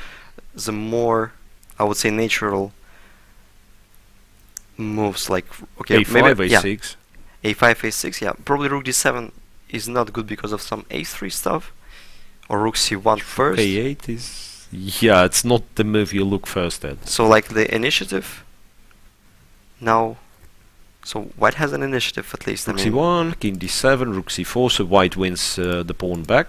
the more, I would say, natural moves like okay, a5, maybe yeah, a6. a5, a6. Yeah, probably rook d7 is not good because of some a3 stuff, or rook c1 first. a8 is yeah, it's not the move you look first at. So like the initiative now. So white has an initiative at least. Rook I mean, c1, king d7, rook c4. So white wins the pawn back.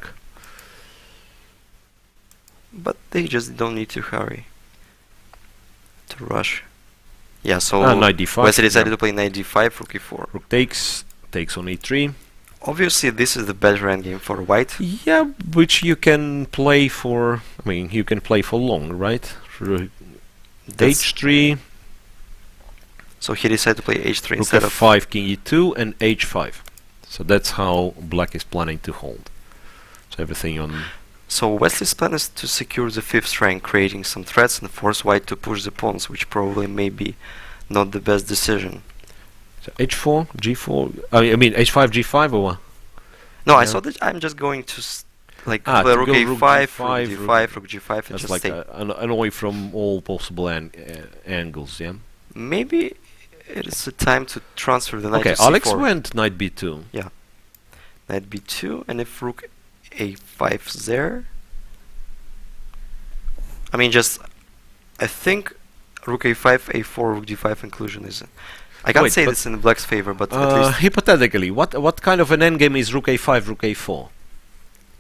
but they just don't need to hurry to rush. Yeah, so Knight d5. Wesley decided yeah. to play knight d5, rook e4. Rook takes on e3. Obviously, this is the better endgame for white. Yeah, which you can play for. I mean, you can play for long, right? That's- h3. So he decided to play h3 Rook instead of... f5, king e2, and h5. So that's how black is planning to hold. So everything on... So Wesley's plan is to secure the 5th rank, creating some threats and force white to push the pawns, which probably may be not the best decision. So h4, g4... I mean h5, g5 or what? No, I Yeah. saw that I'm just going to play to rook go a5, rook rook d5, d5, rook g5, and That's just like stay. an away from all possible angles, yeah? Maybe it is a time to transfer the knight Okay, to c4. Alex went knight b2. Knight b2, and if rook a5 is there, I mean, just I think rook a5, a4, rook d5 inclusion is. I can't Wait, say but this in black's favor, but at least hypothetically, what kind of an endgame is rook a5, rook a4?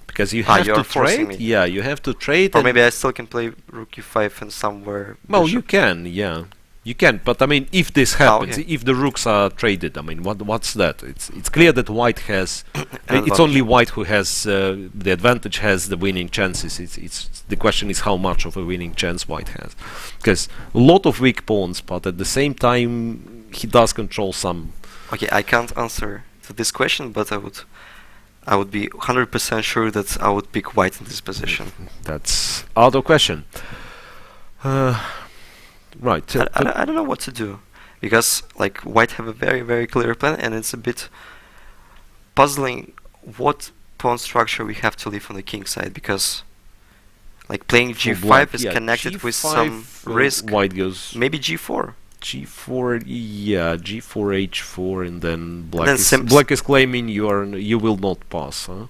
Because you have you're to forcing trade. me. Yeah, you have to trade. Or and maybe I still can play rook e5 and somewhere. well, bishop. you can, yeah, you can. But I mean, if this happens, okay. if the rooks are traded, I mean, what's that? It's clear that white has. An It's only white who has the advantage, has the winning chances. It's the question is how much of a winning chance white has, because a lot of weak pawns, but at the same time he does control some. Okay, I can't answer to this question, but I would be 100% sure that I would pick white in this position. That's out of question. Right. I don't know what to do, because like white have a very clear plan, and it's a bit puzzling what pawn structure we have to leave on the king side, because like playing For g5 black, is yeah, connected with G5, some risk. White goes Maybe g4. G4, yeah, G4, H4, and then black then is black is claiming you will not pass, huh?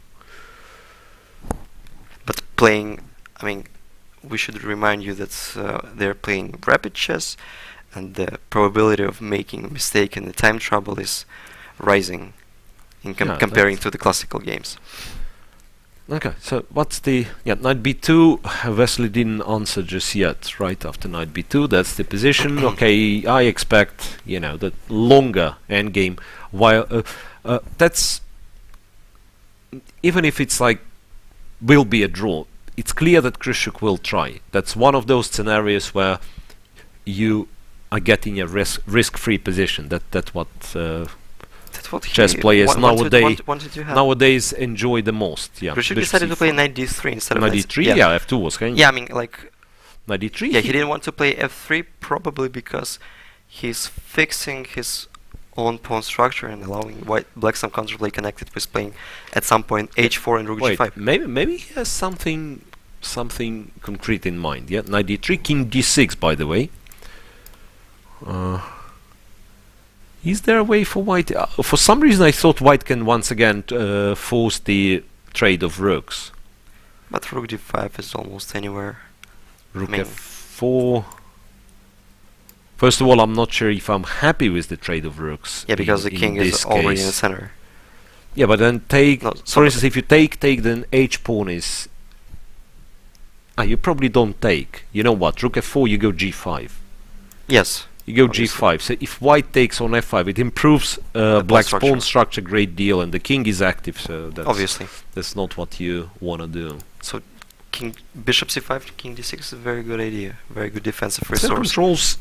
But playing, I mean, we should remind you that they're playing rapid chess, and the probability of making a mistake in the time trouble is rising in Yeah, comparing to the classical games. Okay, so what's the knight b2? Wesley didn't answer just yet. Right after knight b2, that's the position. Okay, I expect that longer endgame. While that's even if it's like will be a draw, it's clear that Krysiuk will try. That's one of those scenarios where you are getting a risk-free position. That's what. That's what Chess players wanted to have. nowadays enjoy the most. Yeah, Krysiuk bishop decided to play c4. knight d3 instead of Knight d3. Yeah, f2 was kind. Yeah, I mean, like, Knight d3. yeah, he didn't want to play f3 probably because he's fixing his own pawn structure and allowing black some counterplay connected with playing at some point h4 and rook Wait, g5. maybe he has something concrete in mind. Yeah, knight d3, king d6. By the way. Is there a way for white? For some reason, I thought white can once again force the trade of rooks. But rook d5 is almost anywhere. Rook I mean, f4. First of all, I'm not sure if I'm happy with the trade of rooks. yeah, because the in king this is already in the case. center. Yeah, but then take. No, for instance, if you take, then h pawn is. You probably don't take. You know what? Rook f4, you go g5. Yes. You go Obviously. g5. So if white takes on f5, it improves black's structure. pawn structure a great deal, and the king is active. So Obviously. that's not what you want to do. So bishop c5 to king d6 is a very good idea. Very good defensive So resource. controls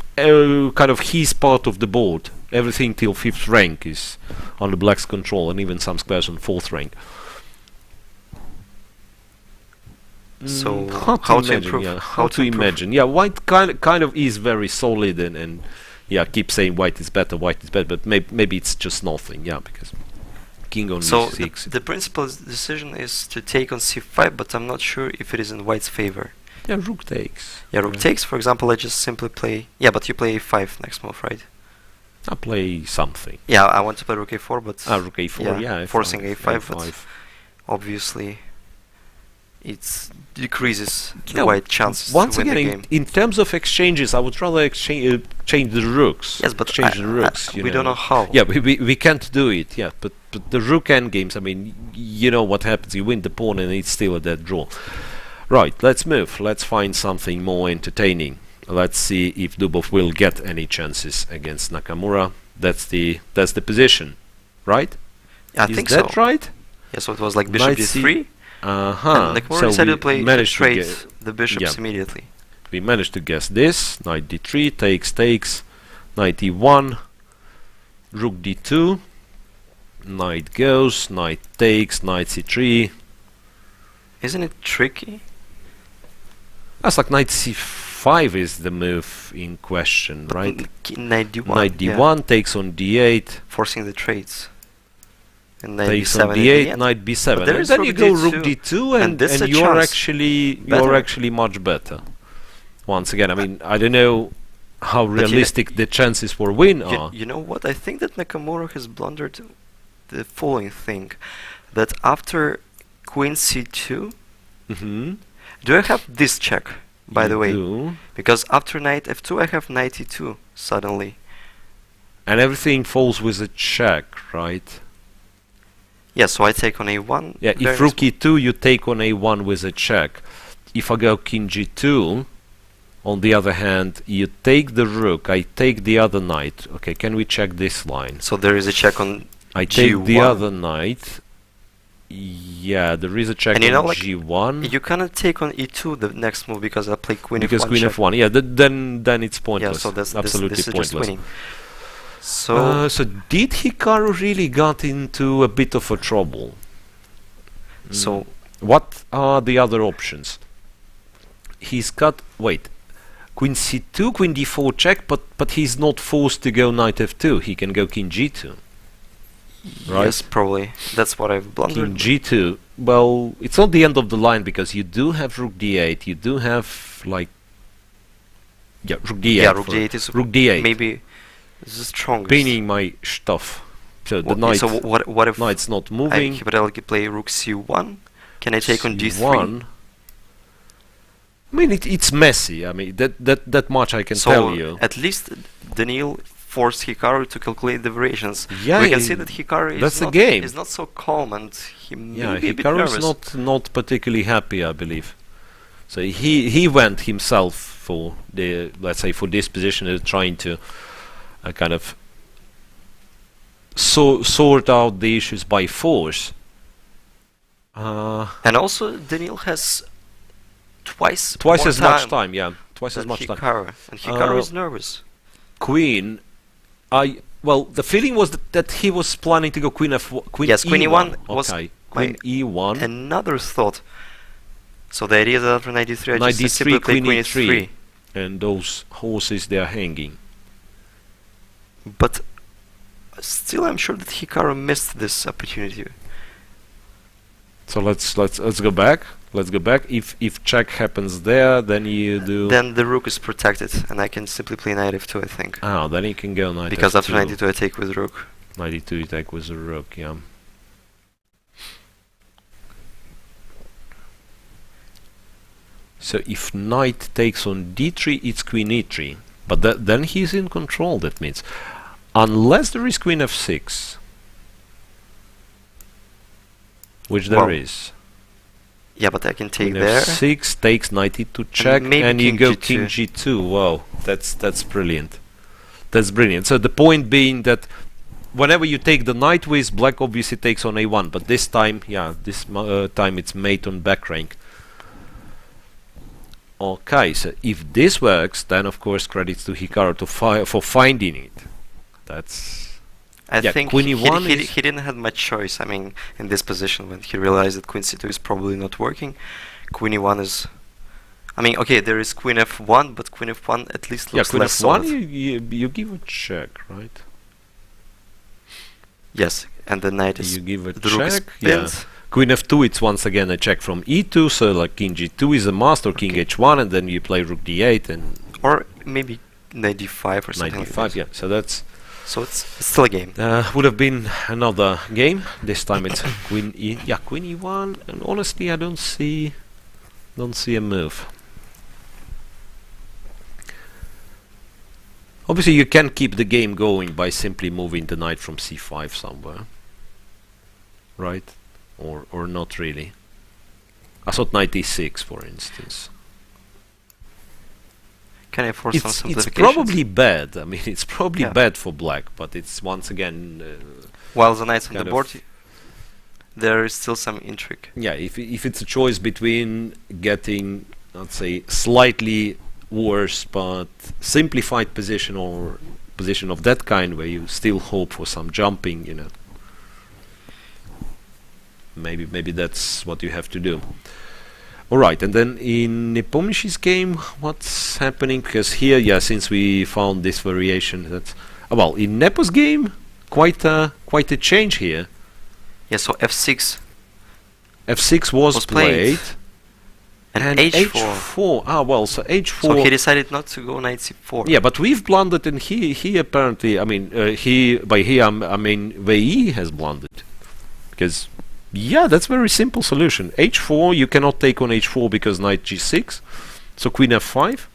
kind of his part of the board. Everything till 5th rank is under black's control, and even some squares on 4th rank. So How to to imagine, improve? yeah. How How to to improve? imagine? Yeah, white kind of is very solid and yeah, keep saying white is better, but maybe it's just nothing. Yeah, because king on So e6. the principal decision is to take on c5, but I'm not sure if it is in white's favor. Yeah, rook takes. Yeah, rook takes, for example, I just simply play. Yeah, but you play a5 next move, right? I play something. Yeah, I want to play rook a4, but Rook a4. Yeah, forcing f5, a5, but obviously it decreases the Yeah, white chances Once to win again, the game. in terms of exchanges, I would rather change the rooks. Yes, but change the rooks. we don't know how. Yeah, we can't do it. Yeah, but the rook endgames. I mean, you know what happens. You win the pawn, and it's still a dead draw. Right. Let's move. Let's find something more entertaining. Let's see if Dubov will get any chances against Nakamura. That's the position, right? I Is think that so. right? Yeah, so it was like bishop Knight c- d3, Uh-huh. and Nakamura So decided we to play managed to trade get- the bishops yeah. immediately. We managed to guess this. Knight d3, takes, knight e1, rook d2, knight goes, knight takes, knight c3. Isn't it tricky? That's like knight c5 is the move in question, right? Knight d1. Knight d1 takes on d8, Forcing the trades. And knight takes b7 on in the d8, end. knight b7, But there and is then rook you go d2, rook d2, and this is a and you're chance. actually Better. much better. Once again, I mean, I don't know how But you know- realistic the chances for win are. You know what? I think that Nakamura has blundered the following thing. That after queen c2, Mm-hmm. do I have this check? by You the way. do. Because after knight f2 I have knight e2 suddenly. And everything falls with a check, right? Yeah, so I take on a1. Yeah, very if rook nice e2, you take on a1 with a check. If I go king g2, on the other hand, you take the rook, I take the other knight. Okay, can we check this line? So there is a check on I take the G1. other knight. Yeah, there is a check And you on know, like, g1. You cannot take on e2 the next move because I play queen Because f1 queen check. f1, yeah, then it's pointless. Yeah, so that's absolutely this is pointless. just winning. So So did Hikaru really got into a bit of a trouble? so What are the other options? He's got, wait, queen c2, queen d4 check, but he's not forced to go knight f2. He can go king g2. Right? yes, probably that's what I've King blundered. g2. Well, it's not the end of the line because you do have rook d8. You do have like, yeah, rook d8. Yeah, rook d8 is rook d8. maybe the strongest. Pinning my stuff. So the Well, knight, so what if knight's not I moving. hypothetically play rook c1? Can I take on g3? c1. I mean, it's messy. I mean, that much I can So tell you. at least Daniil forced Hikaru to calculate the variations. Yeah, We can see that Hikaru that's is the not, game. is not so calm and he Yeah, may be a bit Hikaru's nervous. not particularly happy, I believe. So he went himself for the, let's say, for this position, trying to kind of sort out the issues by force. And also Daniil has twice Twice more as much time, yeah, twice as than much time. Hikaru. And Hikaru Uh, is nervous. Queen, well, the feeling was that he was planning to go queen f1, queen Yes, queen e1. e1 was Okay, queen e1. Another thought. So the idea that after knight d3 I Knight just simply d3, play queen queen e3. e3. And those horses, they are hanging. But still I'm sure that Hikaru missed this opportunity. So let's go back. Let's go back. If check happens there, then you do. Then the rook is protected and I can simply play knight f2 I think. Then you can go knight Because f2. after knight d2 I take with rook. Knight e2 you take with a rook, yeah. So if knight takes on d3, it's queen e3. But then he's in control, that means. Unless there is queen f6. Which there Well, is. Yeah, but I can take Queen there. f6 takes knight e2 check, maybe and you king go g2. king g2. Wow, that's brilliant. That's brilliant. So the point being that whenever you take the knight with, black obviously takes on a1, but this time, yeah, this time it's mate on back rank. Okay, so if this works, then of course credits to Hikaru for finding it. That's I yeah, think queen he, e1 he, is- he didn't have much choice. I mean, in this position when he realized that queen c2 is probably not working, queen e1 is. I mean, okay, there is queen f1, but queen f1 at least yeah, looks queen less f1 solid. you give a check, right? Yes, and the knight is You give a the rook is check, yeah. pinned. Queen f2, it's once again a check from e2, so like king g2 is a must, or king Okay. h1, and then you play rook d8 and Or maybe knight d5 or knight something like d5, that. yeah. So that's So it's still a game. would have been another game. This time it's queen e1, and honestly I don't see a move. Obviously you can keep the game going by simply moving the knight from c5 somewhere, right? Or not really. I thought knight e6, for instance. Can I force some It's simplifications? probably bad. I mean, it's probably Yeah. bad for black, but it's once again, While the knight's on the kind board, of- there is still some intrigue. yeah. If it's a choice between getting, let's say, slightly worse but simplified position or position of that kind where you still hope for some jumping, you know, maybe that's what you have to do. Alright, and then in Nepomucci's game, what's happening? Because here, yeah, since we found this variation, that's well, in Nepo's game, quite a change here. Yeah, so f6 F6 was played. played, and, h4. Ah, well, so h4. So he decided not to go knight c4. Yeah, but we've blundered, and he apparently, I mean, by he I mean VE has blundered, because yeah, that's very simple solution. h4, you cannot take on h4 because knight g6, So queen f5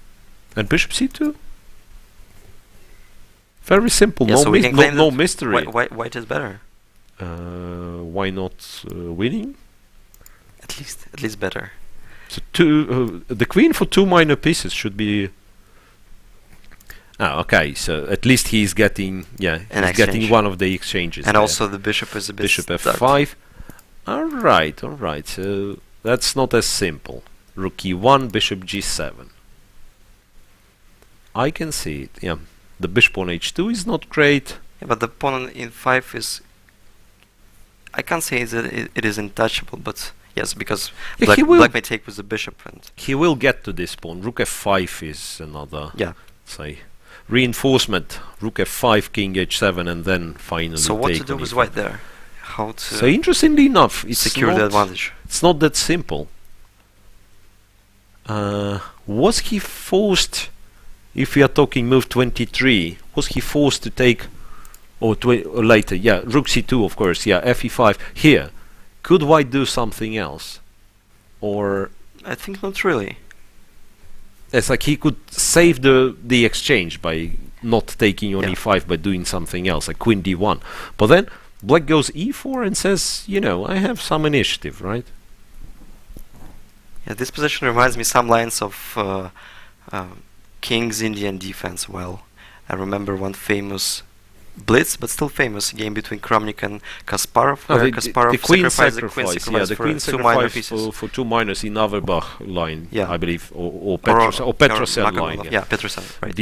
and bishop c2. Very simple. Yeah, No, so we can claim no that mystery. White is better. Why not winning? At least better. So the queen for 2 minor pieces should be. Okay. So at least he's getting he's getting one of the exchanges. And there. also the bishop is a bit bishop stuck. f5. All right. So that's not as simple. Rook e1, bishop g7. I can see it. Yeah. The bishop on h2 is not great. Yeah, but the pawn on e5 is. I can't say that it is untouchable, but yes, because black may take with the bishop, and he will get to this pawn. Rook f5 is another. Say reinforcement. Rook f5, king h7, and then finally. So what take to do on with e5. white there? How to So interestingly enough, it's secure not, the advantage? It's not that simple. Was he forced? If we are talking move 23, was he forced to take, or later? Yeah, rook c2, of course. Yeah, fe5. Here, could white do something else, or? I think not really. It's like he could save the exchange by not taking on e5, by doing something else, like queen d1. But then black goes e4 and says, I have some initiative, right? Yeah, this position reminds me some lines of King's Indian defense. Well, I remember one famous blitz, but still famous game between Kramnik and Kasparov, where Kasparov sacrificed the queen for 2 minor pieces. For 2 minors in Averbach line, I believe, or Petrosel line. Yeah, Petrosel, right.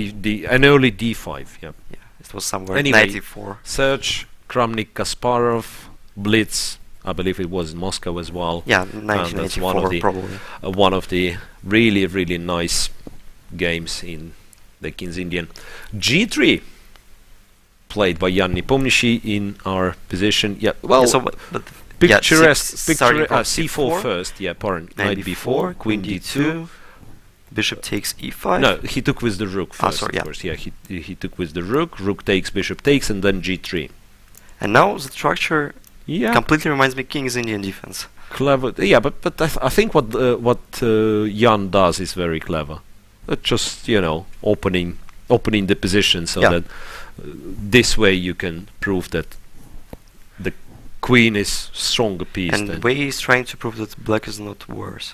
An early d5, yeah. It was somewhere anyway, 94. Search, Kramnik, Kasparov, blitz. I believe it was in Moscow as well. Yeah, 1984 probably. One of the really, really nice games in the King's Indian. G3. Played by Jan Nepomniachtchi in our position. Yeah, well, but picturesque. c4 first. Yeah, knight b4, queen d2, bishop takes e5. No, he took with the rook first. Of course. Yeah, he took with the rook. Rook takes, bishop takes, and then g3. And now the structure completely reminds me of King's Indian defense. Clever. Yeah, but I think what Jan does is very clever. Just opening the position so that. This way you can prove that the queen is stronger piece. And the way he's trying to prove that black is not worse.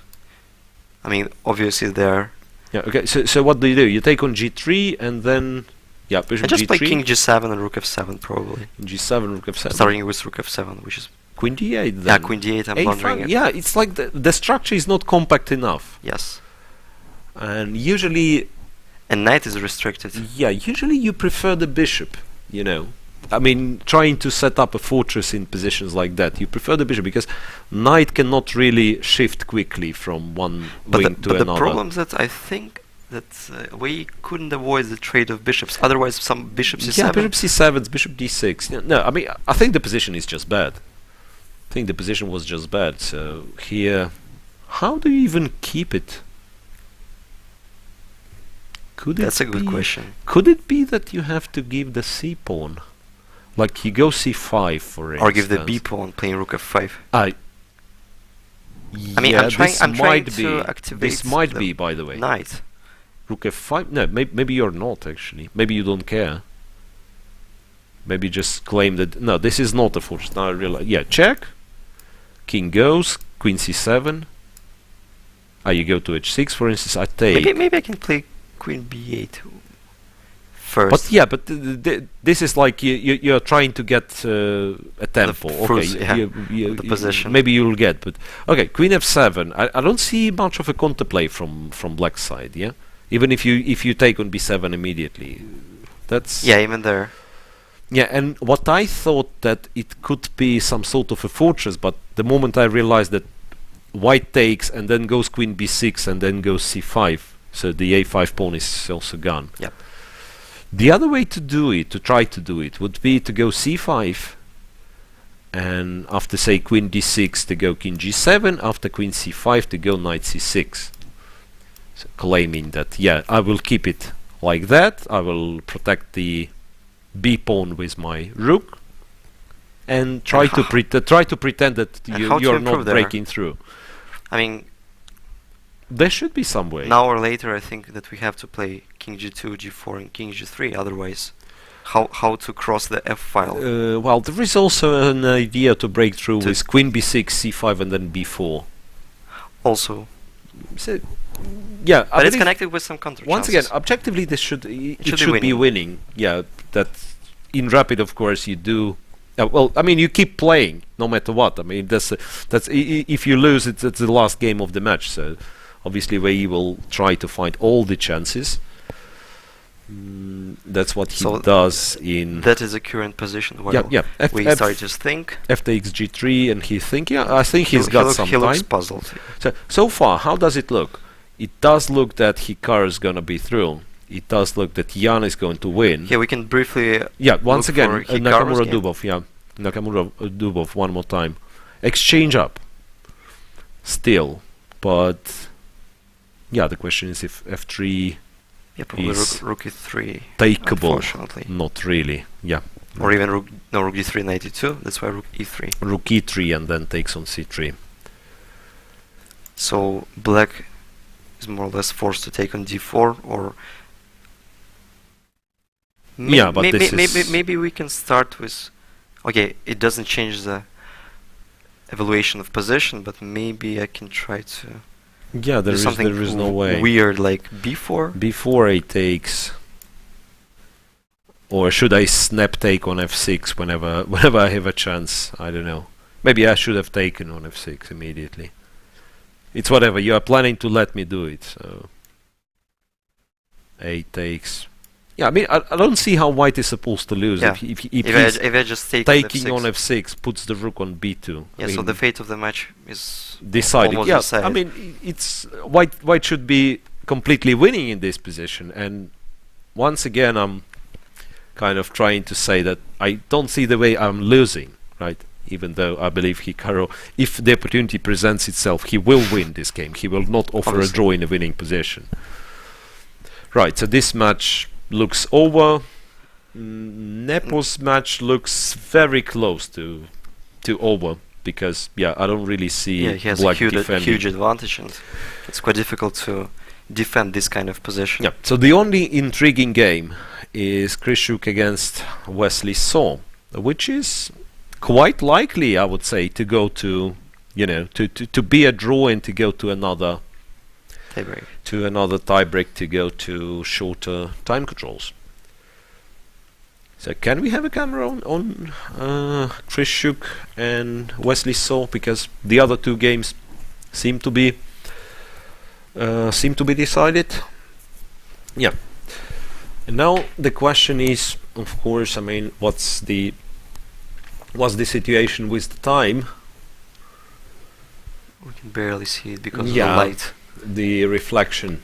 I mean, obviously there. Yeah. Okay. So what do? You take on g3 and then bishop I just g3. play king g7 and rook f7 probably. G7, rook f7. Starting with rook f7, which is queen d8. Then. Yeah, queen d8. I'm blundering it. Yeah, it's like the structure is not compact enough. Yes. And usually. And knight is restricted. Yeah, usually you prefer the bishop, I mean, trying to set up a fortress in positions like that, you prefer the bishop because knight cannot really shift quickly from one wing to another. But the problem is that I think that we couldn't avoid the trade of bishops. Otherwise, some bishop c7. Yeah, bishop c7, bishop d6. No, I mean, I think the position is just bad. I think the position was just bad. So here, how do you even keep it? That's a good question. Could it be that you have to give the c pawn, like you go c5 for instance, or give the b pawn playing rook f5? I mean, I'm trying to activate. This might be, by the way, knight. Rook f5. No, maybe you're not actually. Maybe you don't care. Maybe just claim that no, this is not a fortress. Now I realize. Yeah, check. King goes. Queen c7. You go to h6 for instance. I take. Maybe I can play queen b8 first. But yeah, but this is like you're trying to get a tempo. The position. Maybe you'll get, but okay. Queen f7. I don't see much of a counterplay from black side. Yeah, even if you take on b7 immediately, that's even there. Yeah, and what I thought that it could be some sort of a fortress, but the moment I realized that white takes and then goes queen b6 and then goes c5. So the a5 pawn is also gone. Yep. The other way to do it, to try to do it, would be to go c5, and after say queen d6 to go king g7, after queen c5 to go knight c6. So claiming that I will keep it like that. I will protect the b pawn with my rook, and try to pretend that you're not breaking through. I mean. there should be some way. An hour later, I think that we have to play king g2, g4, and king g3. Otherwise, how to cross the f file? Well, there is also an idea to break through with queen b6, c5, and then b4. Also, So, yeah, but it's connected with some counter once chances. again, objectively, this should it should should be be winning. Yeah, that in rapid, of course, you do. Well, I mean, you keep playing no matter what. I mean, that's if you lose, it's the last game of the match. So obviously, we will try to find all the chances. That's what he does in. That is the current position. While yeah. we start to think. F takes g3, and he think. Yeah, I think he's got some he time. looks puzzled. So far, how does it look? It does look that Hikaru is gonna be through. It does look that Jan is going to win. Yeah, we can briefly. Yeah, once again, Hikaru's Nakamura game. Dubov. Yeah, Nakamura Dubov one more time. Exchange up. Still, but yeah, the question is if f3 Yeah, probably is rook e3. takeable. Unfortunately. Not really. Yeah. Or even rook d3 knight e2. That's why rook e3. Rook e3 and then takes on c3. So black is more or less forced to take on d4, or Yeah, but this is maybe we can start with. Okay, it doesn't change the evaluation of position, but maybe I can try to yeah. do something there is no way. weird like b4. Before a takes, or should I snap take on f6 whenever I have a chance? I don't know. Maybe I should have taken on f6 immediately. It's whatever. You are planning to let me do it, so a takes. Yeah, I mean, I don't see how white is supposed to lose Yeah. if If I just take taking on on f6. f6 puts the rook on b2. Yeah, I so mean, the fate of the match is decided. almost Yeah, decided. I mean, it's white should be completely winning in this position, and once again, I'm kind of trying to say that I don't see the way I'm losing, right? Even though I believe Hikaru, if the opportunity presents itself, he will win this game. He will not offer Obviously. a draw in a winning position. Right, so this match looks over. Nepo's match looks very close to over, because yeah, I don't really see Yeah, he has a black huge defending. advantage, and it's quite difficult to defend this kind of position. Yeah. So the only intriguing game is Krishuk against Wesley So, which is quite likely, I would say, to go to, to be a draw and to go to another tiebreak, to go to shorter time controls. So can we have a camera on Krishuk and Wesley So, because the other two games seem to be decided. Yeah. And now the question is, of course, I mean, what's the situation with the time? We can barely see it because of Yeah. the light. The reflection.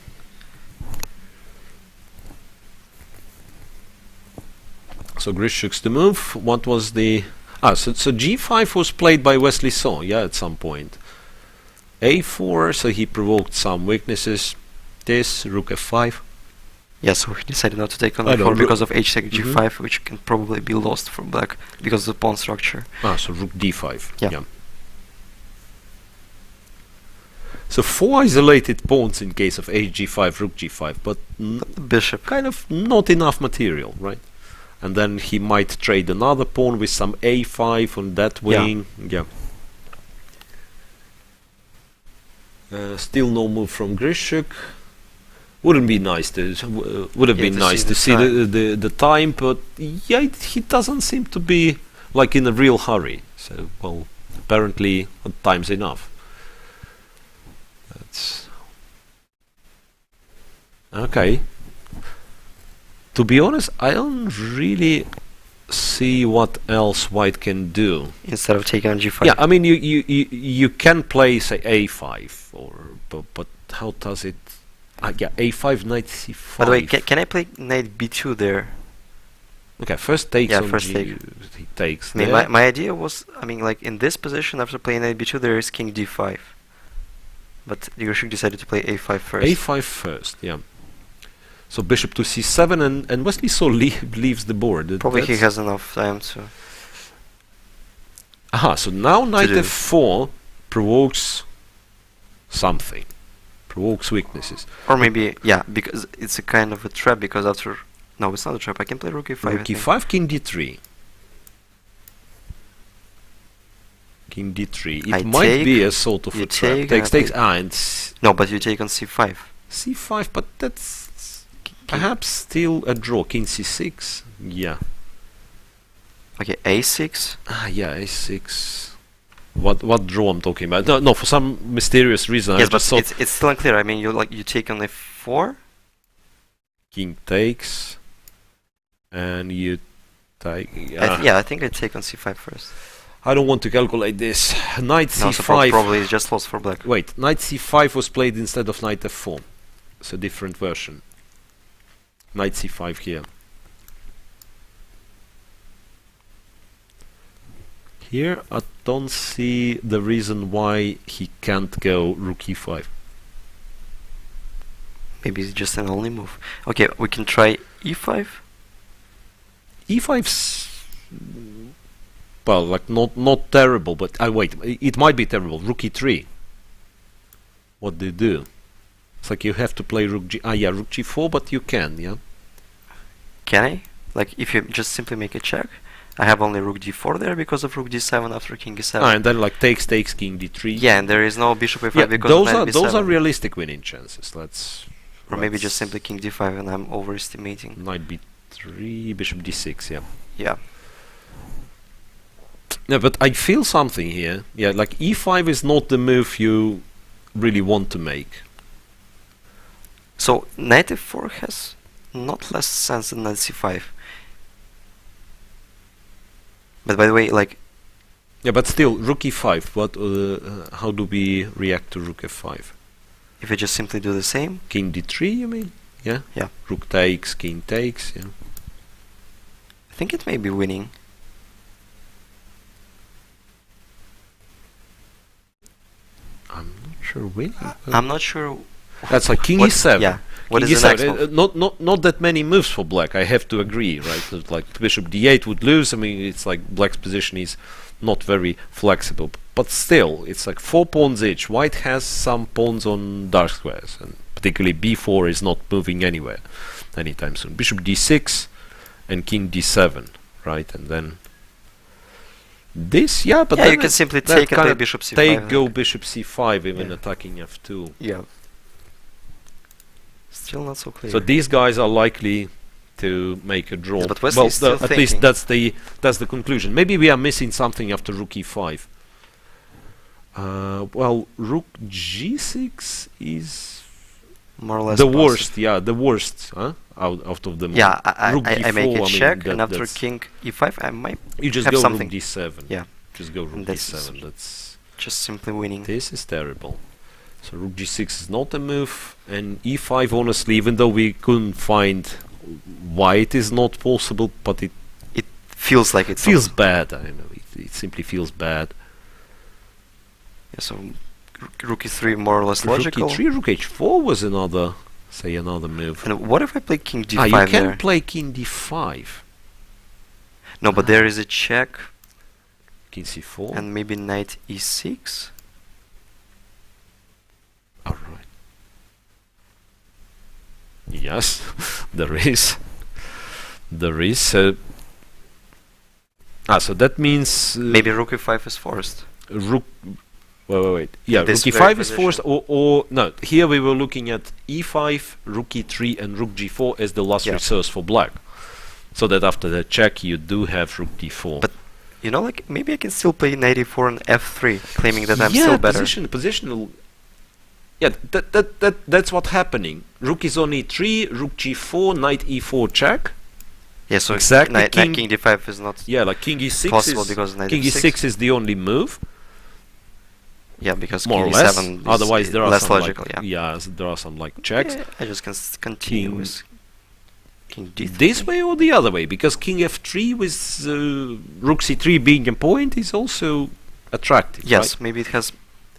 So Grishuk's the move. What was the so g5 was played by Wesley So, yeah, at some point. a4, so he provoked some weaknesses. This rook f5. Yeah, so he decided not to take on I know, f4 because of h takes Mhm. g5, which can probably be lost for black because of the pawn structure. So rook d5. Yeah. So 4 isolated pawns in case of hg5, rook g5, but But the bishop. kind of not enough material, right? And then he might trade another pawn with some a5 on that wing. Yeah. Still no move from Grishuk. Wouldn't be nice to would have been nice to see the time, but yeah, he doesn't seem to be like in a real hurry. So well, apparently time's enough. That's okay. To be honest, I don't really see what else white can do. Instead of taking on g5. Yeah, I mean you can play say a5 but how does it? Yeah, a5 knight c5. By the way, can I play knight b2 there? Okay, first takes Yeah, on first G, take. he takes. I mean, there. my idea was, I mean, like in this position, after playing knight b2, there is king d5. But Yushik decided to play a5 first. a5 first, yeah. So bishop to c7, and Wesley So leaves the board. Probably he That's- has enough time to. Aha, so now knight do. f4 provokes something. Provokes weaknesses. Or maybe, yeah, because it's a kind of a trap, because after... No, it's not a trap, I can play rook e5. Rook e5, king d3. King d3. It might be a sort of a trap. Takes. And no, but you take on c5. c5, but that's perhaps still a draw. King c6. Yeah. Okay, a6. Yeah, a6. What draw I'm talking about? No, for some mysterious reason. Yes, I but just thought it's still unclear. I mean, you take on f4. King takes, and you take. Yeah, I think I take on c5 first. I don't want to calculate this. Knight c5. No, so probably it's just lost for black. Wait, knight c5 was played instead of knight f4. It's a different version. Knight c5 here. Here I don't see the reason why he can't go rook e5. Maybe it's just an only move. Okay, we can try e5. e5's well, like not terrible, but wait, it might be terrible. Rook e3. What do you do? It's like you have to play rook g. Yeah, rook g4, but you can, yeah. Can I? Like if you just simply make a check. I have only rook d4 there because of rook d7 after king e7. And then like takes king d3. Yeah, and there is no bishop e5 yeah, because of knight b7. Those are realistic winning chances. Or maybe just simply king d5 and I'm overestimating. Knight b3, bishop d6, yeah. Yeah. Yeah, but I feel something here. Yeah, like e5 is not the move you really want to make. So knight f4 has not less sense than knight c5. But by the way, like... Yeah, but still, rook e5, how do we react to rook f5? If you just simply do the same? King d3, you mean? Yeah? Yeah. Rook takes, king takes, yeah. I think it may be winning. I'm not sure winning. I'm not sure... That's like king e7. Yeah. What king is the next move? Not that many moves for black, I have to agree, right? Like bishop d8 would lose. I mean, it's like black's position is not very flexible. But still, it's like 4 pawns each. White has some pawns on dark squares, and particularly b4 is not moving anywhere anytime soon. Bishop d6 and king d7, right? And then this, yeah, but yeah, then you can simply take and play bishop c5. Take, go bishop c5, even attacking f2. Yeah. Still not so clear. So these guys are likely to make a draw. Yeah, but Wesley is still at least that's the conclusion. Maybe we are missing something after rook e5. Well, rook g6 is more or less the worst. Yeah, the worst out of them. Yeah, rook I d4, make a check, mean, and after king e5, I might you just have go something. rook d7. Yeah, just go rook that's d7. That's just simply winning. This is terrible. So rook g6 is not a move, and e5, honestly, even though we couldn't find why it is not possible, but it feels like it feels bad. I know it simply feels bad. Yeah, so rook e3 more or less logical. Rook e3, rook h4 was another move. And what if I play king d5 you can there? play king d5. No, but there is a check. King c4. And maybe knight e6. Alright. Yes, there is. There is. So that means maybe rook e5 is forced. Rook. Wait. Yeah, rook This e5 is forced, or no. Here we were looking at e5, rook e3, and rook g4 as the last resource for black. So that after the check, you do have rook d4. But you know, like maybe I can still play knight e4 and f3, claiming that I'm still better. Positional. Yeah, that's what's happening. Rook is on e3, rook g4, knight e4 check. Yeah, so exactly. King d5 is not. Yeah, like king e6 possible because knight king e6 is the only move. Yeah, because more king or less. e7 is Otherwise, there are less some logical. there are some like checks. Yeah, I just can continue with king d3. This way or the other way, because king f3 with rook c3 being a point is also attractive. Yes, right? maybe it has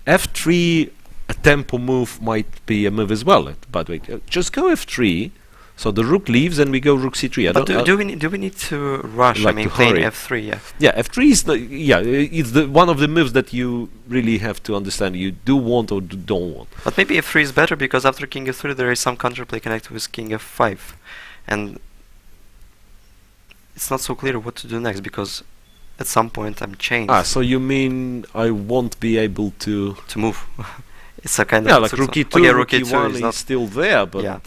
f3. A tempo move might be a move as well. By the way, just go f3, So the rook leaves and we go rook c3. But do we need to rush? Like I mean, to playing hurry. f3, yeah. Yeah, f3 is it's the one of the moves that you really have to understand. You do want or don't want. But maybe f3 is better because after king f3 there is some counterplay connected with king f5, and it's not so clear what to do next because at some point I'm chained. Ah, so you mean I won't be able to move? It's a kind yeah, of like rook e2, okay, rook e1 is is not still there, but yeah.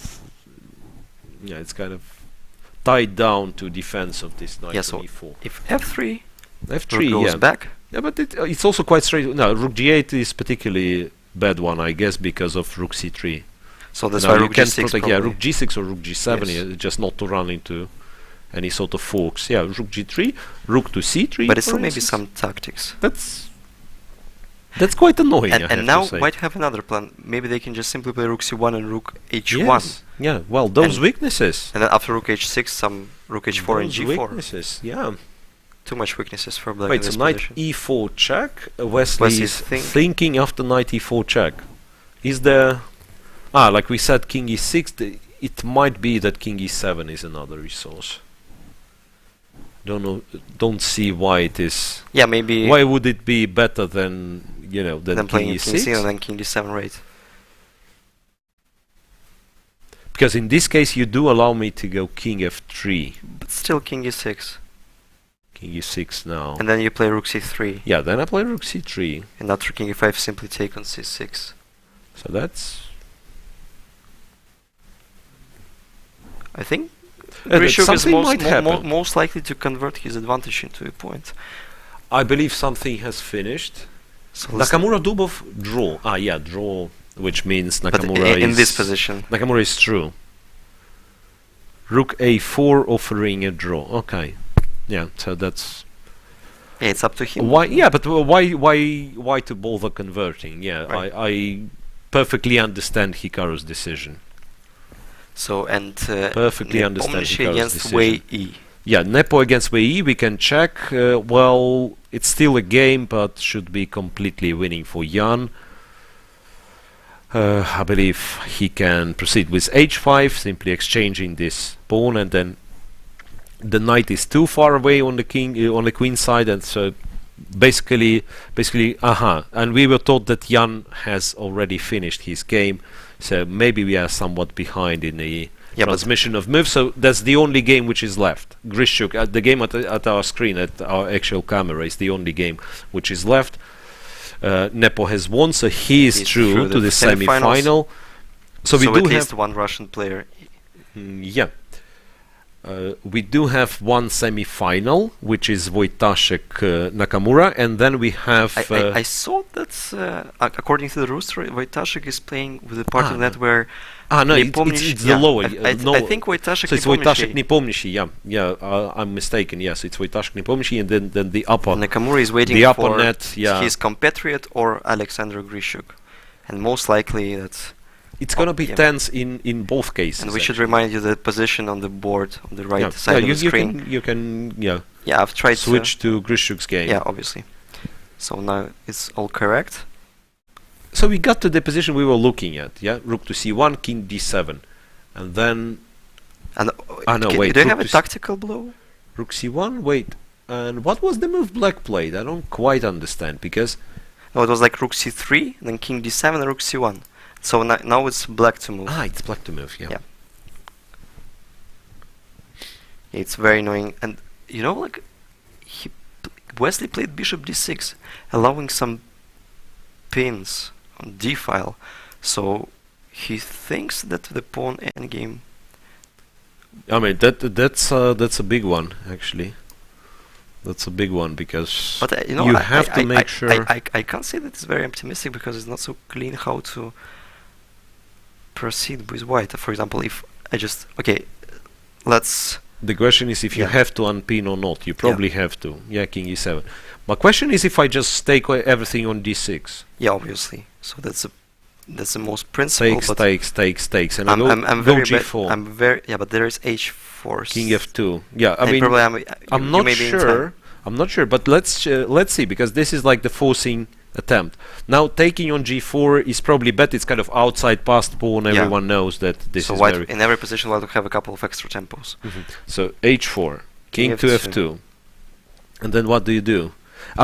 it's kind of tied down to defense of this knight Yeah, on so e4. if f3, f3, rook goes yeah. back. Yeah, but it's also quite straight. No, rook g8 is particularly bad one, I guess, because of rook c3. So that's Now why you rook can g6 protect, probably. rook g6 or rook g7, Yes. just not to run into any sort of forks. Yeah, rook g3, rook to c3. But it's for still maybe instance. some tactics. That's quite annoying. And now white have another plan. Maybe they can just simply play rook c1 and rook h1. Yes. Yeah, well, those And- weaknesses. And then after rook h6, some rook h4 and Those g4. weaknesses, yeah. Too much weaknesses for black in Wait, this so knight position. e4 check. Wesley Wesley's is thinking after knight e4 check. Is there... Ah, like we said, king e6. It might be that king e7 is another resource. Don't know. Don't see why it is. Yeah, maybe Why would it be better than than then king playing king c e6? and then king d7, right? Because in this case you do allow me to go king f3, But still king e6. king e6 now. And then you play rook c3. Yeah, then I play rook c3. And after king e5, simply take on c6. So that's... I think that Grishuk is something might happen. most likely to convert his advantage into a point. I believe something has finished. So let's- Nakamura Dubov draw. Ah, yeah, draw, which means but Nakamura in is this position. Nakamura is true. Rook a4 offering a draw. Okay, yeah. So that's Yeah, it's up to him. why. Yeah, but why to bother converting? Yeah, Right. I perfectly understand Hikaru's decision. So and Perfectly understand Nepomniachtchi Hikaru's against decision. Wei E. Yeah, Nepo against Wei, we can check. Well, it's still a game, but should be completely winning for Jan. I believe he can proceed with h5, simply exchanging this pawn, and then the knight is too far away on the king, on the queen side, and so basically, and we were told that Jan has already finished his game, so maybe we are somewhat behind in the transmission of moves. So that's the only game which is left. Grishuk, the game at our screen, at our actual camera, is the only game which is left. Nepo has won, so he is He's through through to the the semi-finals. semi-final. So we at do least have one Russian player. yeah. We do have one semi-final, which is Wojtaszek Nakamura, and then we have. I saw that according to the roster, Wojtaszek is playing with a part of that where. no, it's Nepomniachtchi- the lower. I think Wojtaszek. So it's Wojtaszek Nepomniachtchi, I'm mistaken. Yes, it's Wojtaszek Nepomniachtchi, and then the upper. Nakamura is waiting the upper for net, yeah. his compatriot or Alexander Grishuk, and most likely that's. It's gonna be yeah. tense in both cases. And we should actually. remind you the position on the board on the right Yeah, side of the screen. you can Yeah, I've tried switch to Grishuk's game. Yeah, obviously. So now it's all correct. So we got to the position we were looking at. Yeah, rook to c1, king d7, and then And no, wait, do you rook have a to tactical blow? rook c1. Wait, and what was the move black played? I don't quite understand because No, it was like rook c3, then king d7, and rook c1. So now it's black to move. it's black to move. Yeah. Yeah. It's very annoying, and you know, like Wesley played bishop d6, allowing some pins on d file. So he thinks that the pawn endgame. I mean that's a big one actually. That's a big one because But you know, you I, have I, to I, make I, sure. I can't say that it's very optimistic because it's not so clean how to proceed with white. For example, if I just let's. The question is if you Yeah. have to unpin or not. You probably have to. Yeah, king e7. My question is if I just stake everything on d6. Yeah, obviously. So that's the most principle. Takes, and I'm I go very g4. I'm very but there is h4. King f2. Yeah, I And mean, probably I'm you not may be in sure. time. I'm not sure, but let's see because this is like the forcing attempt. Now taking on g4 is probably better. It's kind of outside past pawn. Yeah. Everyone knows that this So is white very... in every position will have a couple of extra tempos. So h4, king to F2. f2. And then what do you do?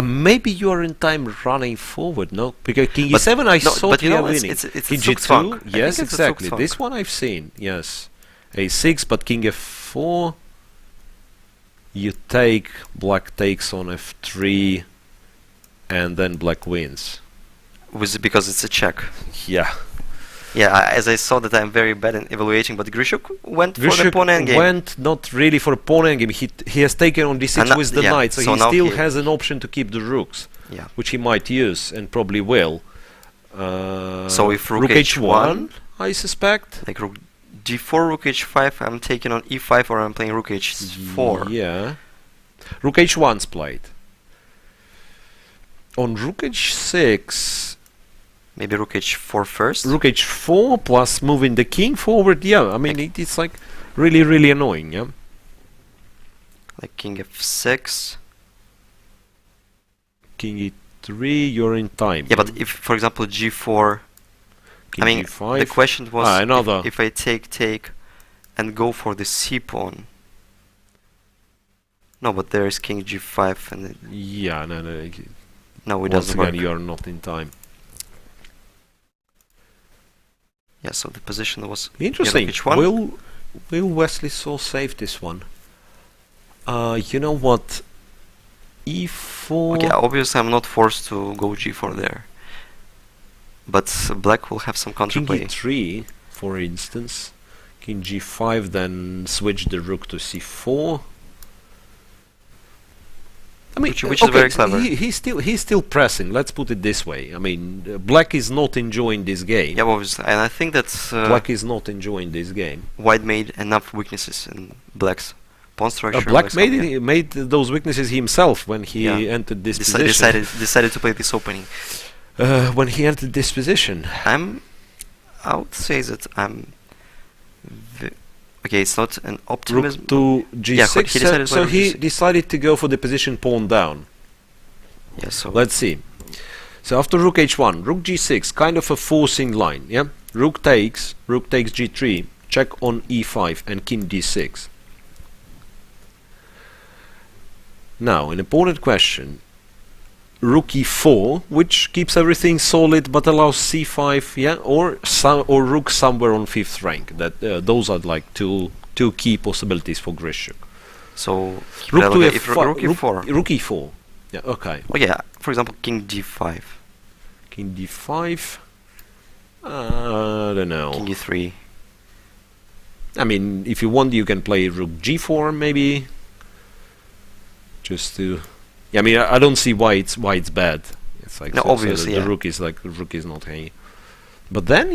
Maybe you are in time running forward, no? Because king But e7 I no, thought but you we are know, winning. it's King a g2, Zugzwang. yes, exactly. Zugzwang. This one I've seen, yes. a6, but king f4. You take, black takes on f3, and then black wins. Because it's a check. Yeah. Yeah, as I saw that I'm very bad in evaluating, but Grishuk went for the pawn endgame. Went not really for a pawn endgame. He has taken on d6 with the yeah, knight, so he now still has an option to keep the rooks, yeah. which he might use and probably will. So if rook h1, I suspect. like rook g4, rook h5, I'm taking on e5, or I'm playing rook h4. Yeah. Rook h1's played. On rook h6, maybe rook h4 first. rook h4 plus moving the king forward. Yeah, I mean it's like really annoying. Yeah. Like king f6. King e3, you're in time. Yeah, but if, for example, g4. King I mean, g5. the question was another. if I take and go for the c pawn. No, but there is king g5 and then Yeah, no. no, it Once doesn't again, work. you are not in time. Yeah, so the position was Interesting. h1. Will Wesley so save this one? You know what? e4. Okay, obviously I'm not forced to go g4 there. But black will have some King counterplay. e3, for instance. King g5, then switch the rook to c4. I mean, Which is very clever. He's still pressing. Let's put it this way. I mean, black is not enjoying this game. Yeah, obviously, and I think that Black is not enjoying this game. white made enough weaknesses in black's pawn structure. Black black's made those weaknesses himself when he Yeah. entered this position. decided to play this opening. When he entered this position. I would say that I'm. Okay, it's not an optimism. Rook to g6. he decided to so play he rook g6. decided to go for the position pawn down. Yeah, so Let's see. So after rook h1, rook g6, kind of a forcing line. Yeah, rook takes g3, check on e5 and king d6. Now, an important question. Rook e4, which keeps everything solid but allows c5, yeah, or rook somewhere on 5th rank. That those are like two key possibilities for Grishuk. so Rook to if rook e4. Rook e4. Yeah, okay. Oh yeah, for example, king d5, King d5. I don't know. king e3. I mean, if you want, you can play rook g4 maybe. Just to. Yeah, I mean, I don't see why it's bad. It's like No, obviously, the yeah. rook is not hanging. But then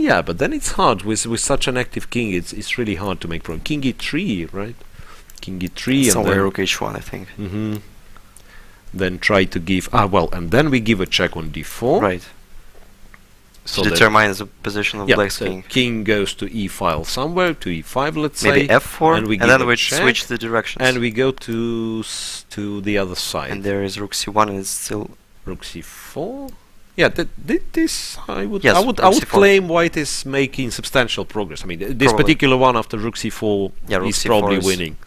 it's hard with such an active king. It's really hard to make progress. King e3, right? King e3 and Somewhere then rook h1, I think. then try to give and then we give a check on d4. Right. So to that- determine the position of black's so king. king goes to e file somewhere to e5, let's Maybe say, f4, and we and give then a we check, switch the directions. and we go to the other side. And there is rook c1, and it's still Rook c4. Yeah, this I would Yes, I would rook c4. claim white is making substantial progress. I mean, this Probably. particular one after rook c4, Yeah, rook he's c4 probably is- winning.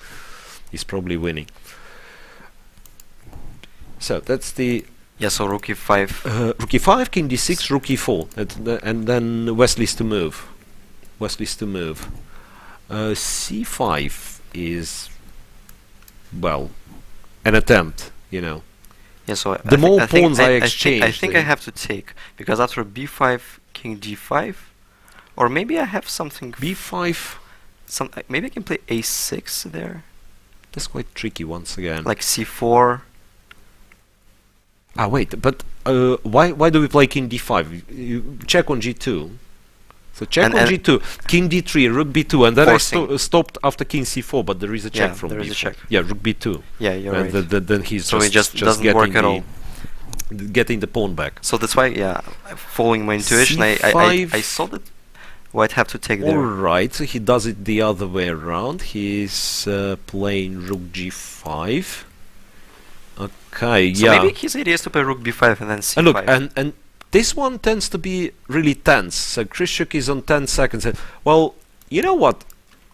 He's probably winning. So that's the so rook e5. rook e5, king d6, rook e4, and then Wesley's to move. C5 is, well, an attempt, you know. Yeah, so The more pawns I I exchange, think I have to take, because after b5, king d5, or maybe I have something. B5, Maybe I can play a6 there, that's quite tricky once again. like c4. Wait, but why do we play king d5? You check on g2. So check on g2, king d3, rook b2, and then Forcing. I stopped after king c4, but there is a check Yeah, from there is a b4. check. Yeah, rook b2. Yeah, you're And right. then he's So it just doesn't getting work at all. Getting the pawn back. So that's why, following my intuition, I C5. saw that white have to take there. Alright, so he does it the other way around. He's playing rook g5. Okay, So yeah. maybe his idea is to play rook b5 and then c5. And look, and this one tends to be really tense. So Krzysztof is on 10 seconds. Well, you know what?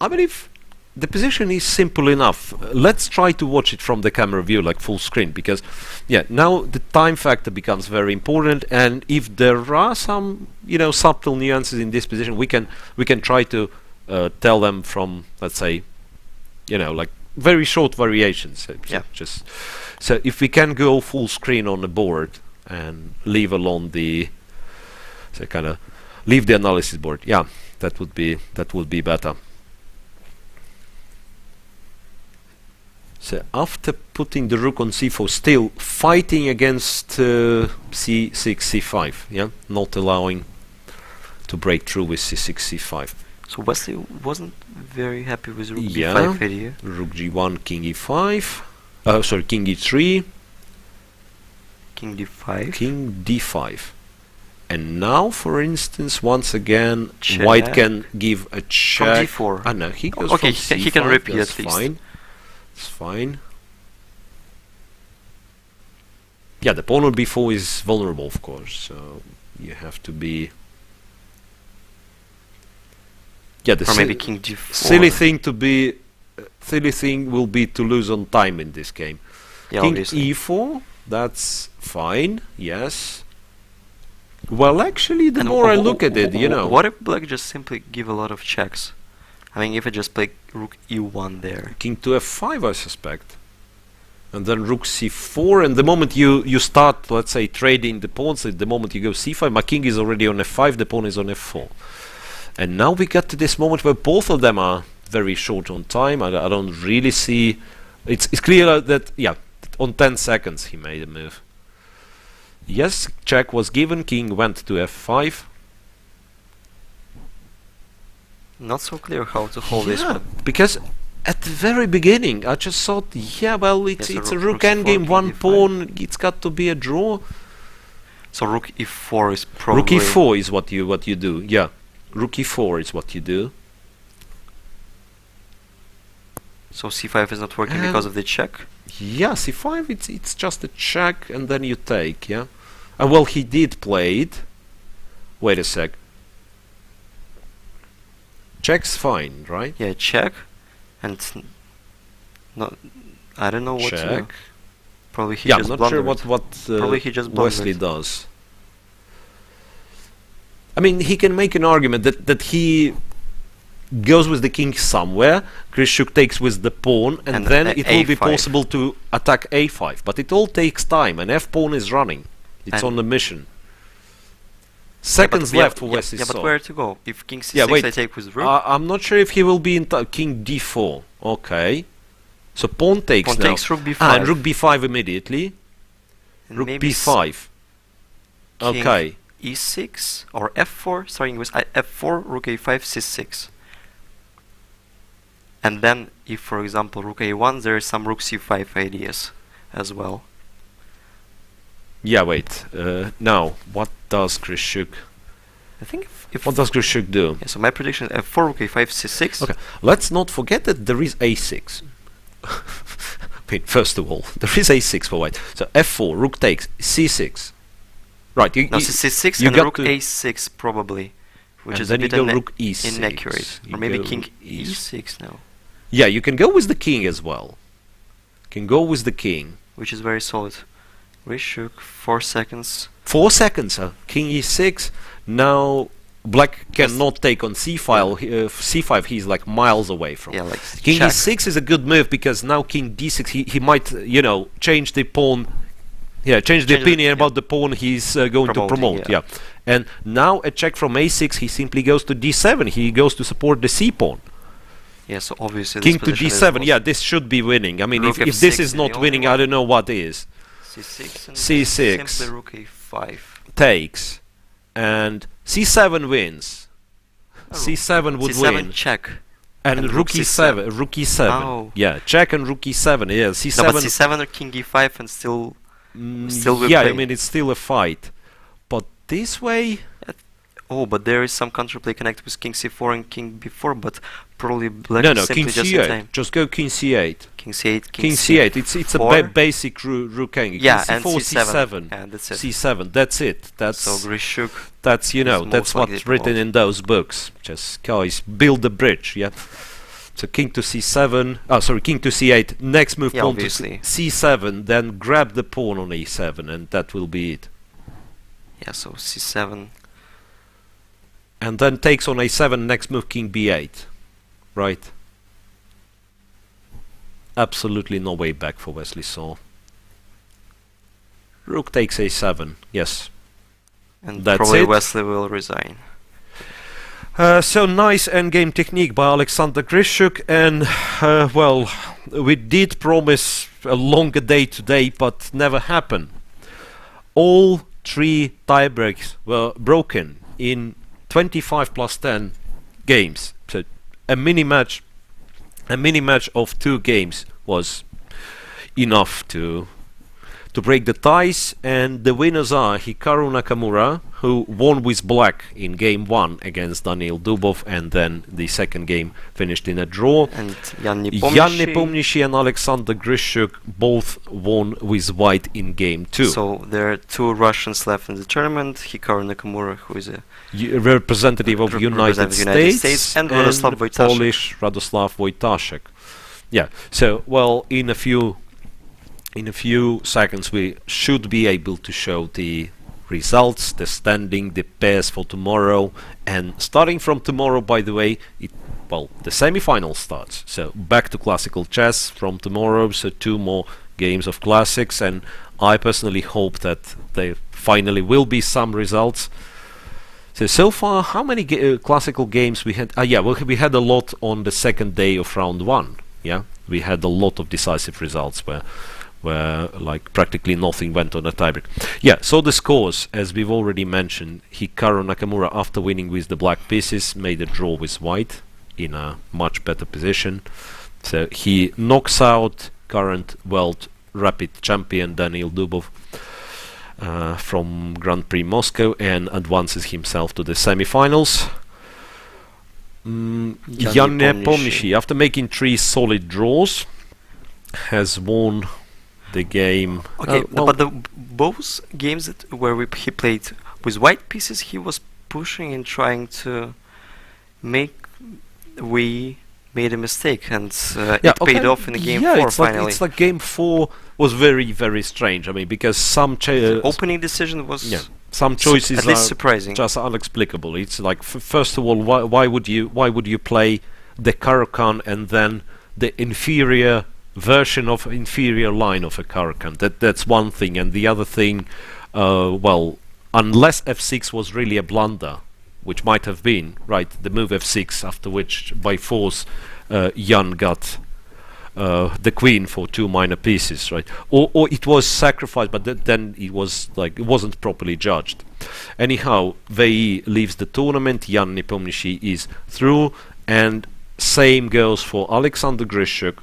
I believe the position is simple enough. Let's try to watch it from the camera view, like full screen, because yeah, now the time factor becomes very important. And if there are some, subtle nuances in this position, we can try to tell them from, let's say, like very short variations. So if we can go full screen on the board and leave alone the leave the analysis board, yeah, that would be better. So after putting the rook on c4, still fighting against c6, c5, yeah, not allowing to break through with c6, c5. So Wesley wasn't very happy with rook Yeah, b5 idea. rook g1, king e5. Sorry, king e3. King d5. King d5. And now, for instance, once again, Check. white can give a check. From d4. Ah, no, he goes Okay, from c5. he can repeat That's at least. fine. It's fine. Yeah, the pawn on b4 is vulnerable, of course, so you have to be... Yeah, the Or maybe king d4. silly thing will be to lose on time in this game. Yeah, King obviously. e4, that's fine, yes. Well, actually, the And more I look at it, What if black just simply give a lot of checks? I mean, if I just play rook e1 there. King to f5, I suspect. And then rook c4, and the moment you start, let's say, trading the pawns, the moment you go c5, my king is already on f5, the pawn is on f4. And now we get to this moment where both of them are very short on time. I don't really see... It's clear that, yeah, on 10 seconds he made a move. Yes, check was given, king went to f5. Not so clear how to hold this one. Because at the very beginning I just thought, yeah, well, it's Yes, a rook rook c4, endgame, king one d5. pawn, it's got to be a draw. So rook e4 is probably... Rook e4 is what you do, yeah. Rook e4 is what you do. So c5 is not working because of the check? Yeah, c5, it's just a check, and then you take, yeah. Well, he did play it. Wait a sec. Check's fine, right? Yeah, check. And no, I don't know what to do. Check. Probably he Yeah, just I'm not sure blundered. what Probably he just Wesley blundered. does. I mean, he can make an argument that he goes with the king somewhere, Krzysztof takes with the pawn, and then it will be A5. possible to attack a5. But it all takes time, and f-pawn is running. It's And on the mission. Seconds left for Wesley's Yeah, but side. where to go? If king c6 Yeah, wait. I take with rook, I'm not sure if he will be in king d4. Okay. So pawn takes pawn now. takes rook b5. And rook b5 immediately. and Rook maybe b5. king Okay. e6 or f4, starting with f4, rook a5, c6. And then, if for example rook a1, there is some rook c5 ideas as well. Yeah, wait. Now, what does Krzysztof... I think if What does Krzysztof do? yeah, so my prediction is f4, rook a5, c6. Okay, let's not forget that there is a6. I mean, first of all, there is a6 for white. So f4, rook takes, c6. Right, No, c6 you and got rook to- a6 probably, which and is then a you bit go rook e6. inaccurate. You Or maybe go king e6. e6 now, Yeah, you can go with the king as well. Can go with the king. which is very solid. Rook 4 seconds. 4 seconds, king e6. Now, black cannot take on c5, he's like miles away from. Yeah, like King check. e6 is a good move because now king d6, he might, change the pawn. Yeah, change the Change opinion yeah. about the pawn he's going to Promoting, promote. yeah. Yeah. And now a check from a6, he simply goes to d7. He goes to support the c pawn. Yeah, so obviously King this to position is d7. most- Yeah, this should be winning. I mean, Rook if this F6 is the not only winning, one. I don't know what is. c6 and C6. simply rook a5. Takes. And c7 wins. c7 would c7 win. check. And and rook rook e7. Rook e7. Oh. Yeah, check and rook e7. Yeah, c7. No, but c7 or king e5 and still will yeah, I play. mean, it's still a fight. But this way... Oh, but there is some counterplay connected with king c4 and king b4, but probably black No, is no, simply king just in c8. time. Just go king c8. King c8, King c8. It's a c4. basic rook hanging. Yeah, king and c4, c7. And that's it. c7. That's it. That's So Grishuk. that's you know is that's most likely what's to written want. in those books. Just guys, build the bridge. Yeah. So king to c7. Oh, sorry, king to c8. Next move, Yeah, pawn obviously. to c7. Then grab the pawn on e7, and that will be it. Yeah, so c7. And then takes on a7. Next move, king b8. Right. Absolutely no way back for Wesley Saw. Rook takes a7. Yes. And That's probably it. Wesley will resign. So nice endgame technique by Alexander Grishuk, and well, we did promise a longer day today, but never happened. All 3 tiebreaks were broken in 25 plus 10 games. So a mini match of 2 games was enough to break the ties, and the winners are Hikaru Nakamura, who won with black in game 1 against Daniil Dubov, and then the second game finished in a draw. And Jan Jan Nepomniachtchi. Nepomniachtchi and Alexander Grishuk both won with white in game 2. So there are 2 Russians left in the tournament. Hikaru Nakamura, who is a Representative of United States, and Radoslav Wojtaszek. Polish Radoslav Wojtaszek. Yeah. So well, in a few seconds we should be able to show the results, the standing, the pairs for tomorrow, and starting from tomorrow, by the way, the semi-final starts. So back to classical chess from tomorrow. So 2 more games of classics, and I personally hope that there finally will be some results. So far, how many classical games we had? Yeah, well, we had a lot on the second day of round 1. Yeah, we had a lot of decisive results where like practically nothing went on a tiebreak. Yeah, so the scores, as we've already mentioned, Hikaru Nakamura, after winning with the black pieces, made a draw with white in a much better position. So he knocks out current world rapid champion Daniil Dubov from Grand Prix Moscow and advances himself to the semi-finals. Jan Nepomniachtchi, after making 3 solid draws, has won the game. Okay, but both games where he played with white pieces, he was pushing and trying to make. We made a mistake, and it paid off in game 4 finally. It's like game 4 was very, very strange. I mean, because some the opening decision was some choices at least surprising, just inexplicable. It's like first of all, why would you play the Caro-Kann and then the inferior version of inferior line of a Caro-Kann? That's one thing, and the other thing, well, unless f6 was really a blunder, which might have been right, the move f6, after which by force Jan got the queen for 2 minor pieces, right? Or it was sacrificed, but then it was like it wasn't properly judged. Anyhow, VE leaves the tournament. Jan Nepomniachtchi is through, and same goes for Alexander Grishuk.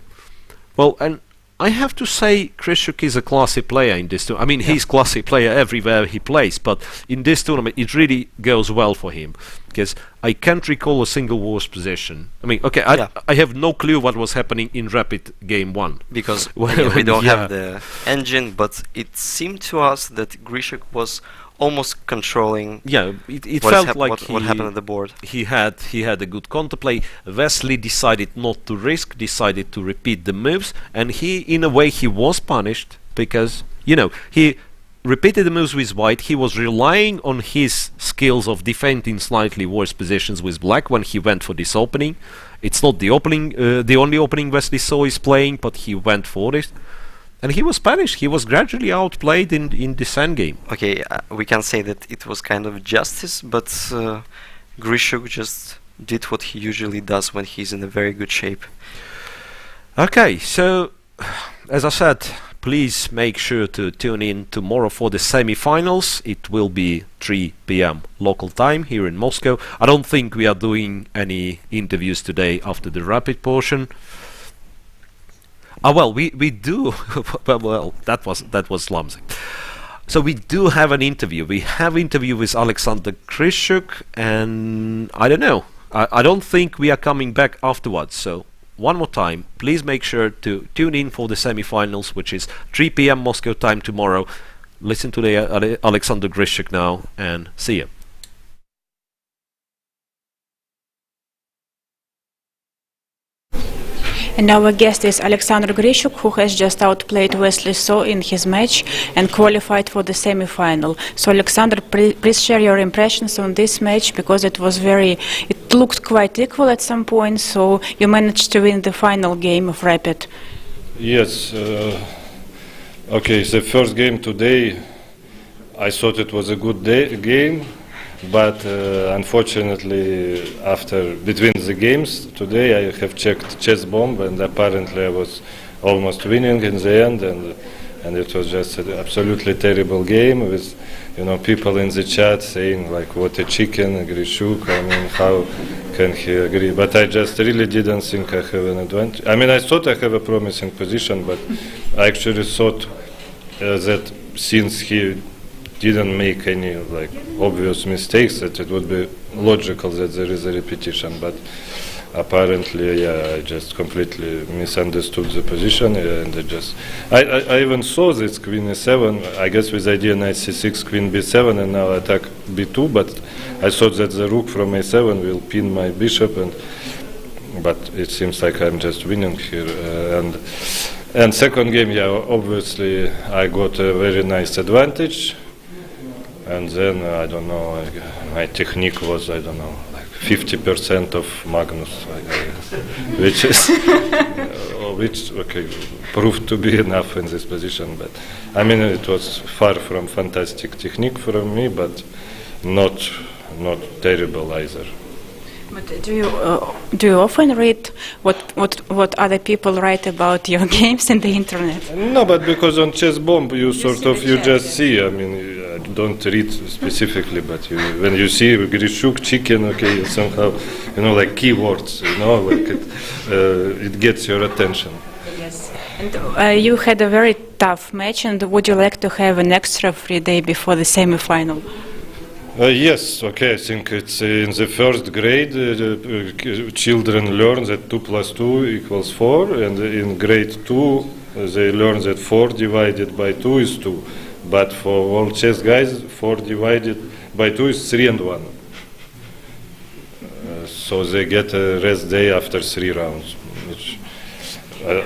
Well, and I have to say Grishuk is a classy player in this tournament. I mean, he's classy player everywhere he plays, but in this tournament it really goes well for him, because I can't recall a single worse position. I mean, okay, I have no clue what was happening in Rapid game 1. Because we don't have the engine, but it seemed to us that Grishuk was almost controlling. Yeah, it felt like what happened on the board. He had a good counterplay. Wesley decided not to risk, decided to repeat the moves, and he, in a way, he was punished because he repeated the moves with white. He was relying on his skills of defending slightly worse positions with black when he went for this opening. It's not the only opening Wesley Saw is playing, but he went for it. And he was punished. He was gradually outplayed in this endgame. Okay, we can say that it was kind of justice, but Grishuk just did what he usually does when he's in a very good shape. Okay, so as I said, please make sure to tune in tomorrow for the semi-finals. It will be 3 p.m. local time here in Moscow. I don't think we are doing any interviews today after the rapid portion. Well, we do. Well, that was clumsy. So we do have an interview. We have interview with Alexander Grishuk, and I don't know. I don't think we are coming back afterwards, so one more time, please make sure to tune in for the semi-finals, which is 3 p.m. Moscow time tomorrow. Listen to the Alexander Grishuk now, and see you. And our guest is Alexander Grishuk, who has just outplayed Wesley So in his match and qualified for the semi-final. So Alexander, please share your impressions on this match, because it looked quite equal at some point, so you managed to win the final game of Rapid. Yes. Okay, the first game today, I thought it was a good game. But unfortunately, between the games today, I have checked chess bomb, and apparently I was almost winning in the end, and it was just an absolutely terrible game with, people in the chat saying like, "What a chicken, Grishuk." I mean, how can he agree? But I just really didn't think I have an advantage. I mean, I thought I have a promising position, but I actually thought that since he didn't make any obvious mistakes, that it would be logical that there is a repetition, but apparently I just completely misunderstood the position, and I even saw this queen e7, I guess with idea knight c6, queen b7, and now attack b2, but I thought that the rook from a7 will pin my bishop, but it seems like I'm just winning here, and second game, obviously I got a very nice advantage. And then, I don't know, my technique was, 50% of Magnus, which proved to be enough in this position. But I mean, it was far from fantastic technique from me, but not terrible either. But do you often read what other people write about your games in the internet? No, but because on chess bomb you just see. I mean, I don't read specifically, but when you see Grishuk, chicken, you somehow like keywords, it gets your attention. Yes, and you had a very tough match. And would you like to have an extra free day before the semi-final? Yes, I think it's in the first grade, children learn that 2 + 2 = 4, and in grade 2 they learn that 4 divided by 2 is 2. But for all chess guys, 4 divided by 2 is 3 and 1. So they get a rest day after 3 rounds, which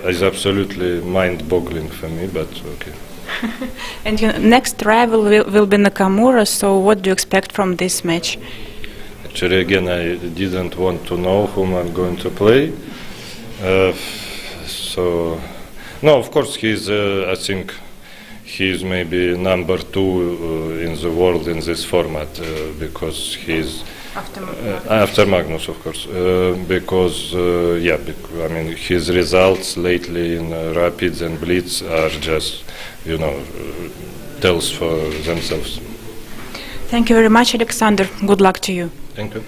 is absolutely mind-boggling for me, but okay. And your next rival will be Nakamura, so what do you expect from this match? Actually, again, I didn't want to know whom I'm going to play. No, of course, I think he's maybe number 2 in the world in this format, because he's after Magnus, of course, because I mean, his results lately in Rapids and Blitz are just, tells for themselves. Thank you very much, Alexander. Good luck to you. Thank you.